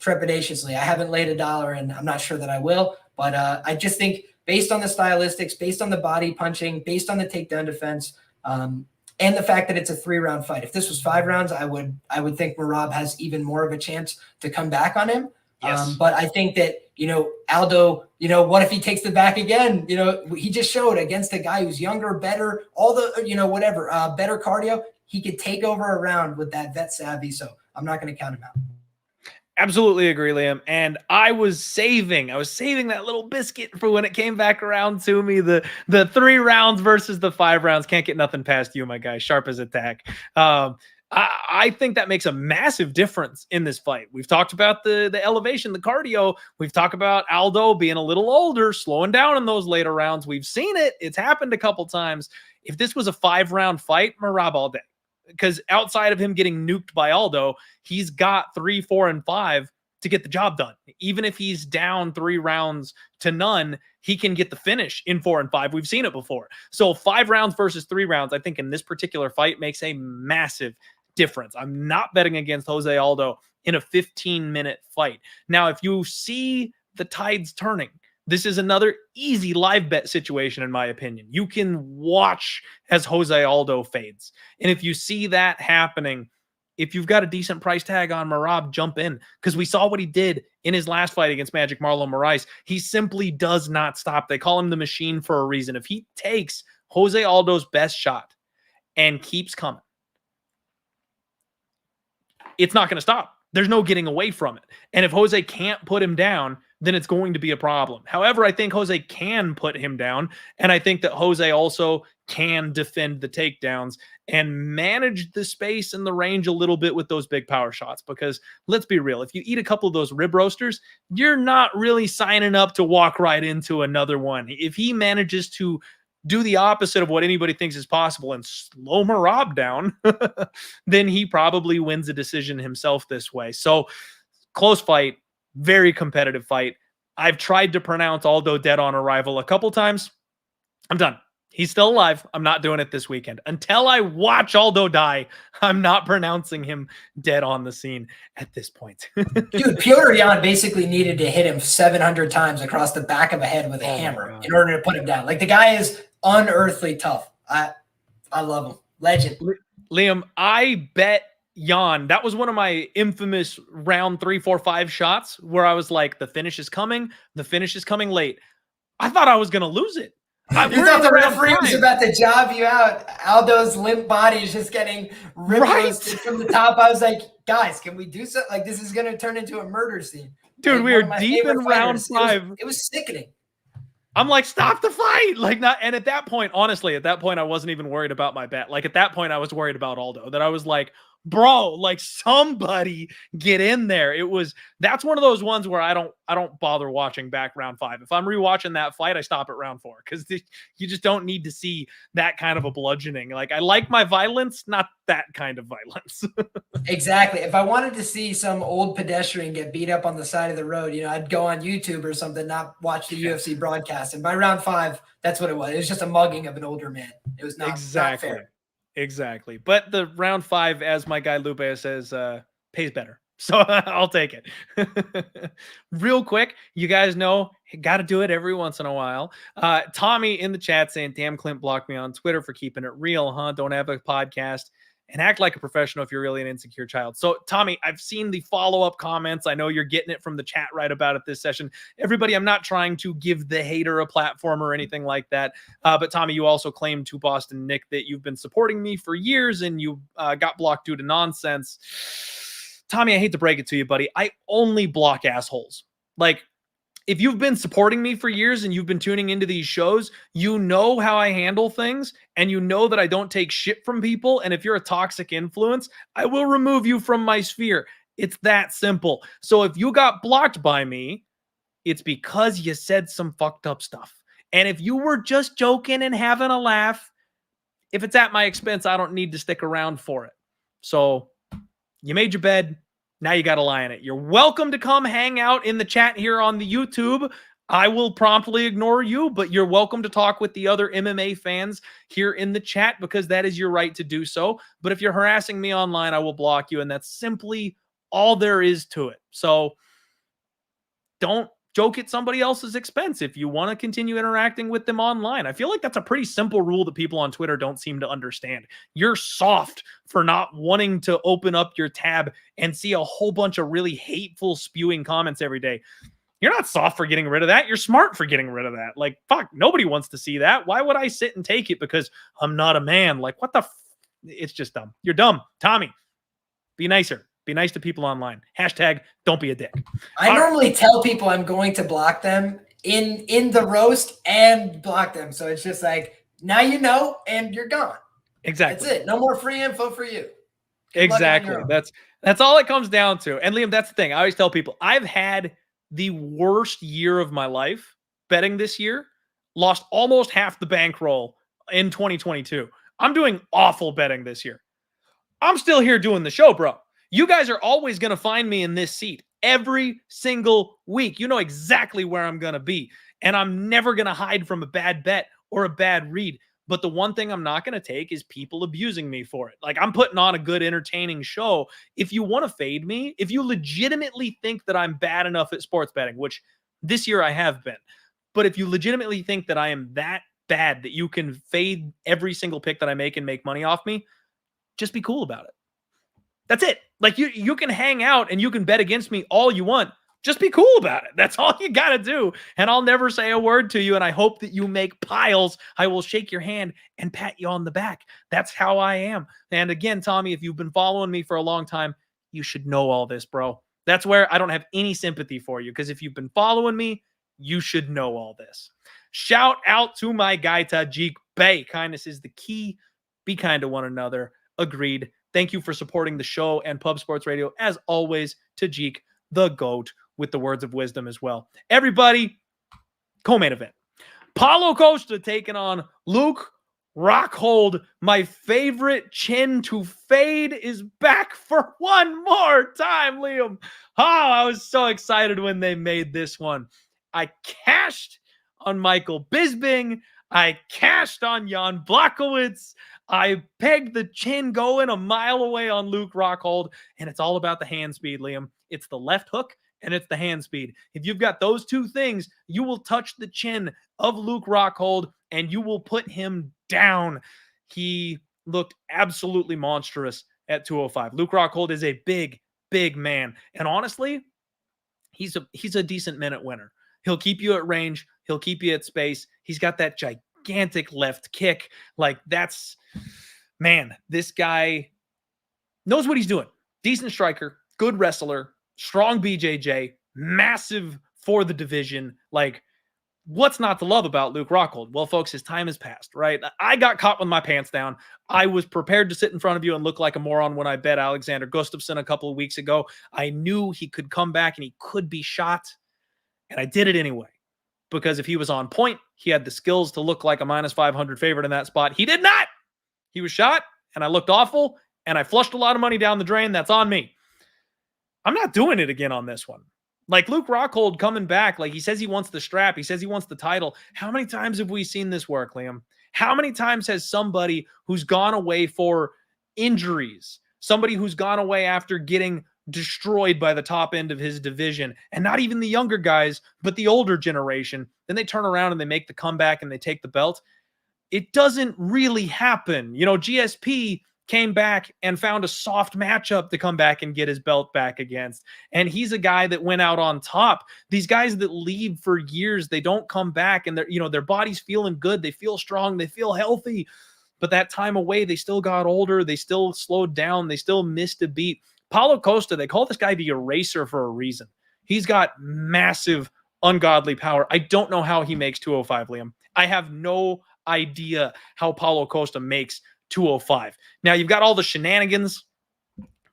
Speaker 2: trepidatiously, I haven't laid $1, and I'm not sure that I will. But I just think based on the stylistics, based on the body punching, based on the takedown defense, and the fact that it's a 3-round fight. If this was 5 rounds, I would think Merab has even more of a chance to come back on him.
Speaker 1: Yes.
Speaker 2: But I think that, Aldo, what if he takes the back again? He just showed against a guy who's younger, better, all the, better cardio. He could take over a round with that vet savvy. So I'm not going to count him out.
Speaker 1: Absolutely agree, Liam. And I was saving that little biscuit for when it came back around to me. The 3 rounds versus the 5 rounds. Can't get nothing past you, my guy. Sharp as a tack. I think that makes a massive difference in this fight. We've talked about the elevation, the cardio. We've talked about Aldo being a little older, slowing down in those later rounds. We've seen it. It's happened a couple times. If this was a 5-round fight, Merab all day. Because outside of him getting nuked by Aldo, he's got 3, 4, and 5 to get the job done. Even if he's down 3 rounds to none, he can get the finish in 4 and 5. We've seen it before. So 5 rounds versus 3 rounds, I think in this particular fight makes a massive difference. I'm not betting against Jose Aldo in a 15-minute fight. Now, if you see the tides turning, this is another easy live bet situation, in my opinion. You can watch as Jose Aldo fades. And if you see that happening, if you've got a decent price tag on Merab, jump in. Because we saw what he did in his last fight against Magic Marlon Moraes. He simply does not stop. They call him the machine for a reason. If he takes Jose Aldo's best shot and keeps coming, it's not going to stop. There's no getting away from it. And if Jose can't put him down, then it's going to be a problem. However, I think Jose can put him down. And I think that Jose also can defend the takedowns and manage the space and the range a little bit with those big power shots. Because let's be real, if you eat a couple of those rib roasters, you're not really signing up to walk right into another one. If he manages to do the opposite of what anybody thinks is possible and slow Merab down, then he probably wins a decision himself this way. So close fight, very competitive fight. I've tried to pronounce Aldo dead on arrival a couple times. I'm done. He's still alive. I'm not doing it this weekend. Until I watch Aldo die, I'm not pronouncing him dead on the scene at this point.
Speaker 2: Dude, Petr Yan basically needed to hit him 700 times across the back of a head with a hammer in order to put him down. Like, the guy is unearthly tough. I love him. Legend.
Speaker 1: Liam, I bet Yan, that was one of my infamous round 3, 4, 5 shots where I was like, the finish is coming. The finish is coming late. I thought I was going to lose it.
Speaker 2: You thought the referee was about to job you out. Aldo's limp body is just getting ripped from the top. I was like, guys, can we do something? Like, this is going to turn into a murder scene.
Speaker 1: Dude,
Speaker 2: like,
Speaker 1: we were deep in round 5.
Speaker 2: It was sickening.
Speaker 1: I'm like, stop the fight. And at that point, honestly, I wasn't even worried about my bet. Like, at that point, I was worried about Aldo, that I was like, bro, like, somebody get in there. That's one of those ones where I don't bother watching back round 5. If I'm rewatching that fight, I stop at round 4 because you just don't need to see that kind of a bludgeoning. Like, I like my violence, not that kind of violence.
Speaker 2: Exactly. If I wanted to see some old pedestrian get beat up on the side of the road, I'd go on YouTube or something, not watch the UFC broadcast. And by round 5, that's what it was. It was just a mugging of an older man. It was not fair.
Speaker 1: Exactly. But the round 5, as my guy Lupe says, pays better. So I'll take it. Real quick, you guys know, got to do it every once in a while. Tommy in the chat saying, damn, Clint blocked me on Twitter for keeping it real, huh? Don't have a podcast and act like a professional if you're really an insecure child. So, Tommy, I've seen the follow-up comments. I know you're getting it from the chat right about it this session. Everybody, I'm not trying to give the hater a platform or anything like that. But, Tommy, you also claimed to Boston Nick that you've been supporting me for years and you got blocked due to nonsense. Tommy, I hate to break it to you, buddy. I only block assholes. Like, if you've been supporting me for years and you've been tuning into these shows, you know how I handle things and you know that I don't take shit from people. And if you're a toxic influence, I will remove you from my sphere. It's that simple. So if you got blocked by me, it's because you said some fucked up stuff. And if you were just joking and having a laugh, if it's at my expense, I don't need to stick around for it. So you made your bed. Now you got to lie in it. You're welcome to come hang out in the chat here on the YouTube. I will promptly ignore you, but you're welcome to talk with the other MMA fans here in the chat because that is your right to do so. But if you're harassing me online, I will block you, and that's simply all there is to it. So don't joke at somebody else's expense if you want to continue interacting with them online. I feel like that's a pretty simple rule that people on Twitter don't seem to understand. You're soft for not wanting to open up your tab and see a whole bunch of really hateful, spewing comments every day. You're not soft for getting rid of that. You're smart for getting rid of that. Like, fuck, nobody wants to see that. Why would I sit and take it because I'm not a man? Like, what the it's just dumb. You're dumb. Tommy, be nicer. Be nice to people online. Hashtag don't be a dick.
Speaker 2: I normally tell people I'm going to block them in the roast and block them. So it's just like, now you know, and you're gone.
Speaker 1: Exactly.
Speaker 2: That's it. No more free info for you. Good
Speaker 1: exactly. That's all it comes down to. And Liam, that's the thing. I always tell people I've had the worst year of my life betting this year, lost almost half the bankroll in 2022. I'm doing awful betting this year. I'm still here doing the show, bro. You guys are always going to find me in this seat every single week. You know exactly where I'm going to be. And I'm never going to hide from a bad bet or a bad read. But the one thing I'm not going to take is people abusing me for it. Like, I'm putting on a good, entertaining show. If you want to fade me, if you legitimately think that I'm bad enough at sports betting, which this year I have been, but if you legitimately think that I am that bad that you can fade every single pick that I make and make money off me, just be cool about it. That's it. Like, you can hang out and you can bet against me all you want. Just be cool about it. That's all you got to do. And I'll never say a word to you. And I hope that you make piles. I will shake your hand and pat you on the back. That's how I am. And again, Tommy, if you've been following me for a long time, you should know all this, bro. That's where I don't have any sympathy for you. Because if you've been following me, you should know all this. Shout out to my guy, Tajik Bey. Kindness is the key. Be kind to one another. Agreed. Thank you for supporting the show and Pub Sports Radio. As always, Tajik, the GOAT, with the words of wisdom as well. Everybody, co-main event. Paulo Costa taking on Luke Rockhold. My favorite chin to fade is back for one more time, Liam. Oh, I was so excited when they made this one. I cashed on Michael Bisping. I cashed on Jan Blachowicz. I pegged the chin going a mile away on Luke Rockhold, and it's all about the hand speed, Liam. It's the left hook and it's the hand speed. If you've got those two things, you will touch the chin of Luke Rockhold and you will put him down. He looked absolutely monstrous at 205. Luke Rockhold is a big, big man. And honestly, he's a decent minute winner. He'll keep you at range. He'll keep you at space. He's got that gigantic left kick. Like, that's, man, this guy knows what he's doing. Decent striker, good wrestler, strong BJJ, massive for the division. Like, what's not to love about Luke Rockhold? Well, folks, his time has passed, right? I got caught with my pants down. I was prepared to sit in front of you and look like a moron when I bet Alexander Gustafsson a couple of weeks ago. I knew he could come back and he could be shot, and I did it anyway. Because if he was on point, he had the skills to look like a minus 500 favorite in that spot. He did not. He was shot, and I looked awful, and I flushed a lot of money down the drain. That's on me. I'm not doing it again on this one. Like, Luke Rockhold coming back, like, he says he wants the strap. He says he wants the title. How many times have we seen this work, Liam? How many times has somebody who's gone away for injuries, somebody who's gone away after getting destroyed by the top end of his division, and not even the younger guys, but the older generation, then they turn around and they make the comeback and they take the belt? It doesn't really happen. You know, GSP came back and found a soft matchup to come back and get his belt back against. And he's a guy that went out on top. These guys that leave for years, they don't come back, and their body's feeling good. They feel strong. They feel healthy. But that time away, they still got older. They still slowed down. They still missed a beat. Paulo Costa, they call this guy the eraser for a reason. He's got massive, ungodly power. I don't know how he makes 205, Liam. I have no idea how Paulo Costa makes 205. Now, you've got all the shenanigans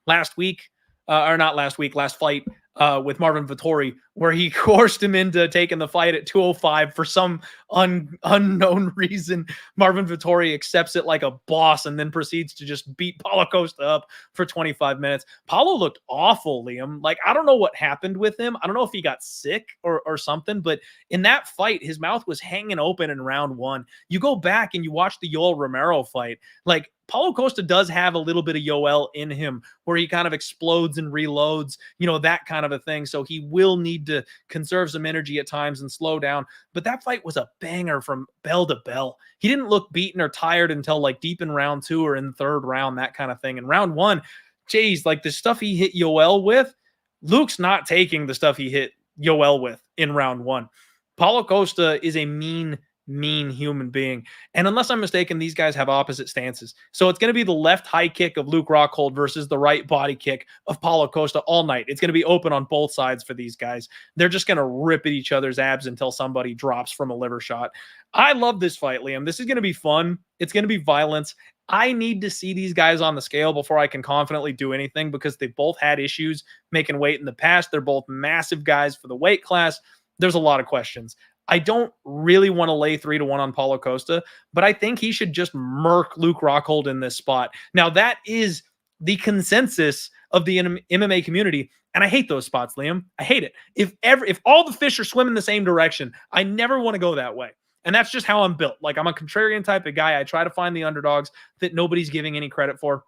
Speaker 1: last fight with Marvin Vettori, where he coerced him into taking the fight at 205 for some unknown reason. Marvin Vettori accepts it like a boss and then proceeds to just beat Paulo Costa up for 25 minutes. Paulo looked awful, Liam. Like, I don't know what happened with him. I don't know if he got sick or something, but in that fight, his mouth was hanging open in round one. You go back and you watch the Yoel Romero fight, like, Paulo Costa does have a little bit of Yoel in him where he kind of explodes and reloads, that kind of a thing. So he will need to conserve some energy at times and slow down. But that fight was a banger from bell to bell. He didn't look beaten or tired until like deep in round two or in the third round, that kind of thing. In round one, geez, like the stuff he hit Yoel with, Luke's not taking the stuff he hit Yoel with in round one. Paulo Costa is a mean human being. And unless I'm mistaken, these guys have opposite stances. So it's going to be the left high kick of Luke Rockhold versus the right body kick of Paulo Costa all night. It's going to be open on both sides for these guys. They're just going to rip at each other's abs until somebody drops from a liver shot. I love this fight, Liam. This is going to be fun. It's going to be violence. I need to see these guys on the scale before I can confidently do anything because they've both had issues making weight in the past. They're both massive guys for the weight class. There's a lot of questions. I don't really want to lay 3-1 on Paulo Costa, but I think he should just murk Luke Rockhold in this spot. Now, that is the consensus of the MMA community, and I hate those spots, Liam. I hate it. If all the fish are swimming the same direction, I never want to go that way. And that's just how I'm built. Like, I'm a contrarian type of guy. I try to find the underdogs that nobody's giving any credit for.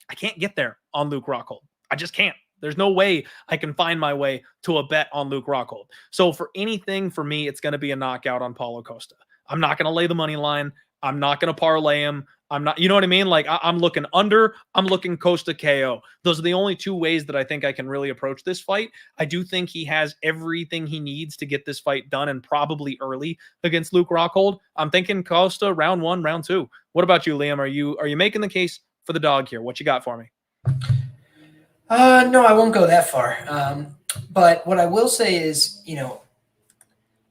Speaker 1: I can't get there on Luke Rockhold. I just can't. There's no way I can find my way to a bet on Luke Rockhold. So for anything for me, it's going to be a knockout on Paulo Costa. I'm not going to lay the money line. I'm not going to parlay him. I'm not, you know what I mean? Like I'm looking under, I'm looking Costa KO. Those are the only two ways that I think I can really approach this fight. I do think he has everything he needs to get this fight done and probably early against Luke Rockhold. I'm thinking Costa round one, round two. What about you, Liam? Are you making the case for the dog here? What you got for me?
Speaker 2: No, I won't go that far. But what I will say is,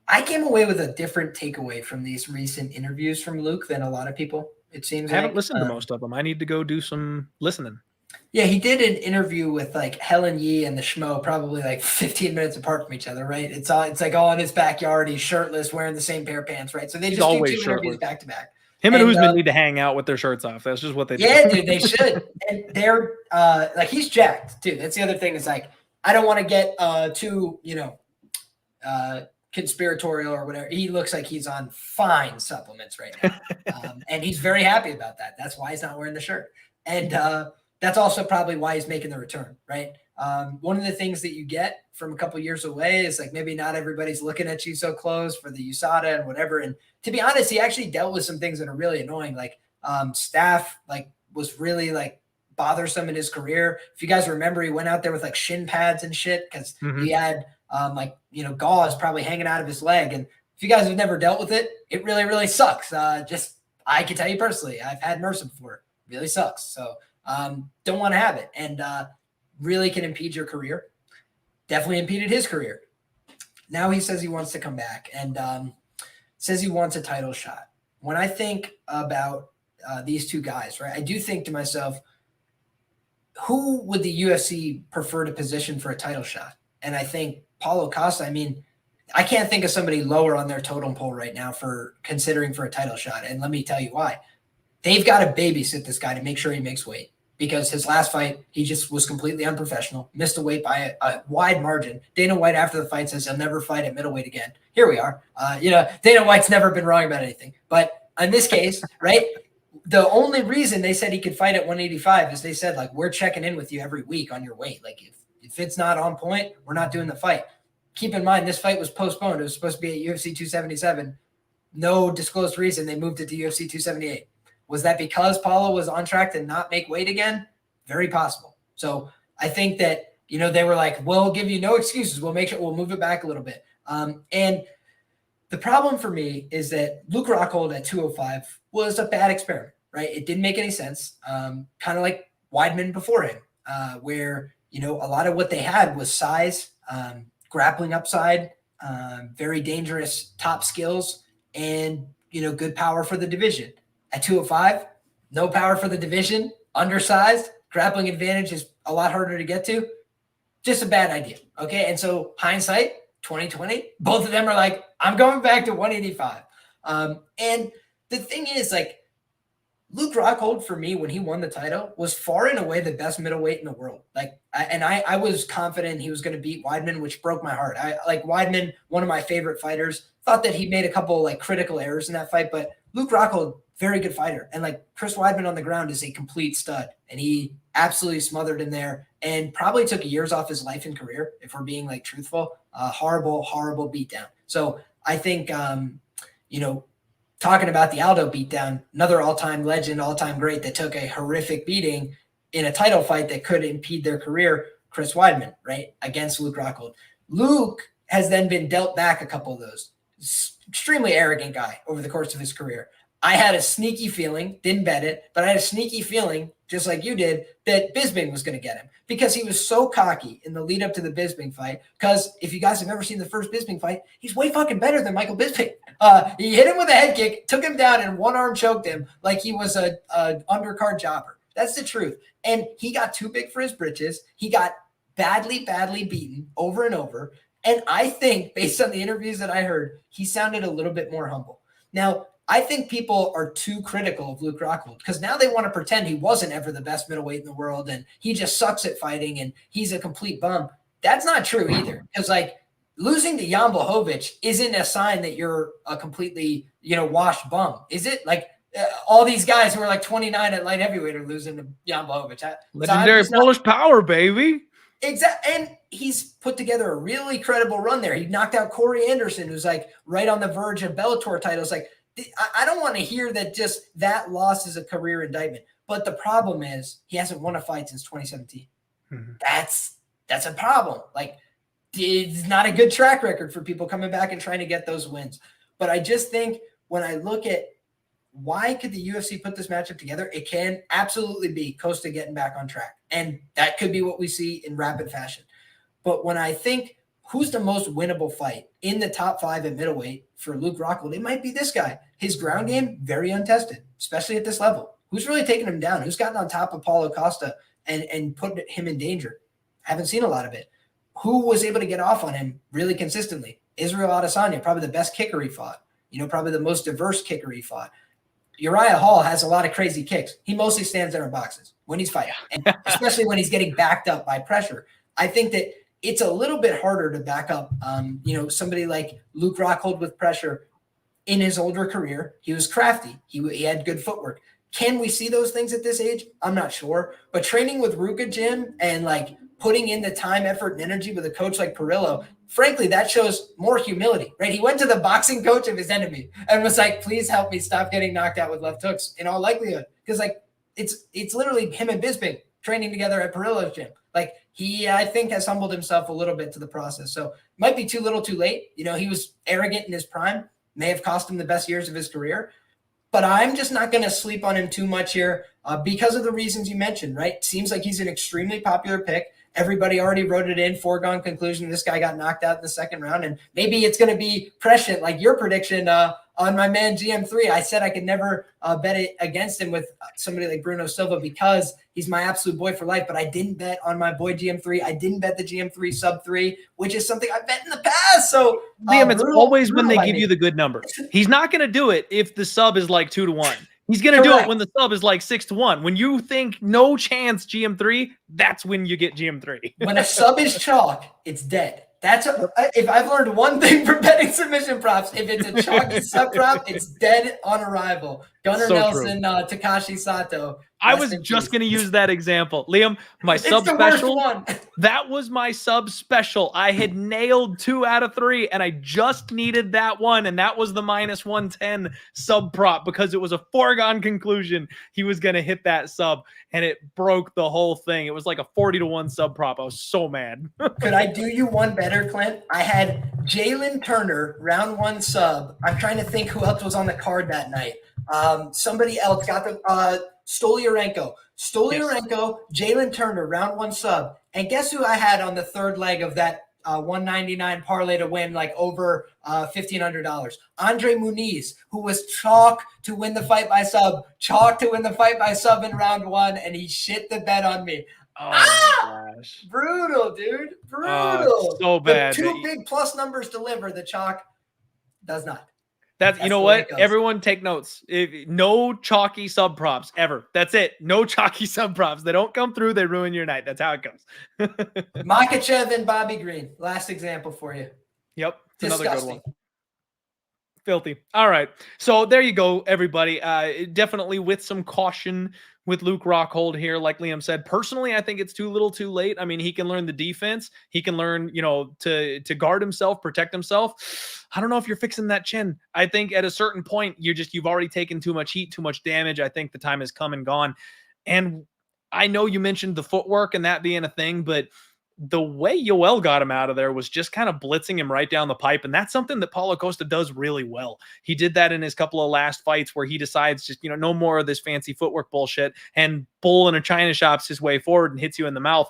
Speaker 2: I came away with a different takeaway from these recent interviews from Luke than a lot of people, it seems.
Speaker 1: I haven't listened to most of them. I need to go do some listening.
Speaker 2: Yeah, he did an interview with like Helen Yee and the Schmo, probably like 15 minutes apart from each other, right? It's like all in his backyard. He's shirtless, wearing the same pair of pants, right? So they just do two interviews back to back.
Speaker 1: Him and Usman need to hang out with their shirts off. That's just what they do.
Speaker 2: Yeah, dude, they should. And they're like, he's jacked, too. That's the other thing is like, I don't want to get too, conspiratorial or whatever. He looks like he's on fine supplements right now. And he's very happy about that. That's why he's not wearing the shirt. And that's also probably why he's making the return, right? One of the things that you get from a couple years away is like maybe not everybody's looking at you so close for the USADA and whatever. And to be honest, he actually dealt with some things that are really annoying. Like staph, like was really like bothersome in his career. If you guys remember, he went out there with like shin pads and shit because he had gauze probably hanging out of his leg. And if you guys have never dealt with it, it really, really sucks. I can tell you personally, I've had MRSA before. It really sucks. So don't want to have it. And really can impede your career. Definitely impeded his career. Now he says he wants to come back and says he wants a title shot. When I think about these two guys, right, I do think to myself, who would the UFC prefer to position for a title shot? And I think Paulo Costa, I mean, I can't think of somebody lower on their totem pole right now for considering for a title shot. And let me tell you why. They've got to babysit this guy to make sure he makes weight. Because his last fight, he just was completely unprofessional, missed a weight by a wide margin. Dana White, after the fight, says he'll never fight at middleweight again. Here we are. Dana White's never been wrong about anything. But in this case, right, the only reason they said he could fight at 185 is they said, like, we're checking in with you every week on your weight. Like, if it's not on point, we're not doing the fight. Keep in mind, this fight was postponed. It was supposed to be at UFC 277. No disclosed reason. They moved it to UFC 278. Was that because Paulo was on track to not make weight again? Very possible. So I think that, they were like, we'll give you no excuses. We'll make sure we'll move it back a little bit. And the problem for me is that Luke Rockhold at 205 was a bad experiment, right? It didn't make any sense. Kind of like Weidman before him, where, a lot of what they had was size, grappling upside, very dangerous top skills, and, good power for the division. At 205, no power for the division, undersized, grappling advantage is a lot harder to get to. just a bad idea. Okay. And so hindsight, 2020, both of them are like, I'm going back to 185. And the thing is, like, Luke Rockhold, for me, when he won the title, was far and away the best middleweight in the world. Like, I was confident he was going to beat Weidman, which broke my heart. I like Weidman, one of my favorite fighters. Thought that he made a couple like critical errors in that fight, but Luke Rockhold, very good fighter. And like Chris Weidman on the ground is a complete stud, and he absolutely smothered in there and probably took years off his life and career, if we're being like truthful. Horrible, horrible beatdown. So I think, talking about the Aldo beatdown, another all-time legend, all-time great that took a horrific beating in a title fight that could impede their career, Chris Weidman, right, against Luke Rockhold. Luke has then been dealt back a couple of those. Extremely arrogant guy over the course of his career. I had a sneaky feeling, didn't bet it, but I had a sneaky feeling, just like you did, that Bisping was going to get him because he was so cocky in the lead up to the Bisping fight. Because if you guys have ever seen the first Bisping fight, he's way fucking better than Michael Bisping. He hit him with a head kick, took him down, and one arm choked him like he was a undercard jobber. That's the truth. And he got too big for his britches. He got badly, badly beaten over and over. And I think, based on the interviews that I heard, he sounded a little bit more humble. Now, I think people are too critical of Luke Rockhold because now they want to pretend he wasn't ever the best middleweight in the world and he just sucks at fighting and he's a complete bum. That's not true either. Because like losing to Jan Blachowicz isn't a sign that you're a completely, washed bum. Is it? Like all these guys who are like 29 at light heavyweight are losing to Jan Blachowicz.
Speaker 1: Legendary Polish power, baby.
Speaker 2: Exactly. And he's put together a really credible run there. He knocked out Corey Anderson, who's like right on the verge of Bellator titles. Like, I don't want to hear that just that loss is a career indictment. But the problem is he hasn't won a fight since 2017. Mm-hmm. That's a problem. Like, it's not a good track record for people coming back and trying to get those wins. But I just think when I look at why could the UFC put this matchup together, it can absolutely be Costa getting back on track. And that could be what we see in rapid fashion. But when I think who's the most winnable fight in the top 5 at middleweight for Luke Rockhold, it might be this guy. His ground game, very untested, especially at this level. Who's really taken him down? Who's gotten on top of Paulo Costa and put him in danger? Haven't seen a lot of it. Who was able to get off on him really consistently? Israel Adesanya, probably the best kicker he fought. Probably the most diverse kicker he fought. Uriah Hall has a lot of crazy kicks. He mostly stands there and boxes when he's fighting, and especially when he's getting backed up by pressure. I think that it's a little bit harder to back up, somebody like Luke Rockhold with pressure. In his older career, he was crafty. He had good footwork. Can we see those things at this age? I'm not sure. But training with Ruka Jim and like putting in the time, effort, and energy with a coach like Perillo, frankly, that shows more humility, right? He went to the boxing coach of his enemy and was like, please help me stop getting knocked out with left hooks in all likelihood. Because like it's literally him and Bisping training together at Perillo's gym. Like he, I think, has humbled himself a little bit to the process. So it might be too little too late. He was arrogant in his prime, may have cost him the best years of his career. But I'm just not going to sleep on him too much here because of the reasons you mentioned, right? Seems like he's an extremely popular pick. Everybody already wrote it in, foregone conclusion. This guy got knocked out in the second round. And maybe it's going to be prescient, like your prediction on my man GM3. I said I could never bet it against him with somebody like Bruno Silva because he's my absolute boy for life. But I didn't bet on my boy GM3. I didn't bet the GM3 sub 3, which is something I bet in the past. So
Speaker 1: Liam, it's always when they give you the good numbers. He's not going to do it if the sub is like 2-1. He's going to do it when the sub is like 6-1. When you think no chance GM3, that's when you get GM3.
Speaker 2: When a sub is chalk, it's dead. If I've learned one thing from betting submission props, if it's a chalky sub prop, it's dead on arrival. Gunnar Nelson, Takashi Sato.
Speaker 1: I was just going to use that example. Liam, my sub special, that was my sub special. I had nailed 2 out of 3, and I just needed that one, and that was the -110 sub prop because it was a foregone conclusion he was going to hit that sub, and it broke the whole thing. It was like a 40-1 sub prop. I was so mad.
Speaker 2: Could I do you one better, Clint? I had Jalen Turner, round 1 sub. I'm trying to think who else was on the card that night. Somebody else got the Stoliarenko, Jalen Turner, round 1 sub. And guess who I had on the third leg of that 199 parlay to win like over $1,500? Andre Muniz, who was chalk to win the fight by sub in round 1, and he shit the bet on me.
Speaker 1: Oh my gosh.
Speaker 2: Brutal, dude. Brutal.
Speaker 1: So bad.
Speaker 2: The two big plus numbers deliver. The chalk does not.
Speaker 1: That's you know what? Everyone take notes. No chalky sub props ever. That's it. No chalky sub props. They don't come through. They ruin your night. That's how it goes.
Speaker 2: Makhachev and Bobby Green. Last example for you.
Speaker 1: Yep. It's
Speaker 2: Disgusting.
Speaker 1: Another good one. Filthy. All right. So there you go, everybody. Definitely with some caution with Luke Rockhold here. Like Liam said, personally, I think it's too little too late. I mean, he can learn the defense. He can learn, to guard himself, protect himself. I don't know if you're fixing that chin. I think at a certain point, you've already taken too much heat, too much damage. I think the time has come and gone. And I know you mentioned the footwork and that being a thing, but the way Yoel got him out of there was just kind of blitzing him right down the pipe. And that's something that Paulo Costa does really well. He did that in his couple of last fights where he decides just, no more of this fancy footwork bullshit and bull in a China shops his way forward and hits you in the mouth.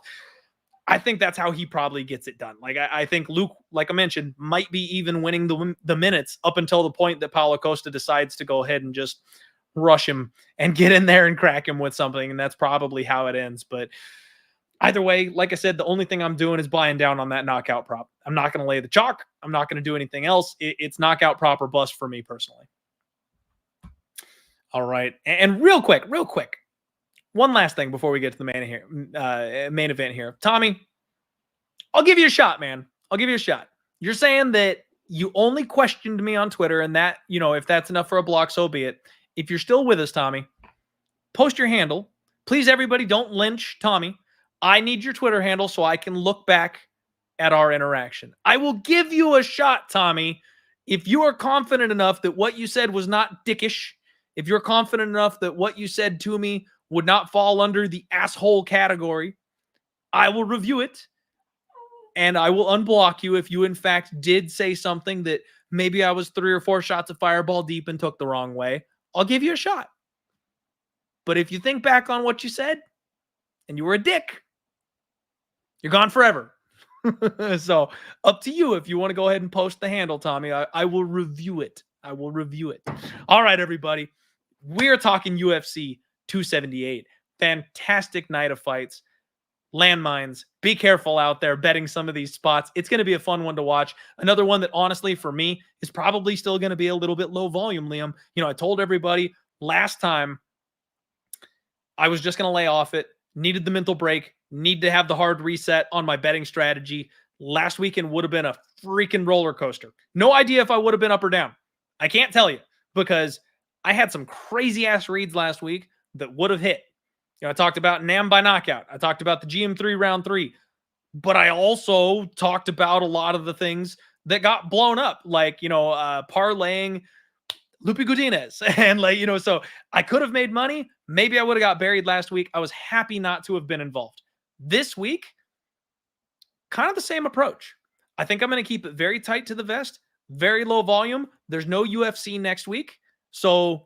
Speaker 1: I think that's how he probably gets it done. Like, I think Luke, like I mentioned, might be even winning the minutes up until the point that Paulo Costa decides to go ahead and just rush him and get in there and crack him with something. And that's probably how it ends. But either way, like I said, the only thing I'm doing is buying down on that knockout prop. I'm not going to lay the chalk. I'm not going to do anything else. It's knockout prop or bust for me personally. All right. And real quick, one last thing before we get to the main event here. Tommy, I'll give you a shot, man. I'll give you a shot. You're saying that you only questioned me on Twitter and that, if that's enough for a block, so be it. If you're still with us, Tommy, post your handle. Please, everybody, don't lynch Tommy. I need your Twitter handle so I can look back at our interaction. I will give you a shot, Tommy, if you are confident enough that what you said was not dickish, if you're confident enough that what you said to me would not fall under the asshole category, I will review it, and I will unblock you if you, in fact, did say something that maybe I was 3 or 4 shots of fireball deep and took the wrong way. I'll give you a shot. But if you think back on what you said and you were a dick, you're gone forever. So up to you if you want to go ahead and post the handle, Tommy. I will review it. I will review it. All right, everybody. We're talking UFC 278. Fantastic night of fights. Landmines. Be careful out there betting some of these spots. It's going to be a fun one to watch. Another one that, honestly, for me, is probably still going to be a little bit low volume, Liam. I told everybody last time I was just going to lay off it. Needed the mental break. Need to have the hard reset on my betting strategy. Last weekend would have been a freaking roller coaster. No idea if I would have been up or down. I can't tell you because I had some crazy ass reads last week that would have hit. I talked about Nam by knockout. I talked about the GM3 round 3, but I also talked about a lot of the things that got blown up, like, parlaying Lupe Godinez. And so I could have made money. Maybe I would have got buried last week. I was happy not to have been involved. This week, kind of the same approach. I think I'm going to keep it very tight to the vest, very low volume. There's no UFC next week. So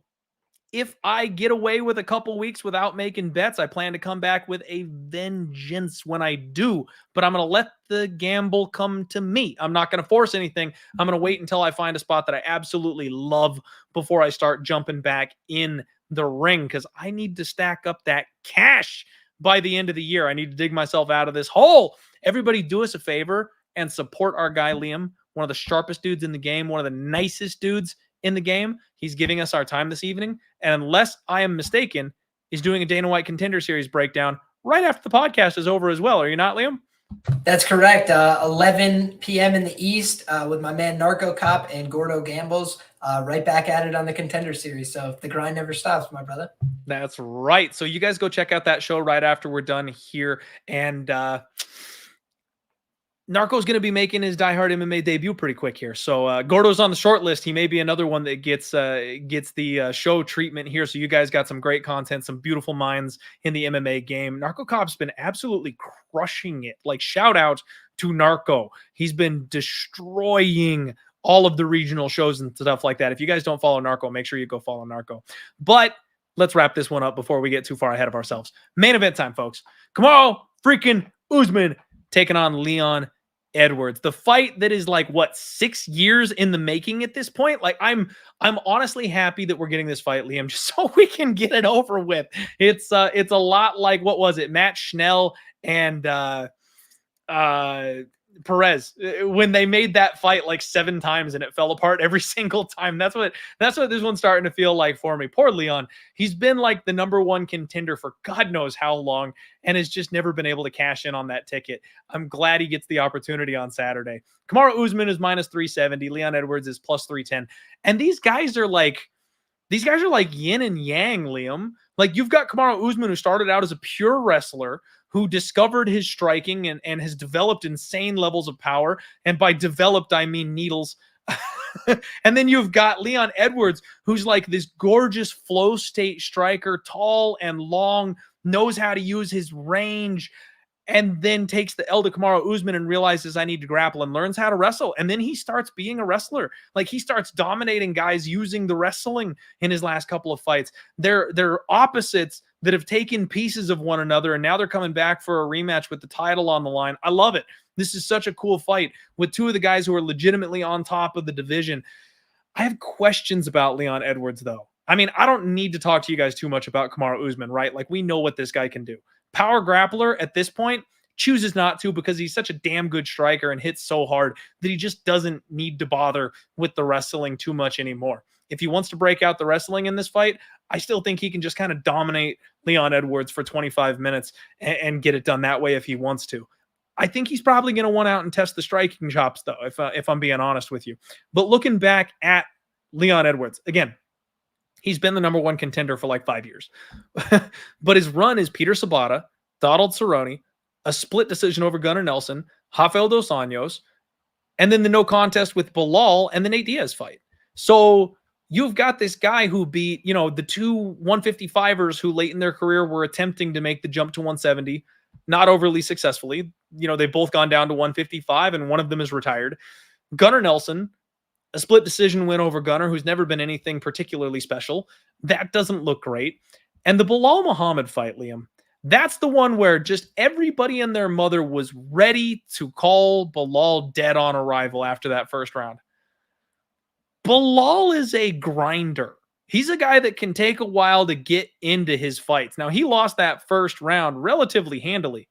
Speaker 1: if I get away with a couple weeks without making bets, I plan to come back with a vengeance when I do. But I'm going to let the gamble come to me. I'm not going to force anything. I'm going to wait until I find a spot that I absolutely love before I start jumping back in the ring, because I need to stack up that cash by the end of the year. I need to dig myself out of this hole. Everybody do us a favor and support our guy, Liam, one of the sharpest dudes in the game, one of the nicest dudes in the game. He's giving us our time this evening. And unless I am mistaken, he's doing a Dana White Contender Series breakdown right after the podcast is over as well. Are you not, Liam?
Speaker 2: That's correct. 11 p.m. in the East with my man Narco Cop and Gordo Gambles. Right back at it on the Contender Series. So the grind never stops, my brother.
Speaker 1: That's right. So you guys go check out that show right after we're done here. And Narco's going to be making his Die Hard MMA debut pretty quick here. So Gordo's on the short list. He may be another one that gets the show treatment here. So you guys got some great content, some beautiful minds in the MMA game. Narco Cop's been absolutely crushing it. Like, shout out to Narco. He's been destroying all of the regional shows and stuff like that. If you guys don't follow Narco, make sure you go follow Narco. But let's wrap this one up before we get too far ahead of ourselves. Main event time, folks. Kamaru freaking Usman taking on Leon Edwards, the fight that is like what 6 years in the making at this point. Like I'm honestly happy that we're getting this fight, Liam, just so we can get it over with. It's a lot like, what was it, Matt Schnell and Perez, when they made that fight like 7 times and it fell apart every single time. That's what this one's starting to feel like for me. Poor Leon. He's been like the #1 contender for God knows how long and has just never been able to cash in on that ticket. I'm glad he gets the opportunity on Saturday. Kamaru Usman is -370. Leon Edwards is +310. And these guys are like yin and yang, Liam. Like, you've got Kamaru Usman, who started out as a pure wrestler, who discovered his striking and has developed insane levels of power. And by developed, I mean needles. And then you've got Leon Edwards, who's like this gorgeous flow state striker, tall and long, knows how to use his range, and then takes the L to Kamaru Usman and realizes, I need to grapple, and learns how to wrestle. And then he starts being a wrestler. Like, he starts dominating guys using the wrestling in his last couple of fights. They're opposites that have taken pieces of one another, and now they're coming back for a rematch with the title on the line. I love it. This is such a cool fight with two of the guys who are legitimately on top of the division. I have questions about Leon Edwards, though. I mean, I don't need to talk to you guys too much about Kamaru Usman, right? Like, we know what this guy can do. Power grappler at this point, chooses not to, because he's such a damn good striker and hits so hard that he just doesn't need to bother with the wrestling too much anymore. If he wants to break out the wrestling in this fight, I still think he can just kind of dominate Leon Edwards for 25 minutes and get it done that way if he wants to. I think he's probably going to want out and test the striking chops, though, if I'm being honest with you. But looking back at Leon Edwards, again, he's been the #1 contender for like 5 years. But his run is Peter Sabata, Donald Cerrone, a split decision over Gunnar Nelson, Rafael Dos Anjos, and then the no contest with Bilal and the Nate Diaz fight. So you've got this guy who beat, the two 155ers who late in their career were attempting to make the jump to 170, not overly successfully. They've both gone down to 155, and one of them is retired. Gunnar Nelson, a split decision win over Gunnar, who's never been anything particularly special. That doesn't look great. And the Bilal Muhammad fight, Liam, that's the one where just everybody and their mother was ready to call Bilal dead on arrival after that first round. Bilal is a grinder. He's a guy that can take a while to get into his fights. Now, he lost that first round relatively handily,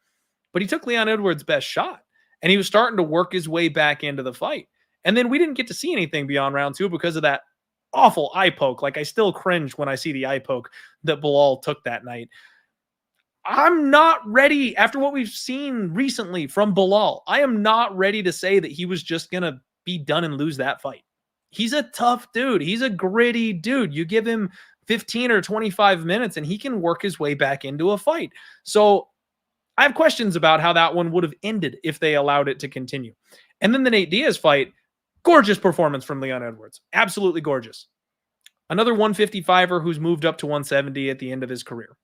Speaker 1: but he took Leon Edwards' best shot, and he was starting to work his way back into the fight. And then we didn't get to see anything beyond round 2 because of that awful eye poke. Like, I still cringe when I see the eye poke that Bilal took that night. I'm not ready, after what we've seen recently from Bilal, I am not ready to say that he was just going to be done and lose that fight. He's a tough dude. He's a gritty dude. You give him 15 or 25 minutes and he can work his way back into a fight. So I have questions about how that one would have ended if they allowed it to continue. And then the Nate Diaz fight, gorgeous performance from Leon Edwards. Absolutely gorgeous. Another 155er who's moved up to 170 at the end of his career.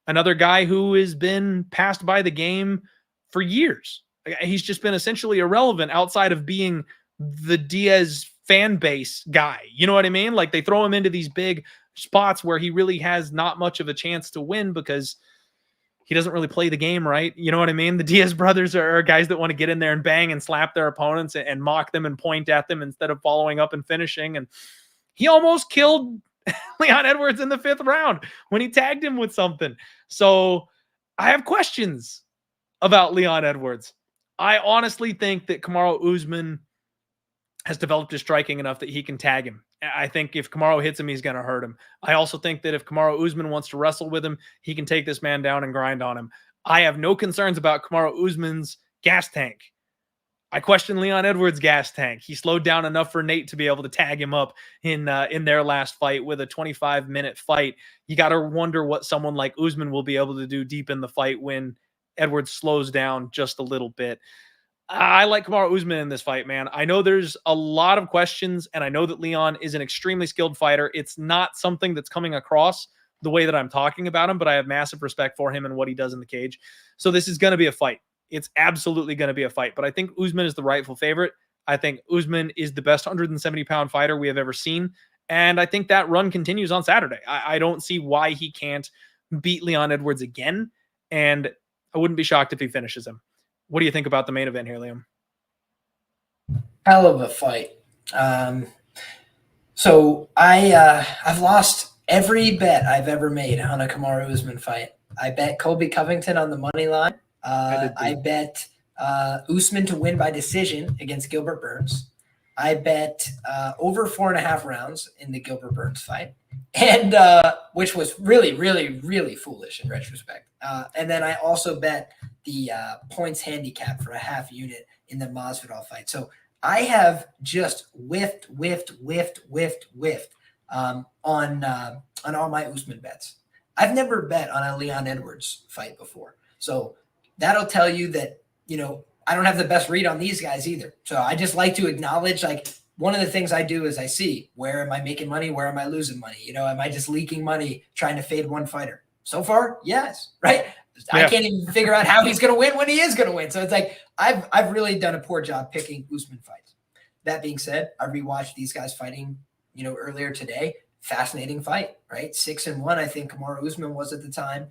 Speaker 1: Another guy who has been passed by the game for years. He's just been essentially irrelevant outside of being the Diaz fan base guy. You know what I mean? Like, they throw him into these big spots where he really has not much of a chance to win because he doesn't really play the game right. You know what I mean? The Diaz brothers are guys that want to get in there and bang and slap their opponents and mock them and point at them instead of following up and finishing. And he almost killed Leon Edwards in the 5th round when he tagged him with something. So I have questions about Leon Edwards. I honestly think that Kamaru Usman has developed his striking enough that he can tag him. I think if Kamaru hits him, he's going to hurt him. I also think that if Kamaru Usman wants to wrestle with him, he can take this man down and grind on him. I have no concerns about Kamaru Usman's gas tank. I question Leon Edwards' gas tank. He slowed down enough for Nate to be able to tag him up in their last fight with a 25-minute fight. You got to wonder what someone like Usman will be able to do deep in the fight when Edwards slows down just a little bit. I like Kamaru Usman in this fight, man. I know there's a lot of questions, and I know that Leon is an extremely skilled fighter. It's not something that's coming across the way that I'm talking about him, but I have massive respect for him and what he does in the cage. So this is going to be a fight. It's absolutely going to be a fight, but I think Usman is the rightful favorite. I think Usman is the best 170-pound fighter we have ever seen, and I think that run continues on Saturday. I don't see why he can't beat Leon Edwards again, and I wouldn't be shocked if he finishes him. What do you think about the main event here, Liam?
Speaker 2: Hell of a fight. So I've lost every bet I've ever made on a Kamaru Usman fight. I bet Colby Covington on the money line. I bet Usman to win by decision against Gilbert Burns. I bet over 4.5 rounds in the Gilbert Burns fight, and which was really, really, really foolish in retrospect. And then I also bet the points handicap for a half unit in the Masvidal fight. So I have just whiffed on all my Usman bets. I've never bet on a Leon Edwards fight before. So that'll tell you that, I don't have the best read on these guys either. So I just like to acknowledge, like, one of the things I do is I see, where am I making money? Where am I losing money? Am I just leaking money trying to fade one fighter? So far, yes, right? Yeah. I can't even figure out how he's going to win when he is going to win. So it's like, I've really done a poor job picking Usman fights. That being said, I rewatched these guys fighting, earlier today. Fascinating fight, right? 6-1, I think Kamaru Usman was at the time.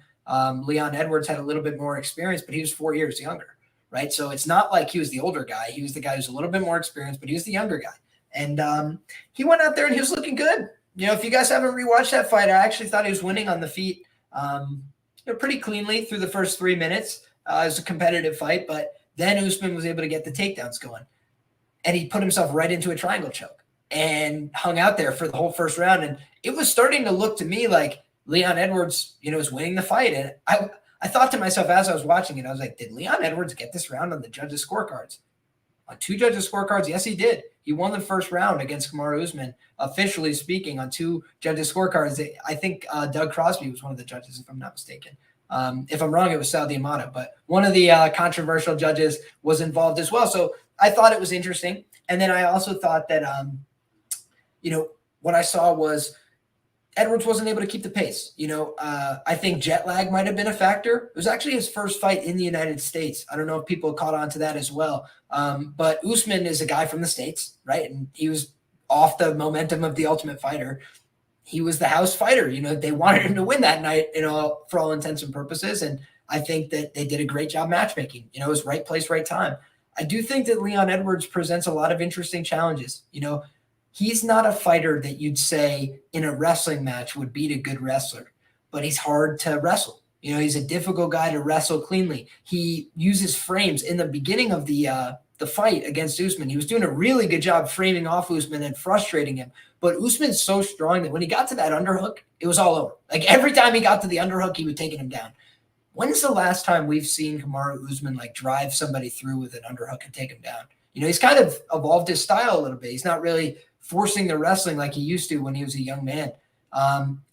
Speaker 2: Leon Edwards had a little bit more experience, but he was 4 years younger, right? So it's not like he was the older guy. He was the guy who's a little bit more experienced, but he was the younger guy. And he went out there and he was looking good. If you guys haven't rewatched that fight, I actually thought he was winning on the feet pretty cleanly through the first 3 minutes. It was a competitive fight, but then Usman was able to get the takedowns going. And he put himself right into a triangle choke and hung out there for the whole first round. And it was starting to look to me like Leon Edwards, was winning the fight. And I thought to myself as I was watching it, I was like, did Leon Edwards get this round on the judges' scorecards? On 2 judges' scorecards, yes, he did. He won the first round against Kamaru Usman, officially speaking, on 2 judges' scorecards. I think Doug Crosby was one of the judges, if I'm not mistaken. If I'm wrong, it was Saldaña, but one of the controversial judges was involved as well. So I thought it was interesting. And then I also thought that, what I saw was Edwards wasn't able to keep the pace. I think jet lag might have been a factor. It was actually his first fight in the United States. I don't know if people caught on to that as well. But Usman is a guy from the States, right? And he was off the momentum of the Ultimate Fighter. He was the house fighter. They wanted him to win that night, for all intents and purposes. And I think that they did a great job matchmaking. It was right place, right time. I do think that Leon Edwards presents a lot of interesting challenges. He's not a fighter that you'd say in a wrestling match would beat a good wrestler, but he's hard to wrestle. He's a difficult guy to wrestle cleanly. He uses frames in the beginning of the fight against Usman. He was doing a really good job framing off Usman and frustrating him. But Usman's so strong that when he got to that underhook, it was all over. Like every time he got to the underhook, he was taking him down. When's the last time we've seen Kamaru Usman drive somebody through with an underhook and take him down? He's kind of evolved his style a little bit. He's not really forcing the wrestling like he used to when he was a young man.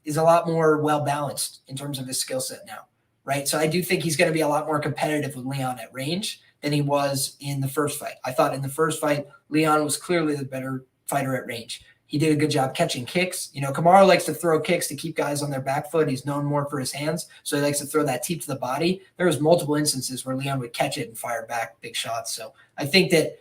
Speaker 2: Is a lot more well-balanced in terms of his skill set now, right? So I do think he's going to be a lot more competitive with Leon at range than he was in the first fight. I thought in the first fight, Leon was clearly the better fighter at range. He did a good job catching kicks. Kamaru likes to throw kicks to keep guys on their back foot. He's known more for his hands, so he likes to throw that teep to the body. There was multiple instances where Leon would catch it and fire back big shots. So I think that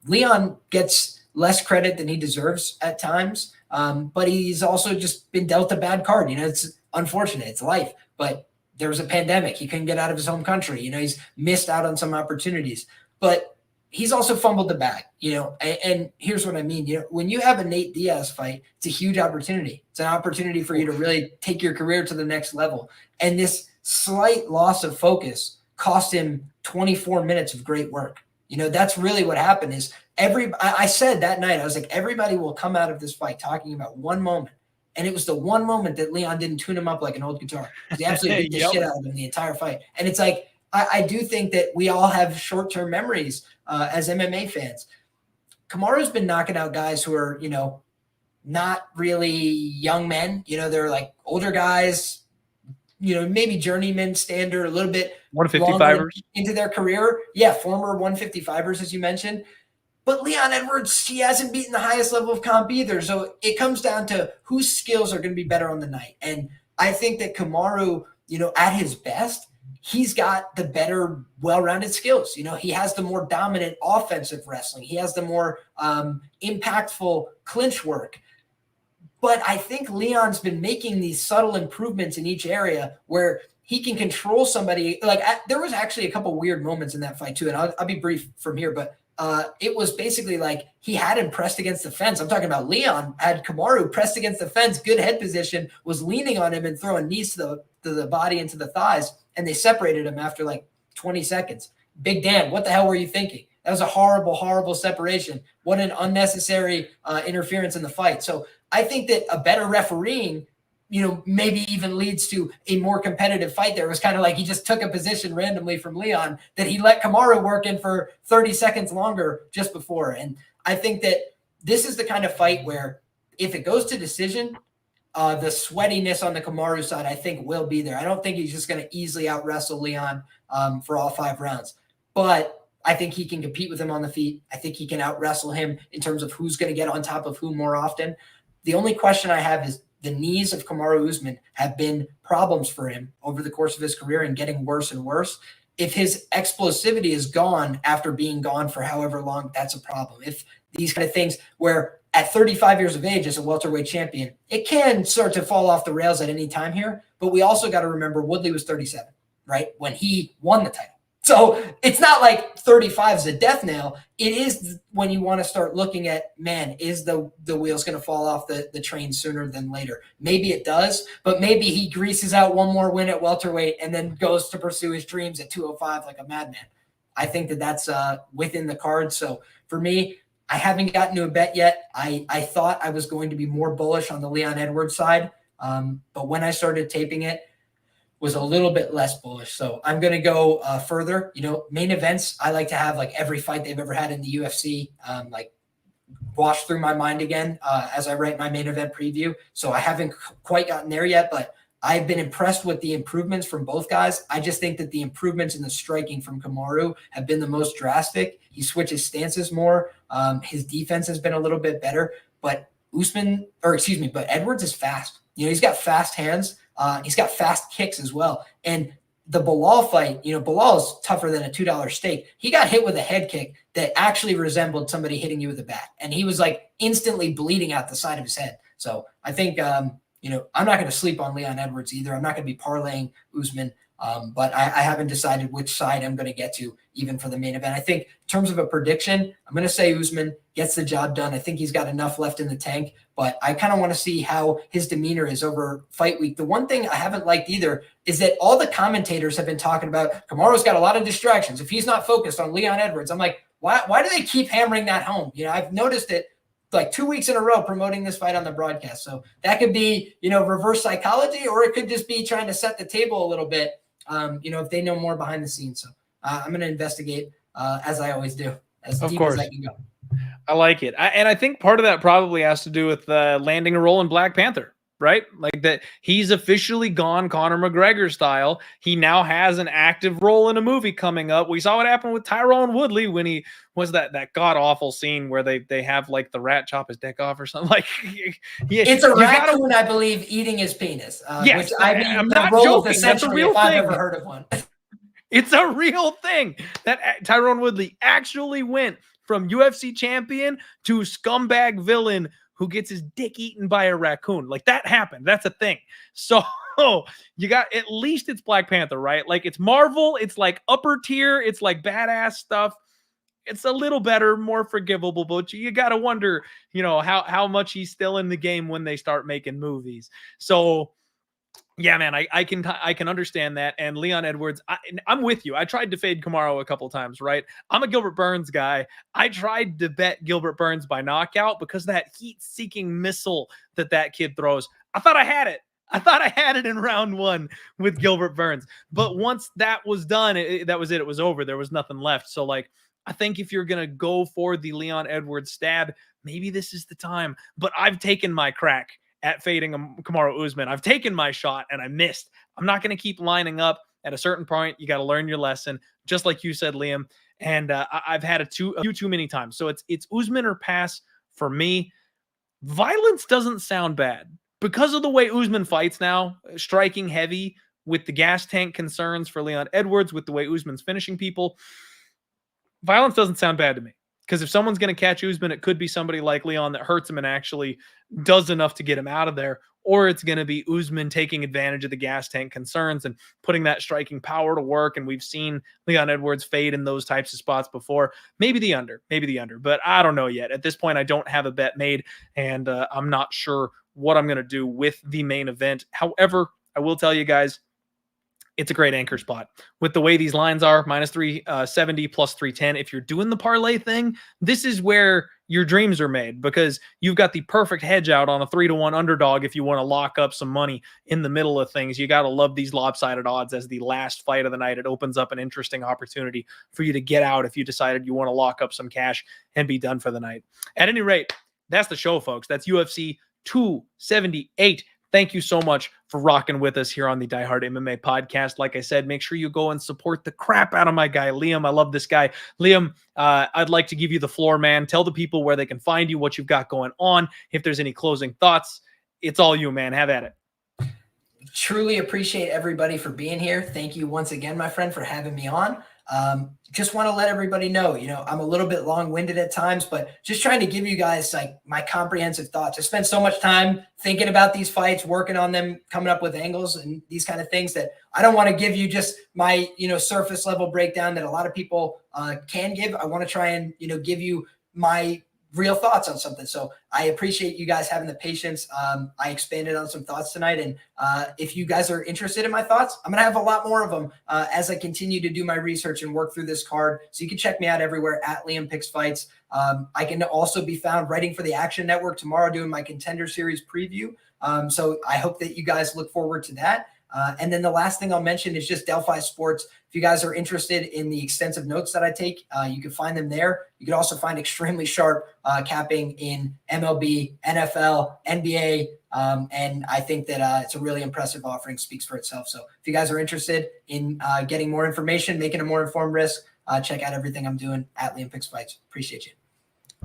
Speaker 2: Leon gets less credit than he deserves at times, but he's also just been dealt a bad card. It's unfortunate. It's life. But there was a pandemic. He couldn't get out of his home country. He's missed out on some opportunities. But he's also fumbled the bag, and here's what I mean. When you have a Nate Diaz fight, it's a huge opportunity. It's an opportunity for you to really take your career to the next level. And this slight loss of focus cost him 24 minutes of great work. That's really what happened is I said that night, I was like, everybody will come out of this fight talking about one moment. And it was the one moment that Leon didn't tune him up like an old guitar. He absolutely beat the shit out of him the entire fight. And it's like, I do think that we all have short-term memories as MMA fans. Kamaru's been knocking out guys who are, not really young men. They're like older guys, maybe journeyman standard, a little bit
Speaker 1: 155ers
Speaker 2: into their career. Yeah, former 155ers, as you mentioned. But Leon Edwards, he hasn't beaten the highest level of comp either. So it comes down to whose skills are going to be better on the night. And I think that Kamaru, at his best, he's got the better, well-rounded skills. He has the more dominant offensive wrestling. He has the more impactful clinch work. But I think Leon's been making these subtle improvements in each area where he can control somebody. There was actually a couple weird moments in that fight too. And I'll be brief from here, but it was basically like he had him pressed against the fence. I'm talking about Leon had Kamaru pressed against the fence, good head position, was leaning on him and throwing knees to the body and to the thighs, and they separated him after like 20 seconds. Big Dan, what the hell were you thinking? That was a horrible, horrible separation. What an unnecessary interference in the fight. So I think that a better refereeing, maybe even leads to a more competitive fight there. It was kind of like he just took a position randomly from Leon that he let Kamaru work in for 30 seconds longer just before. And I think that this is the kind of fight where if it goes to decision, the sweatiness on the Kamaru side, I think, will be there. I don't think he's just going to easily out-wrestle Leon for all 5 rounds. But I think he can compete with him on the feet. I think he can out-wrestle him in terms of who's going to get on top of who more often. The only question I have is the knees of Kamaru Usman have been problems for him over the course of his career and getting worse and worse. If his explosivity is gone after being gone for however long, that's a problem. If these kind of things where at 35 years of age as a welterweight champion, it can start to fall off the rails at any time here. But we also got to remember Woodley was 37, right, when he won the title. So it's not like 35 is a death nail. It is when you want to start looking at, man, is the wheels going to fall off the train sooner than later? Maybe it does, but maybe he greases out one more win at welterweight and then goes to pursue his dreams at 205 like a madman. I think that's within the cards. So for me, I haven't gotten to a bet yet. I thought I was going to be more bullish on the Leon Edwards side, but when I started taping it, was a little bit less bullish. So I'm going to go further. Main events, I like to have like every fight they've ever had in the UFC, like wash through my mind again as I write my main event preview. So I haven't quite gotten there yet, but I've been impressed with the improvements from both guys. I just think that the improvements in the striking from Kamaru have been the most drastic. He switches stances more. His defense has been a little bit better, but Edwards is fast. He's got fast hands. He's got fast kicks as well. And the Bilal fight, Bilal is tougher than a $2 steak. He got hit with a head kick that actually resembled somebody hitting you with a bat. And he was like instantly bleeding out the side of his head. So I think, I'm not going to sleep on Leon Edwards either. I'm not going to be parlaying Usman. But I haven't decided which side I'm going to get to even for the main event. I think in terms of a prediction, I'm going to say Usman gets the job done. I think he's got enough left in the tank, but I kind of want to see how his demeanor is over fight week. The one thing I haven't liked either is that all the commentators have been talking about Kamaru's got a lot of distractions. If he's not focused on Leon Edwards, I'm like, why do they keep hammering that home? I've noticed it like 2 weeks in a row promoting this fight on the broadcast. So that could be, reverse psychology, or it could just be trying to set the table a little bit. If they know more behind the scenes. So I'm going to investigate as I always do, as deep as I can go.
Speaker 1: I like it. And I think part of that probably has to do with landing a role in Black Panther, right? Like that he's officially gone Conor McGregor style. He now has an active role in a movie coming up. We saw what happened with Tyron Woodley when he was that god-awful scene where they have like the rat chop his dick off or something. Like
Speaker 2: it's a raccoon, I believe, eating his penis.
Speaker 1: Yes,
Speaker 2: which I'm
Speaker 1: not joking. That's a real thing. I've ever heard of one. It's a real thing that Tyron Woodley actually went from UFC champion to scumbag villain who gets his dick eaten by a raccoon. Like that happened. That's a thing. So you got, at least it's Black Panther, right? Like it's Marvel. It's like upper tier. It's like badass stuff. It's a little better, more forgivable, but you got to wonder, how much he's still in the game when they start making movies. So yeah, man, I can understand that. And Leon Edwards, I'm with you. I tried to fade Kamaru a couple times, right? I'm a Gilbert Burns guy. I tried to bet Gilbert Burns by knockout because that heat-seeking missile that kid throws. I thought I had it. I thought I had it in round 1 with Gilbert Burns. But once that was done, that was it. It was over. There was nothing left. So, like, I think if you're going to go for the Leon Edwards stab, maybe this is the time. But I've taken my crack at fading Kamaru Usman. I've taken my shot and I missed. I'm not going to keep lining up. At a certain point, you got to learn your lesson, just like you said, Liam. And I've had a few too many times. So it's Usman or pass for me. Violence doesn't sound bad because of the way Usman fights now, striking heavy with the gas tank concerns for Leon Edwards, with the way Usman's finishing people. Violence doesn't sound bad to me. Because if someone's going to catch Usman, it could be somebody like Leon that hurts him and actually does enough to get him out of there. Or it's going to be Usman taking advantage of the gas tank concerns and putting that striking power to work. And we've seen Leon Edwards fade in those types of spots before. Maybe the under, but I don't know yet. At this point, I don't have a bet made, and I'm not sure what I'm going to do with the main event. However, I will tell you guys, it's a great anchor spot with the way these lines are, minus 370 plus 310. If you're doing the parlay thing, this is where your dreams are made, because you've got the perfect hedge out on a 3-1 underdog. If you want to lock up some money in the middle of things, you got to love these lopsided odds as the last fight of the night. It opens up an interesting opportunity for you to get out if you decided you want to lock up some cash and be done for the night. At any rate, that's the show, folks. That's UFC 278. Thank you so much for rocking with us here on the Die Hard MMA podcast. Like I said, make sure you go and support the crap out of my guy, Liam. I love this guy. Liam, I'd like to give you the floor, man. Tell the people where they can find you, what you've got going on. If there's any closing thoughts, it's all you, man. Have at it.
Speaker 2: Truly appreciate everybody for being here. Thank you once again, my friend, for having me on. Just want to let everybody know, I'm a little bit long-winded at times, but just trying to give you guys like my comprehensive thoughts. I spent so much time thinking about these fights, working on them, coming up with angles and these kind of things, that I don't want to give you just my, surface level breakdown that a lot of people can give. I want to try and, give you my real thoughts on something. So I appreciate you guys having the patience. I expanded on some thoughts tonight. And if you guys are interested in my thoughts, I'm going to have a lot more of them as I continue to do my research and work through this card. So you can check me out everywhere at Liam Picks Fights. I can also be found writing for the Action Network tomorrow, doing my Contender Series preview. So I hope that you guys look forward to that. And then the last thing I'll mention is just Delphi Sports. If you guys are interested in the extensive notes that I take, you can find them there. You can also find extremely sharp capping in MLB, NFL, NBA. And I think that it's a really impressive offering, speaks for itself. So if you guys are interested in getting more information, making a more informed risk, check out everything I'm doing at Liam Picks Fights. Appreciate you.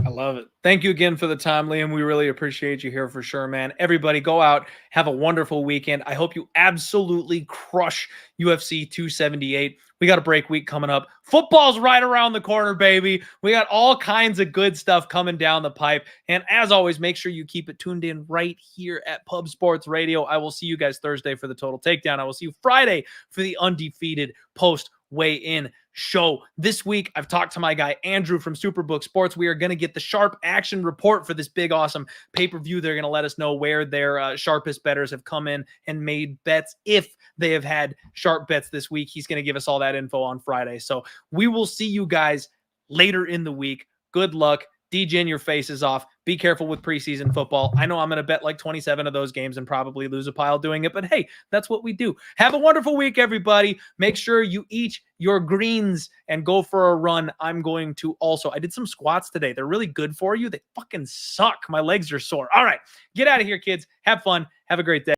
Speaker 1: I love it. Thank you again for the time, Liam. We really appreciate you here for sure, man. Everybody go out, have a wonderful weekend. I hope you absolutely crush UFC 278. We got a break week coming up. Football's right around the corner, baby. We got all kinds of good stuff coming down the pipe. And as always, make sure you keep it tuned in right here at Pub Sports Radio. I will see you guys Thursday for the Total Takedown. I will see you Friday for the Undefeated Post Weigh-In show. This week, I've talked to my guy, Andrew from Superbook Sports. We are going to get the sharp action report for this big, awesome pay-per-view. They're going to let us know where their sharpest bettors have come in and made bets, if they have had sharp bets this week. He's going to give us all that info on Friday. So we will see you guys later in the week. Good luck. DJing your faces off. Be careful with preseason football. I know I'm going to bet like 27 of those games and probably lose a pile doing it, but hey, that's what we do. Have a wonderful week, everybody. Make sure you eat your greens and go for a run. I'm going to also, I did some squats today. They're really good for you. They fucking suck. My legs are sore. All right, get out of here, kids. Have fun. Have a great day.